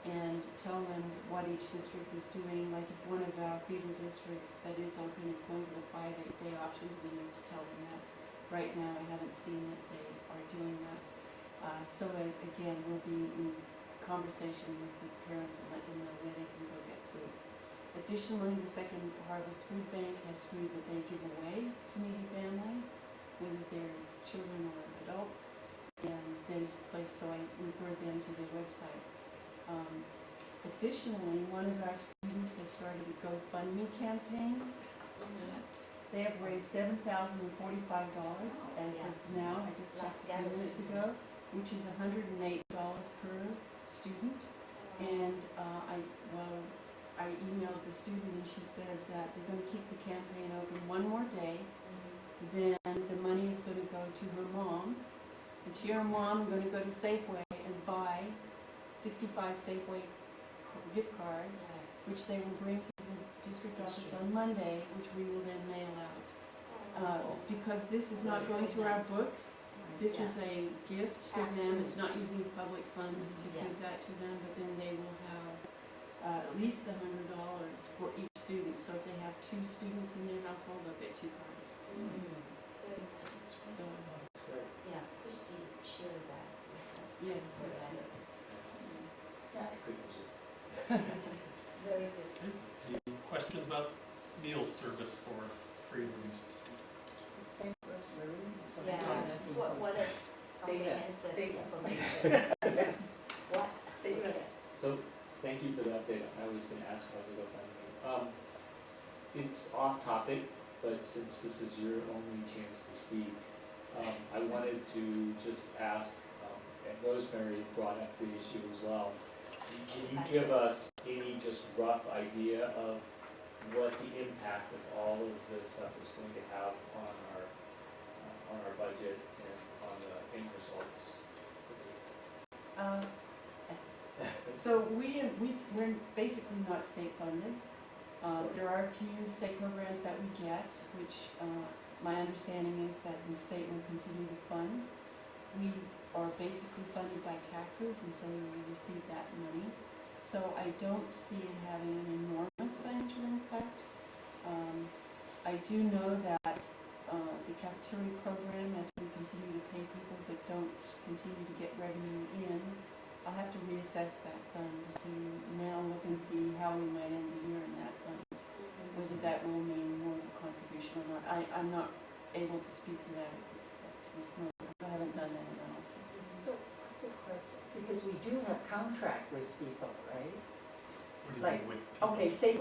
and tell them what each district is doing. Like if one of our feeder districts that is open is going to the 5-8-day option, we need to tell them that. Right now, I haven't seen that they are doing that. So again, we'll be in conversation with the parents and let them know where they can go get food. Additionally, the Second Harvest Food Bank has food that they give away to needy families, whether they're children or adults, and there's a place, so I referred them to their website. Additionally, one of our students has started a GoFundMe campaign. They have raised $7,045 as of now, I just checked a few minutes ago, which is $108 per student. And I emailed the student and she said that they're going to keep the campaign open one more day. Then the money is going to go to her mom, and she and her mom are going to go to Safeway and buy 65 Safeway gift cards, which they will bring to the district office on Monday, which we will then mail out. Because this is not going through our books, this is a gift to them. It's not using public funds to give that to them, but then they will have at least $100 for each student. So if they have 2 students in their household, they'll get 2 cards. So, Yeah, Christy shared that with us. yes, that's it. Very good. Any questions about meal service for free and reduced students? Yeah, what a comprehensive information. What? So, thank you for the update. I was going to ask about the GoFundMe. It's off topic, but since this is your only chance to speak, I wanted to just ask, and Rosemary brought up the issue as well. Can you give us any just rough idea of what the impact of all of this stuff is going to have on our budget and on the end results? So we're basically not state funded. There are a few state programs that we get, which my understanding is that the state will continue to fund. We are basically funded by taxes, and so we receive that money. So I don't see it having an enormous financial impact. I do know that the cafeteria program, as we continue to pay people but don't continue to get revenue in, I'll have to reassess that fund to now look and see how we might end the year in that fund, whether that will mean more of a contribution or not. I'm not able to speak to that at this moment. I haven't done that analysis. So, quick question, because we do have contract with people, right? What do you Like, mean with people? okay, say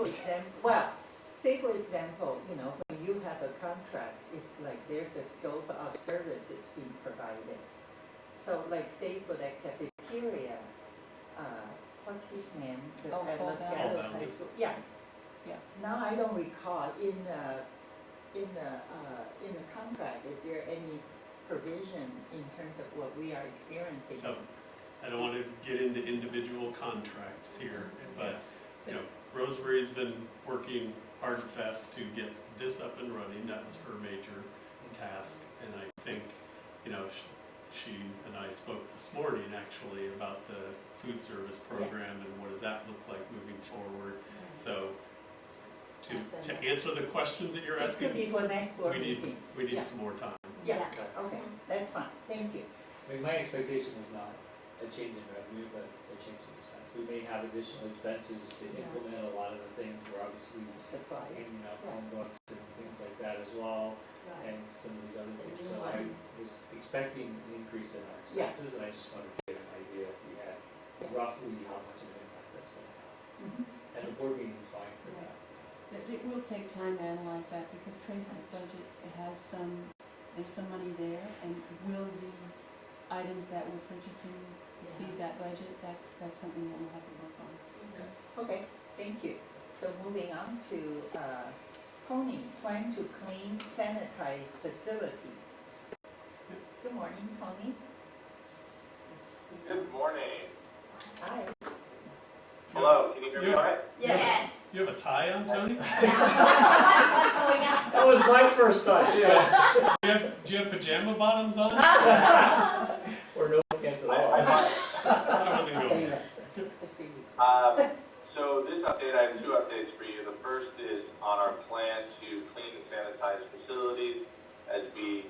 for example, you know, when you have a contract, it's like there's a scope of services being provided. So like say for that cafeteria, what's his name? Oh, At Paul Los Ballard. Gatos Paul High Ballard. School. Yeah. Yeah. Now I don't recall in the contract, is there any provision in terms of what we are experiencing? So, I don't want to get into individual contracts here, but, you know, Rosemary's been working hard and fast to get this up and running. That was her major task, and I think, you know, she and I spoke this morning actually about the food service program and what does that look like moving forward. So, to answer the questions that you're It could be asking, for next board meeting. we need Yeah. some more time. Yeah, okay, that's fine, thank you. I mean, my expectation was not a change in revenue, but a change in expense. We may have additional expenses to implement a lot of the things. We're obviously Supplies. handing out Chromebooks and things like that as well, and some of these other things. So I was expecting an increase in our expenses, and I just wanted to get an idea if we had roughly how much of an impact that's going to have. And the board meeting's fine for that. It will take time to analyze that because Tracy's budget has there's some money there, and will these items that we're purchasing exceed that budget? That's something that we'll have to work on. Okay, thank you. So moving on to, Tony, plan to clean, sanitize facilities. Good morning, Tony. Good morning. Hi. Hello, can you hear me all right? Yes. You have a tie on, Tony? That was my first thought, yeah. Do you have pajama bottoms on? Or no pants at all. I wasn't going there. So this update, I have two updates for you. The first is on our plan to clean and sanitize facilities as we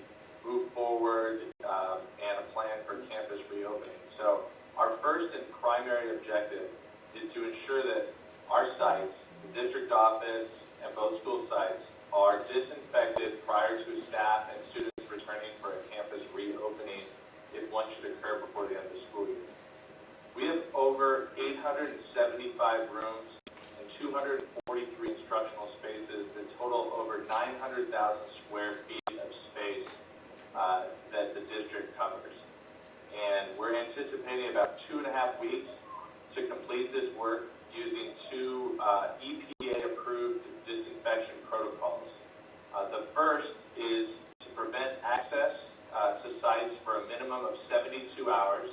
move forward and a plan for campus reopening. So our first and primary objective is to ensure that our sites, the district office and both school sites, are disinfected prior to staff and students returning for a campus reopening if one should occur before the end of the school year. We have over 875 rooms and 243 instructional spaces that total over 900,000 square feet of space that the district covers. And we're anticipating about 2.5 weeks to complete this work using two EPA-approved disinfection protocols. The first is to prevent access to sites for a minimum of 72 hours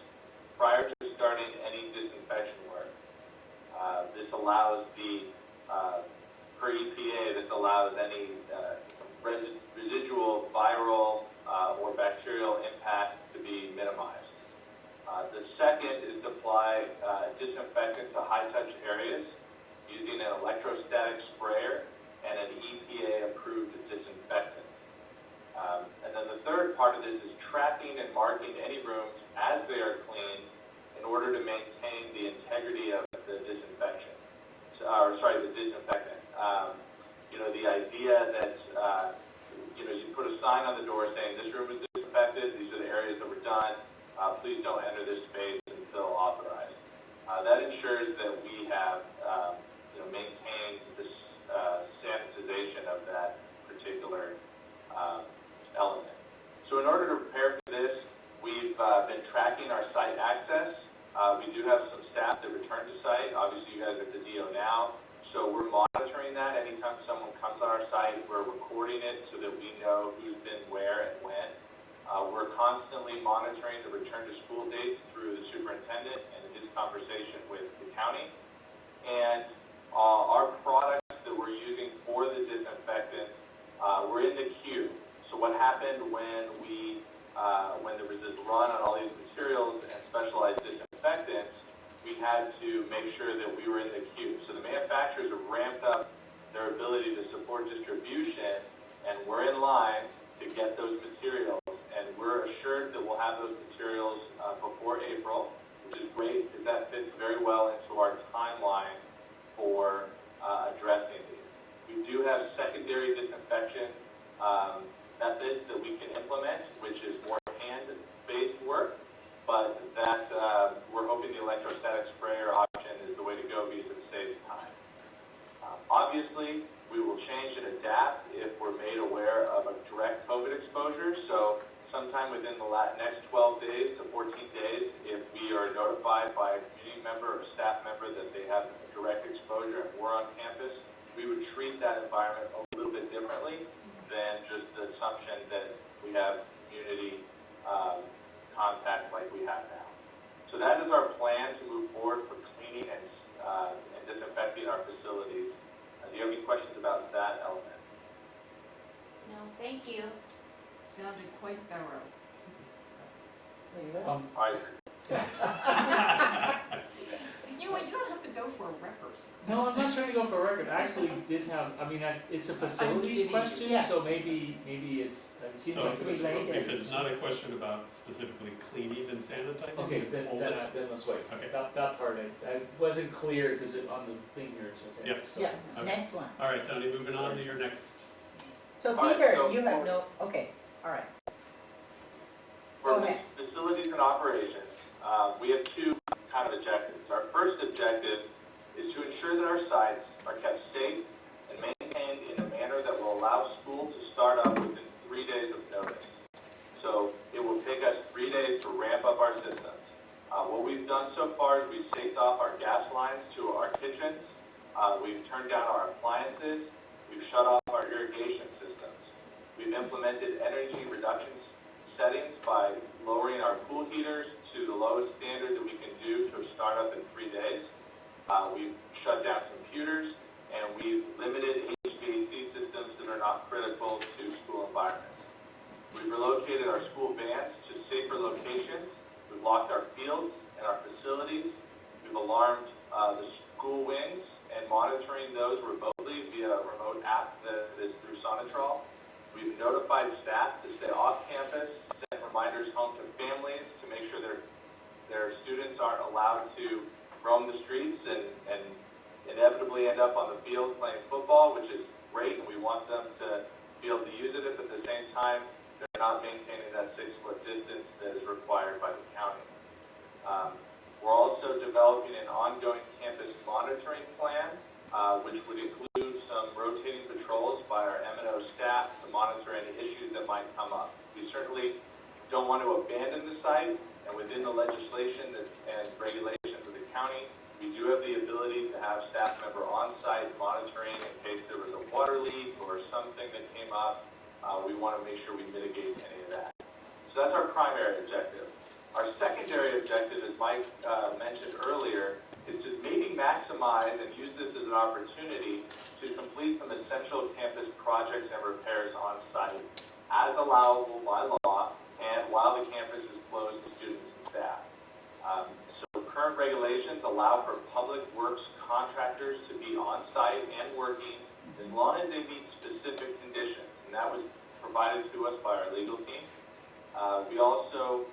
prior to starting any disinfection work. This allows per EPA, this allows any residual viral or bacterial impact to be minimized. The second is to apply disinfectant to high-touch areas using an electrostatic sprayer and an EPA-approved disinfectant. And then the third part of this is tracking and marking any rooms as they are cleaned in order to maintain the integrity of the disinfection. The disinfectant. The idea that you put a sign on the door saying this room is disinfected, these are the areas that were done, please don't enter this space until authorized. That ensures that we have maintained this sanitization of that particular element. So in order to prepare for this, we've been tracking our site access. We do have some staff that return to site. Obviously, you guys are at the DO now, so we're monitoring that. Anytime someone comes on our site, we're recording it so that we know who's been where and when. We're constantly monitoring the return to school dates through the superintendent and his conversation with the county. And our products that we're using for the disinfectant, we're in the queue. So what happened when there was this run on all these materials and specialized disinfectants, we had to make sure that we were in the queue. So the manufacturers have ramped up their ability to support distribution, and we're in line to get those materials. And we're assured that we'll have those materials before April, which is great because that fits very well into our timeline for addressing these. We do have secondary disinfection methods that we can implement, which is more hand-based work, but that we're hoping the electrostatic sprayer option is the way to go because it saves time. Obviously, we will change and adapt if we're made aware of a direct COVID exposure. So sometime within the next 12 days to 14 days, if we are notified by a community member or staff member that they have direct exposure and we're on campus, we would treat that environment a little bit differently than just the assumption that we have community contact like we have now. So that is our plan to move forward for cleaning and disinfecting our facilities. Do you have any questions about that element? No, thank you. Sounded quite thorough. All right. You know what, you don't have to go for a record. No, I'm not trying to go for a record. I actually did have, I mean, it's a facilities question, Yes. so maybe it seems So like if it was related. it's not a question about specifically cleaning and sanitizing, Okay, then hold it. let's wait. Okay. That part, I wasn't clear because on the thing here it says. Yep. so- Yeah, Okay. next one. All right, Tony, moving on to your next. So All right, Peter, so you have no, okay, all right. Go For ahead. facilities and operations, we have two kind of objectives. Our first objective is to ensure that our sites are kept safe and maintained in a manner that will allow school to start up within 3 days of notice. So it will take us 3 days to ramp up our systems. What we've done so far is we've saved off our gas lines to our kitchens. We've turned down our appliances. We've shut off our irrigation systems. We've implemented energy reduction settings by lowering our pool heaters to the lowest standard that we can do to start up in 3 days. We've shut down computers, and we've limited HVAC systems that are not critical to school environments. We've relocated our school vans to safer locations. We've locked our fields and our facilities. We've alarmed the school wings and monitoring those remotely via a remote app that is through Sonatrol. We've notified staff to stay off campus, sent reminders home to families to make sure their students aren't allowed to roam the streets and inevitably end up on the field playing football, which is great, and we want them to be able to use it if at the same time they're not maintaining that 6-foot distance that is required by the county. We're also developing an ongoing campus monitoring plan, which would include some rotating patrols by our M&O staff to monitor any issues that might come up. We certainly don't want to abandon the site, and within the legislation and regulations of the county, we do have the ability to have staff member on site monitoring in case there was a water leak or something that came up. We want to make sure we mitigate any of that. So that's our primary objective. Our secondary objective, as Mike mentioned earlier, is to maybe maximize and use this as an opportunity to complete some essential campus projects and repairs on site as allowable by law and while the campus is closed to students and staff. So current regulations allow for public works contractors to be on site and working as long as they meet specific conditions, and that was provided to us by our legal team. We also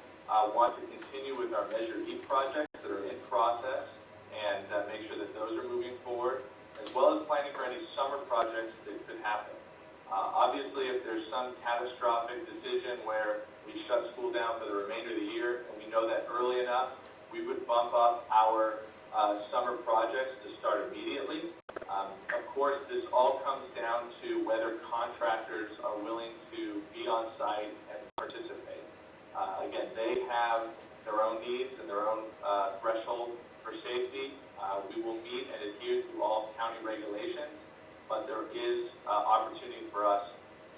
want to continue with our Measure E projects that are in process and make sure that those are moving forward, as well as planning for any summer projects that could happen. Obviously, if there's some catastrophic decision where we shut school down for the remainder of the year, and we know that early enough, we would bump up our summer projects to start immediately. Of course, this all comes down to whether contractors are willing to be on site and participate. Again, they have their own needs and their own threshold for safety. We will meet and adhere to all county regulations, but there is opportunity for us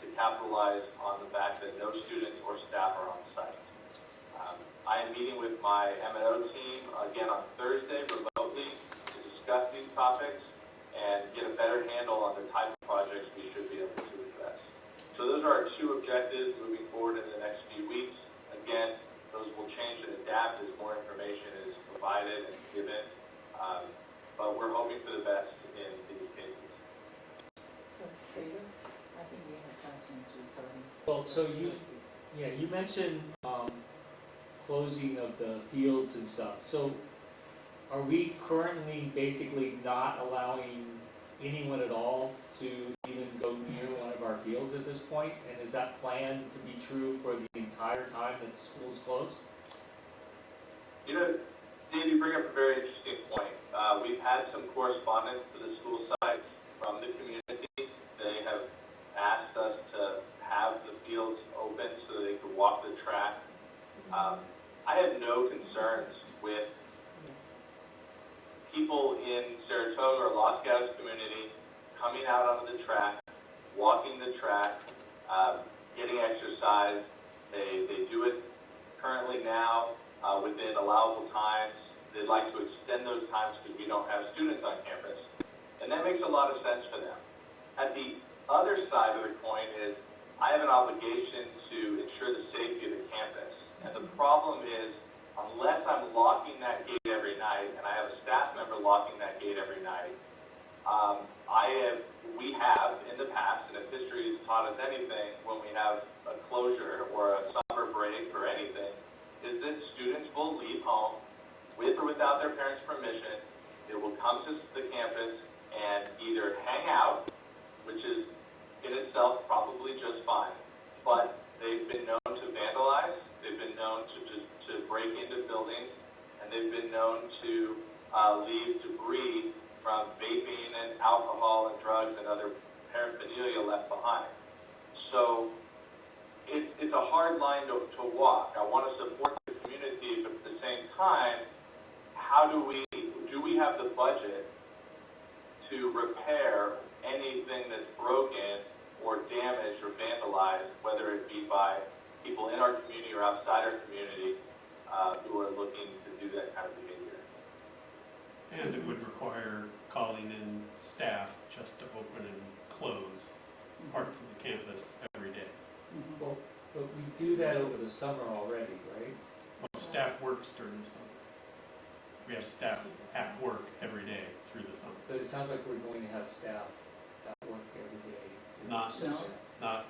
to capitalize on the fact that no students or staff are on site. I am meeting with my M&O team again on Thursday remotely to discuss these topics and get a better handle on the type of projects we should be able to address. So those are our two objectives moving forward in the next few weeks. Again, those will change and adapt as more information is provided and given, but we're hoping for the best in these cases. So Peter, I think you have questions regarding. Well, so you mentioned closing of the fields and stuff. So are we currently basically not allowing anyone at all to even go near one of our fields at this point? And is that planned to be true for the entire time that the school is closed? You know, Dave, you bring up a very interesting point. We've had some correspondence to the school sites from the community people in Saratoga or Los Gatos community coming out onto the track, walking the track, getting exercise. They do it currently now within allowable times. They'd like to extend those times because we don't have students on campus. And that makes a lot of sense for them. At the other side of the coin is I have an obligation to ensure the safety of the campus. And the problem is, unless I'm locking that gate every night, and I have a staff member locking that gate every night, we have in the past, and if history has taught us anything, when we have a closure or a summer break or anything, is that students will leave home with or without their parents' permission. They will come to the campus and either hang out, which is in itself probably just fine, but they've been known to vandalize, they've been known to break into buildings, and they've been known to leave debris from vaping and alcohol and drugs and other paraphernalia left behind. So it's a hard line to walk. I want to support the community, but at the same time, do we have the budget to repair anything that's broken or damaged or vandalized, whether it be by people in our community or outside our community who are looking to do that kind of behavior? And it would require calling in staff just to open and close parts of the campus every day. Well, but we do that over the summer already, right? Well, staff works during the summer. We have staff at work every day through the summer. But it sounds like we're going to have staff at work every day. Not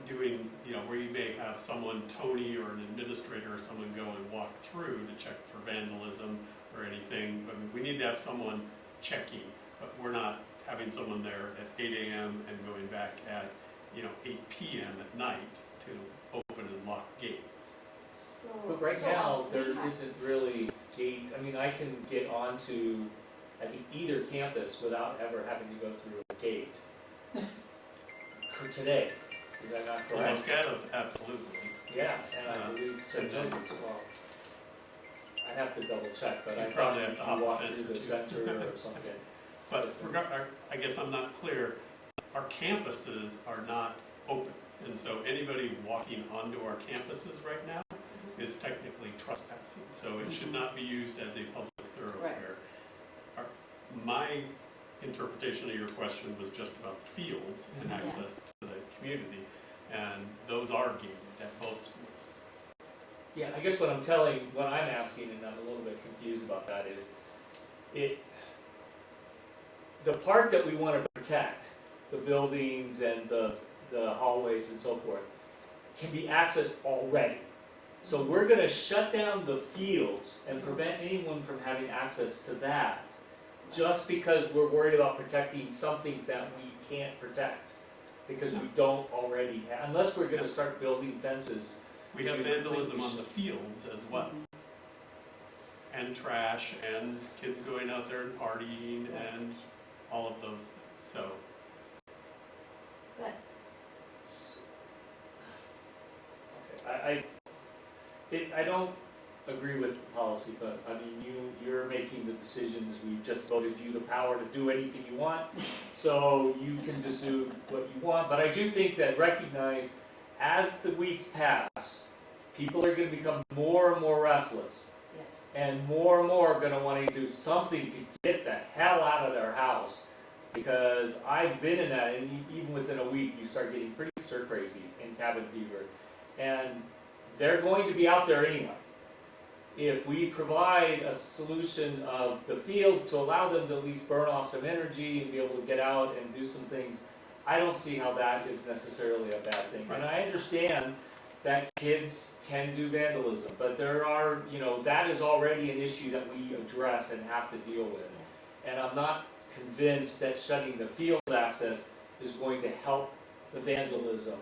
doing, where you may have someone, Tony or an administrator or someone go and walk through to check for vandalism or anything. I mean, we need to have someone checking, but we're not having someone there at 8 a.m. and going back at 8 p.m. at night to open and lock gates. But right now, there isn't really gate, I mean, I can get onto, I think, either campus without ever having to go through a gate. For today, is that not correct? Los Gatos, absolutely. Yeah, and I believe Saratoga as well. I have to double check, but You I probably thought have to you hop walk a fence through or the two. center or something. But I guess I'm not clear. Our campuses are not open. And so anybody walking onto our campuses right now is technically trespassing. So it should not be used as a public thoroughfare. My interpretation of your question was just about the fields and access to the community. And those are gated at both schools. Yeah, I guess what I'm asking, and I'm a little bit confused about that, is the part that we want to protect, the buildings and the hallways and so forth, can be accessed already. So we're going to shut down the fields and prevent anyone from having access to that just because we're worried about protecting something that we can't protect because we don't already have, unless we're going to start building fences. We have vandalism on the fields as well. And trash and kids going out there and partying and all of those things. So. But I don't agree with the policy, but I mean, you're making the decisions. We just voted you the power to do anything you want, so you can just do what you want. But I do think that recognize as the weeks pass, people are going to become more and more restless. yes. And more are going to want to do something to get the hell out of their house. Because I've been in that, and even within a week, you start getting pretty stir crazy in cabin fever. And they're going to be out there anyway. If we provide a solution of the fields to allow them to at least burn off some energy and be able to get out and do some things, I don't see how that is necessarily a bad thing. And I understand that kids can do vandalism, but there are, that is already an issue that we address and have to deal with. And I'm not convinced that shutting the field access is going to help the vandalism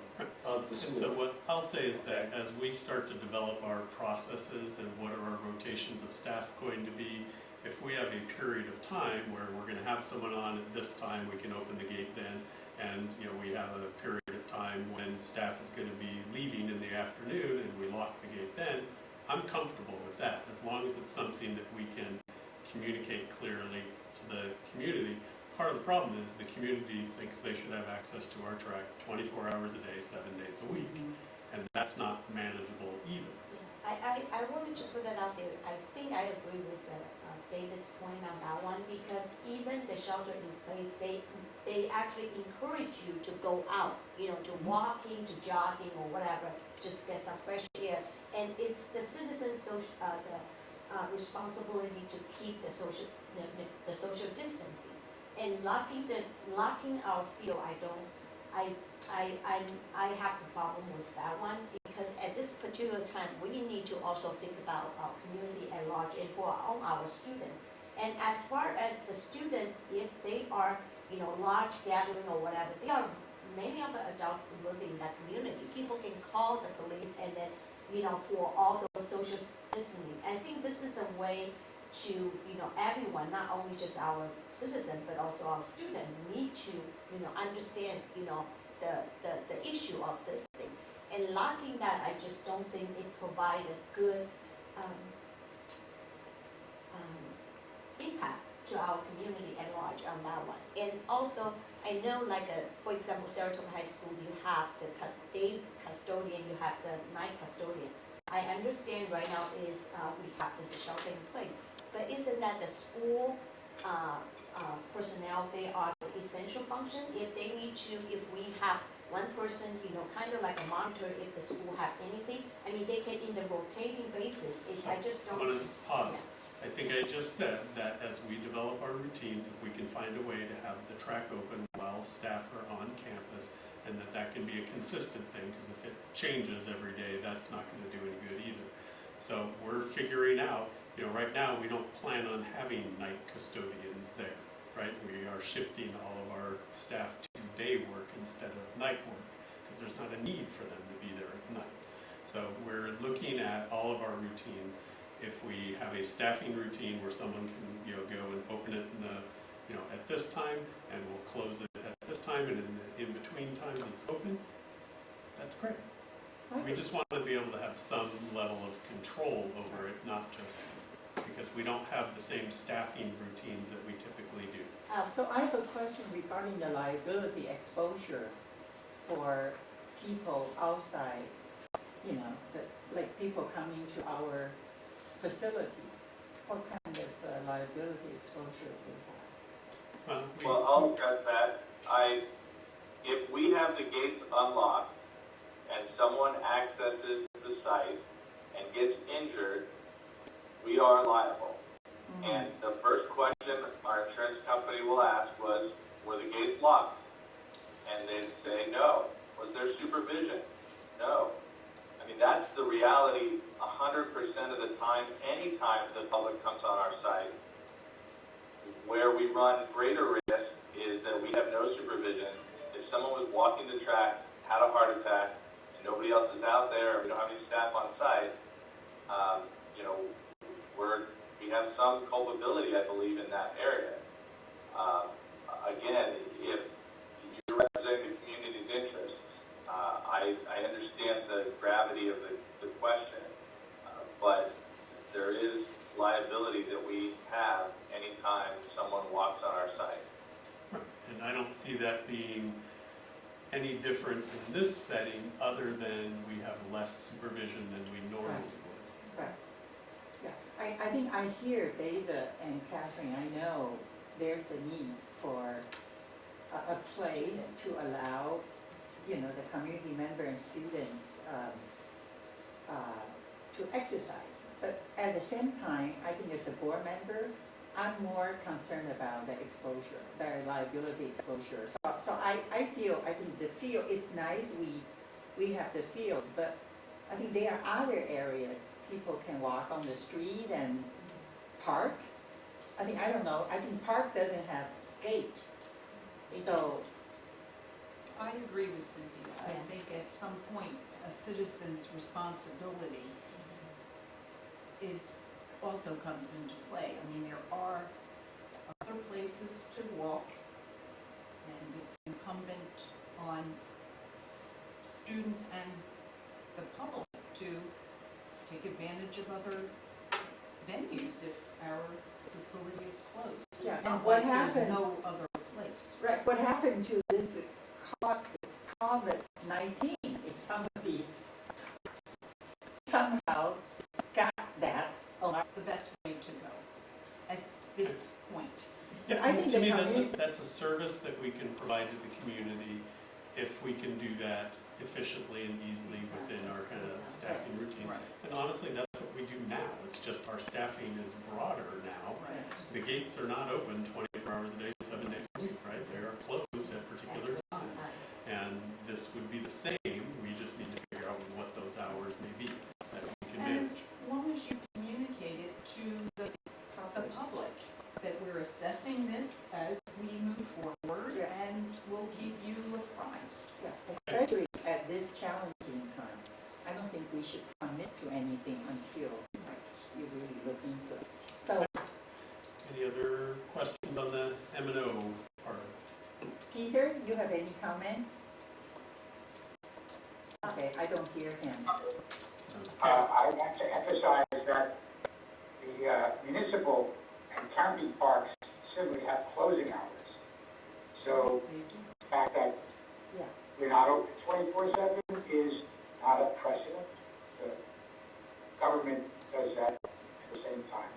of the school. So what I'll say is that as we start to develop our processes and what are our rotations of staff going to be, if we have a period of time where we're going to have someone on at this time, we can open the gate then, and we have a period of time when staff is going to be leaving in the afternoon and we lock the gate then, I'm comfortable with that as long as it's something that we can communicate clearly to the community. Part of the problem is the community thinks they should have access to our track 24 hours a day, 7 days a week, and that's not manageable either. I wanted to put that out there. I think I agree with David's point on that one, because even the shelter in place, they actually encourage you to go out, to walking, to jogging or whatever, just get some fresh air. And it's the citizens' responsibility to keep the social distancing. And locking our field, I have a problem with that one, because at this particular time, we need to also think about our community at large and for our students. And as far as the students, if they are, large gathering or whatever, many of the adults live in that community. People can call the police and then, for all those social distancing. I think this is a way to, everyone, not only just our citizens, but also our students need to, understand, the issue of this thing. And locking that, I just don't think it provides a good impact to our community at large on that one. And also, I know for example, Saratoga High School, you have the day custodian, you have the night custodian. I understand right now is we have this shelter in place, but isn't that the school personnel, they are the essential function? If they need to, if we have one person, kind of like a monitor if the school have anything, I mean, they can in the rotating basis. I just don't. I'm going to pause. I think I just said that as we develop our routines, if we can find a way to have the track open while staff are on campus, and that can be a consistent thing, because if it changes every day, that's not going to do any good either. So we're figuring out, right now we don't plan on having night custodians there, right? We are shifting all of our staff to day work instead of night work, because there's not a need for them to be there at night. So we're looking at all of our routines. If we have a staffing routine where someone can, go and open it in the, at this time, and we'll close it at this time, and in between times it's open, that's great. We just want to be able to have some level of control over it, not just because we don't have the same staffing routines that we typically do. So I have a question regarding the liability exposure for people outside, like people coming to our facility. What kind of liability exposure do we have? Well, I'll address that. If we have the gates unlocked and someone accesses the site and gets injured, we are liable. And the first question our insurance company will ask was, were the gates locked? And they'd say no. Was there supervision? No. I mean, that's the reality 100% of the time, anytime the public comes on our site. Where we run greater risk is that we have no supervision. If someone was walking the track, had a heart attack, and nobody else is out there, or we don't have any staff on site, we have some culpability, I believe, in that area. Again, if you're representing the community's interests, I understand the gravity of the question, but there is liability that we have anytime someone walks on our site. And I don't see that being any different in this setting, other than we have less supervision than we normally would. Right. Yeah, I think I hear David and Catherine. I know there's a need for a place to allow, the community member and students to exercise. But at the same time, I think as a board member, I'm more concerned about the exposure, the liability exposure. So I think the field, it's nice we have the field, but I think there are other areas people can walk on the street and park. I think park doesn't have gate. So I agree with Cynthia. I think at some point, a citizen's responsibility also comes into play. I mean, there are other places to walk, and it's incumbent on students and the public to take advantage of other venues if our facility is closed. Yeah, It's and not what like there's happened- no other place. Right, what happened to this COVID-19 is somebody somehow got that alarm. The best way to go at this point. Yeah, I think to the me, community- that's a service that we can provide to the community if we can do that efficiently and easily within our kind of staffing routine. Right. And honestly, that's what we do now. It's just our staffing is broader now. Right. The gates are not open 24 hours a day, 7 days a week, right? They are closed at particular times. And this would be the same. We just need to figure out what those hours may be that we can And manage. as long as you communicate it to the public, that we're assessing this as we move forward, Yeah. and we'll keep you apprised. Yeah, especially at this challenging time. I don't think we should commit to anything until you really look into it. So, Any other questions on the M&O part of it? Peter, you have any comment? Okay, I don't hear him. I want to emphasize that the municipal and county parks simply have closing hours. So the fact that Yeah. we're not open 24/7 is not a precedent. The government does that at the same time.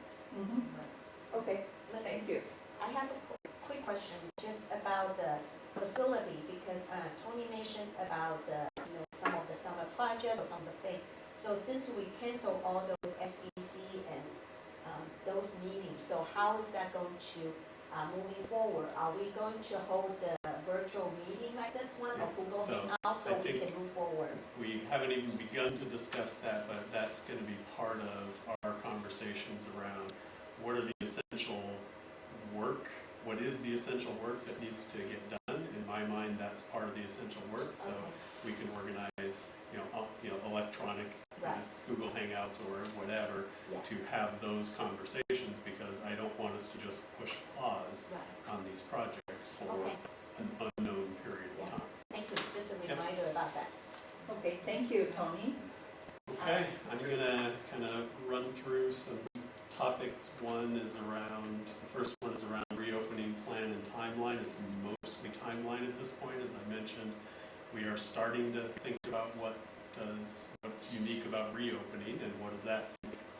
Okay, thank you. I have a quick question just about the facility, because Tony mentioned about the, some of the summer project or some of the thing. So since we cancel all those SBC and those meetings, so how is that going to moving forward? Are we going to hold the virtual meeting like this one, or Google So, Hangout, so I we think- can move forward? We haven't even begun to discuss that, but that's going to be part of our conversations around what are the essential work, what is the essential work that needs to get done. In my mind, that's part of the essential work, so Okay. we can organize, electronic Right. Google Hangouts or whatever Yeah. to have those conversations, because I don't want us to just push pause Right. on these projects for Okay. an unknown period of Yeah. time. Thank you. Just a Yep. reminder about that. Okay, thank you, Tony. Okay, I'm gonna kind of run through some topics. One is around, the first one is around reopening plan and timeline. It's mostly timeline at this point. As I mentioned, we are starting to think about what's unique about reopening and what does that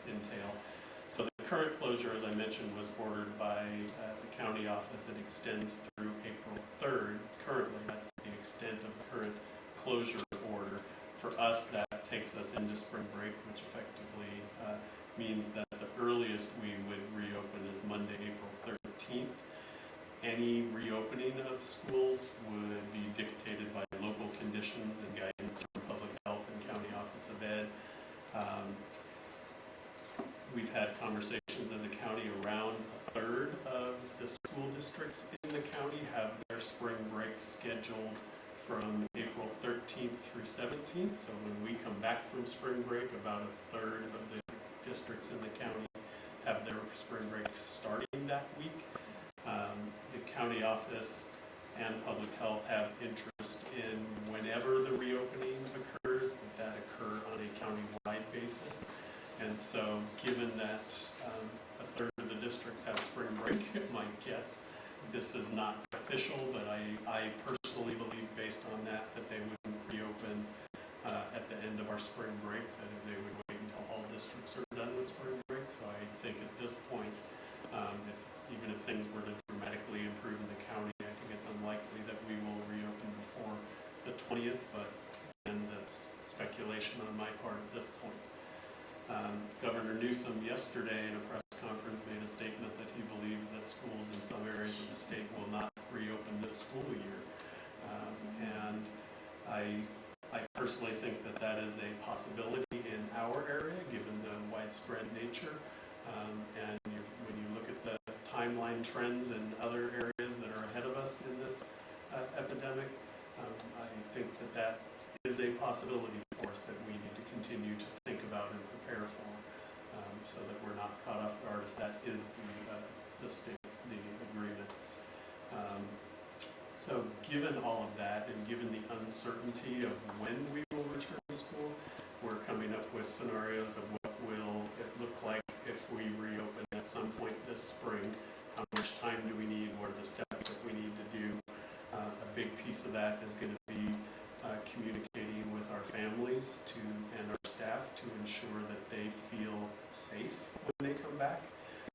entail. So the current closure, as I mentioned, was ordered by the county office. It extends through April 3rd. Currently, that's the extent of the current closure order. For us, that takes us into spring break, which effectively means that the earliest we would reopen is Monday, April 13th. Any reopening of schools would be dictated by local conditions and guidance from Public Health and County Office of Ed. We've had conversations as a county. Around a third of the school districts in the county have their spring break scheduled from April 13th through 17th. So when we come back from spring break, about a third of the districts in the county have their spring break starting that week. The county office and public health have interest in whenever the reopening occurs, that occur on a county-wide basis. And so given that a third of the districts have spring break, my guess, this is not official, but I personally believe, based on that they wouldn't reopen at the end of our spring break, that they would wait until all districts are done with spring break. So I think at this point, even if things were to dramatically improve in the county, I think it's unlikely that we will reopen before the 20th, but again, that's speculation on my part at this point. Governor Newsom yesterday in a press conference made a statement that he believes that schools in some areas of the state will not reopen this school year. And I personally think that that is a possibility in our area, given the widespread nature. And when you look at the timeline trends in other areas that are ahead of us in this epidemic, I think that is a possibility for us that we need to continue to think about and prepare for, so that we're not caught off guard if that is the agreement. So given all of that, and given the uncertainty of when we will return to school, we're coming up with scenarios of what will it look like if we reopen at some point this this spring. How much time do we need? What are the steps that we need to do? A big piece of that is going to be communicating with our families and our staff to ensure that they feel safe when they come back.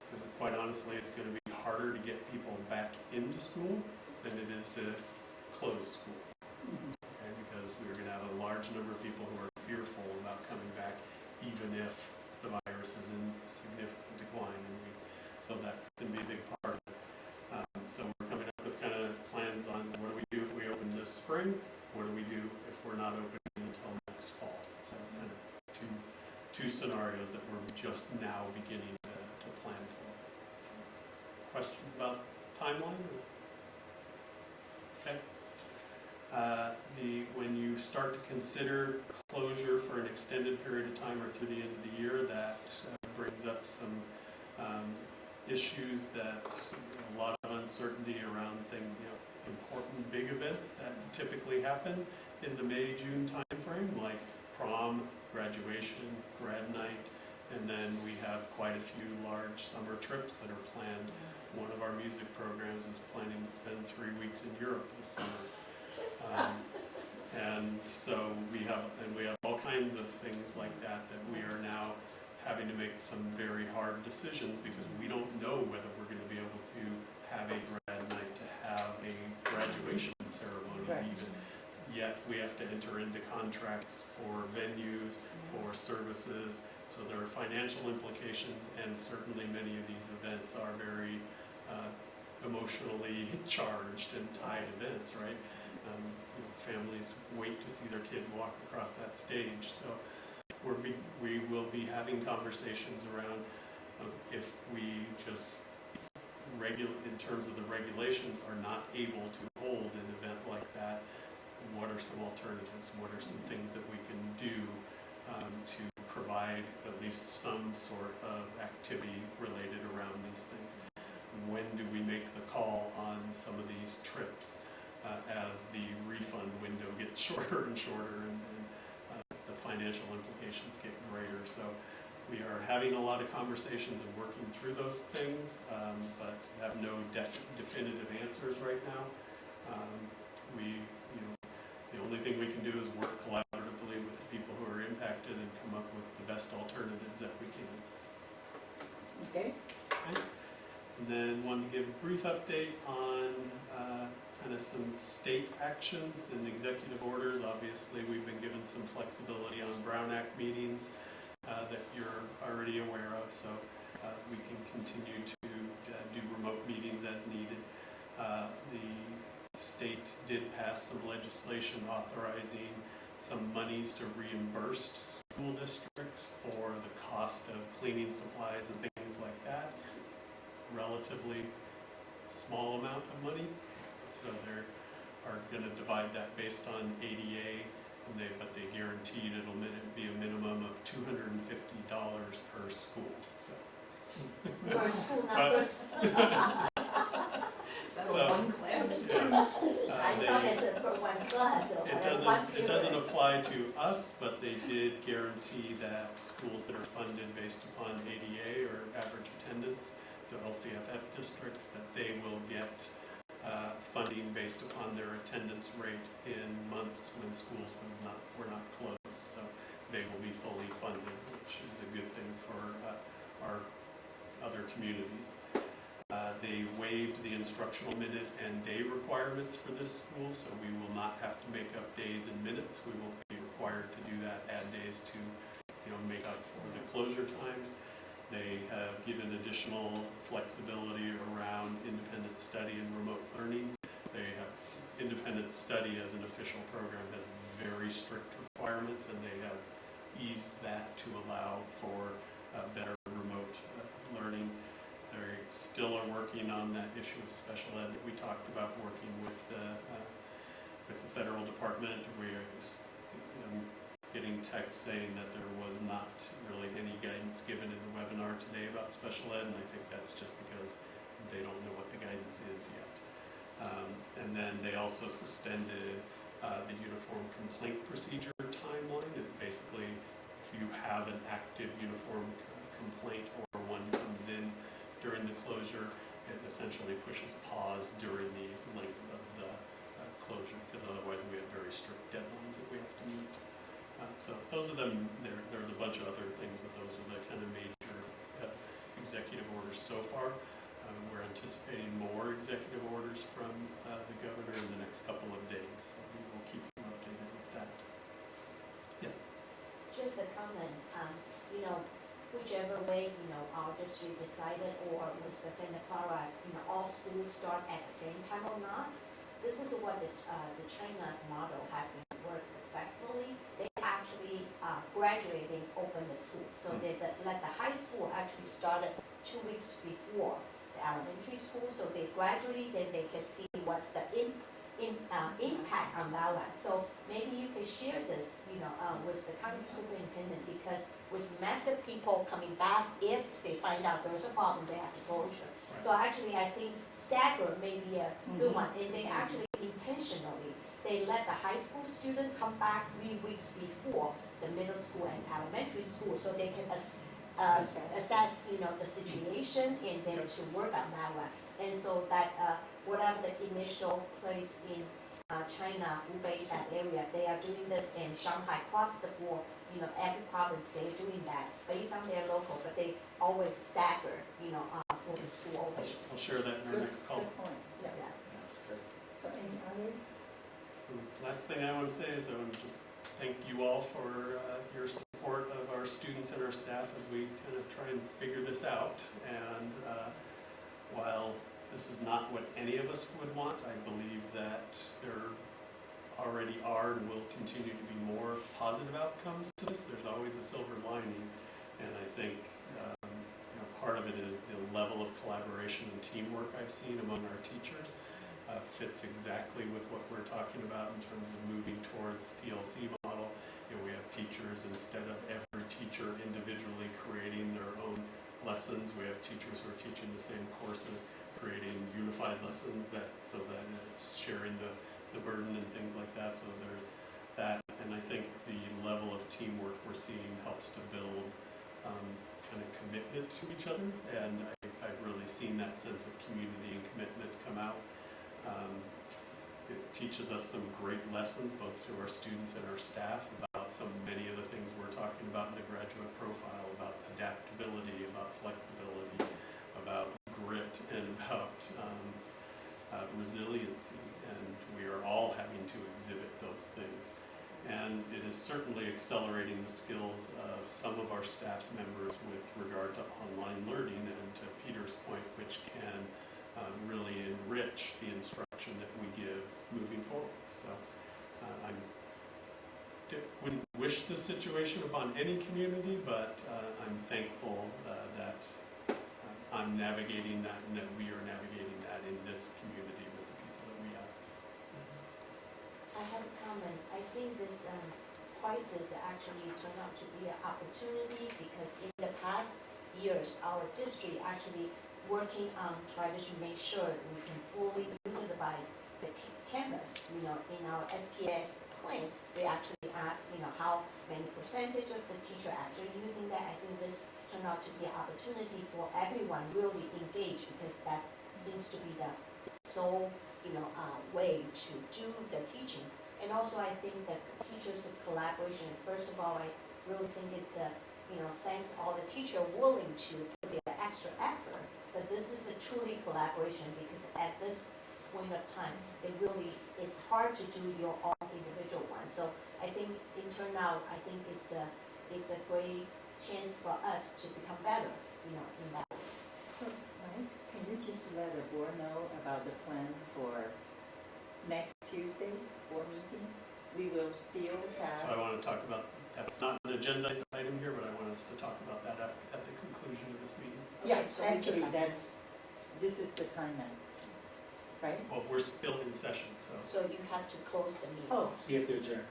Because quite honestly, it's going to be harder to get people back into school than it is to close school. Okay? Because we're going to have a large number of people who are fearful about coming back, even if the virus is in significant decline. So that's going to be a big part of it. So we're coming up with kind of plans on what do we do if we open this spring, what do we do if we're not opening until next fall. So kind of two scenarios that we're just now beginning to plan for. Questions about timeline? Okay. When you start to consider closure for an extended period of time or through the end of the year, that brings up some issues that a lot of uncertainty around important big events that typically happen in the May-June timeframe, like prom, graduation, grad night, and then we have quite a few large summer trips that are planned. One of our music programs is planning to spend 3 weeks in Europe this summer. And so we have all kinds of things like that we are now having to make some very hard decisions because we don't know whether we're going to be able to have a grad night, to have a graduation ceremony even. Yet we have to enter into contracts for venues, for services, so there are financial implications, and certainly many of these events are very emotionally charged and tied events, right? Families wait to see their kid walk across that stage. So we will be having conversations around if we just in terms of the regulations are not able to hold an event like that, what are some alternatives? What are some things that we can do to provide at least some sort of activity related around these things? When do we make the call on some of these trips as the refund window gets shorter and shorter and the financial implications get greater? So we are having a lot of conversations and working through those things, but have no definitive answers right now. The only thing we can do is work collaboratively with the people who are impacted and come up with the best alternatives that we can. Okay. And then wanted to give a brief update on kind of some state actions and executive orders. Obviously, we've been given some flexibility on Brown Act meetings that you're already aware of, so we can continue to do remote meetings as needed. The state did pass some legislation authorizing some monies to reimburse school districts for the cost of cleaning supplies and things like that. Relatively small amount of money, so they are going to divide that based on ADA, but they guaranteed it'll be a minimum of $250 per school. So. Per school numbers. One class? I thought it's for one class. It doesn't apply to us, but they did guarantee that schools that are funded based upon ADA or average attendance, so LCFF districts, that they will get funding based upon their attendance rate in months when schools were not closed. So they will be fully funded, which is a good thing for our other communities. They waived the instructional minute and day requirements for this school, so we will not have to make up days and minutes. We will be required to do that, add days to make up for the closure times. They have given additional flexibility around independent study and remote learning. They have independent study as an official program has very strict requirements, and they have eased that to allow for better remote learning. They still are working on that issue of special ed that we talked about, working with the federal department. We are getting texts saying that there was not really any guidance given in the webinar today about special ed, and I think that's just because they don't know what the guidance is yet. And then they also suspended the uniform complaint procedure timeline. And basically, if you have an active uniform complaint or one comes in during the closure, it essentially pushes pause during the length of the closure, because otherwise we have very strict deadlines that we have to meet. So those are them. There's a bunch of other things, but those are the kind of major executive orders so far. We're anticipating more executive orders from the governor in the next couple of days, so we will keep you updated with that. Yes? Just a comment, whichever way, our district decided, or with the Santa Clara, all schools start at the same time or not, this is what the China's model has been worked successfully. They actually graduating open the school, so they let the high school actually started 2 weeks before the elementary school, so they gradually, then they can see what's the impact on that one. So maybe you can share this, with the county superintendent, because with massive people coming back, if they find out there's a problem, they have to closure. Right. So actually, I think stagger may be a good one, and they actually intentionally, they let the high school student come back 3 weeks before the middle school and elementary school, so they can assess, the situation, and then to work on that one. And so that, whatever the initial place in China, Hubei, that area, they are doing this, and Shanghai across the board, every province, they're doing that based on their local, but they always stagger, for the school opening. I'll share that in our next call. Good point, yeah. So any other? Last thing I want to say is I want to just thank you all for your support of our students and our staff as we kind of try and figure this out. And while this is not what any of us would want, I believe that there already are and will continue to be more positive outcomes to this. There's always a silver lining, and I think part of it is the level of collaboration and teamwork I've seen among our teachers. Fits exactly with what we're talking about in terms of moving towards PLC model. We have teachers, instead of every teacher individually creating their own lessons, we have teachers who are teaching the same courses, creating unified lessons so that it's sharing the burden and things like that. So there's that, and I think the level of teamwork we're seeing helps to build kind of commitment to each other, and I've really seen that sense of community and commitment come out. It teaches us some great lessons, both to our students and our staff, about many of the things we're talking about in the graduate profile, about adaptability, about flexibility, about grit, and about resiliency, and we are all having to exhibit those things. And it is certainly accelerating the skills of some of our staff members with regard to online learning, and to Peter's point, which can really enrich the instruction that we give moving forward. So I wouldn't wish this situation upon any community, but I'm thankful that I'm navigating that, and that we are navigating that in this community with the people that we have. I have a comment. I think this crisis actually turned out to be an opportunity, because in the past years, our district actually working on trying to make sure we can fully utilize the campus. In our SPS plan, they actually asked, how many percentage of the teacher actually using that. I think this turned out to be an opportunity for everyone really engaged, because that seems to be the sole, way to do the teaching. And also, I think that teachers' collaboration. First of all, I really think it's thanks all the teacher willing to put their extra effort. But this is a truly collaboration, because at this point of time, it's hard to do your own individual one. So I think in turnout, I think it's a great chance for us to become better, in that way. So, Mike, can you just let the board know about the plan for next Tuesday board meeting? We will still have. So I want to talk about, that's not an agenda item here, but I want us to talk about that at the conclusion of this meeting. Yeah, Okay, so actually, this is the time now, right? Well, we're still in session, so. So you have to close the meeting. Oh, So you have to adjourn.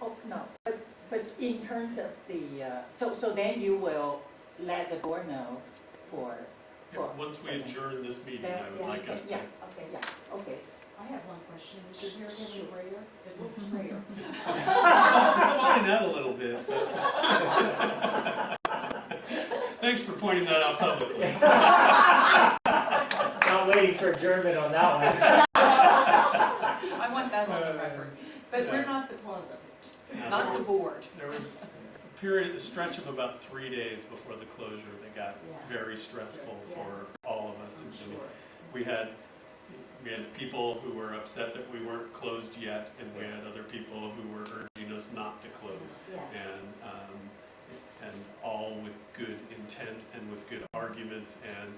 oh, no, but in terms of the, so then you will let the board know for. Once we adjourn this meeting, I would like us to. Yeah, Okay. yeah, okay. I have one question. Is your hair getting grayer? It looks grayer. It's falling out a little bit, but. Thanks for pointing that out publicly. Not waiting for adjournment on that one. I want that on the record. But we're not the cause of it, not the board. There was a stretch of about 3 days before the closure that got very stressful for all of us. And we had people who were upset that we weren't closed yet, and we had other people who were urging us not to close. And all with good intent and with good arguments and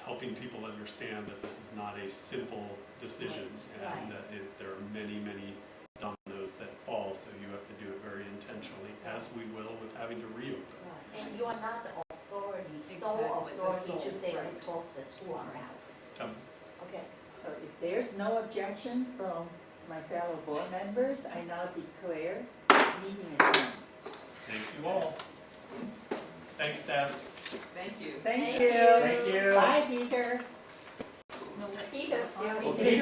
helping people understand that this is not a simple decision, and that there are many, many dominoes that fall, so you have to do it very intentionally, as we will with having to reopen. And you are not the authority, sole authority to say we close the school on that. Okay. So if there's no objection from my fellow board members, I now declare meeting adjourned. Thank you all. Thanks, staff. Thank you. Thank you. Thank you. Bye, Peter. Peter's still. Well, Peter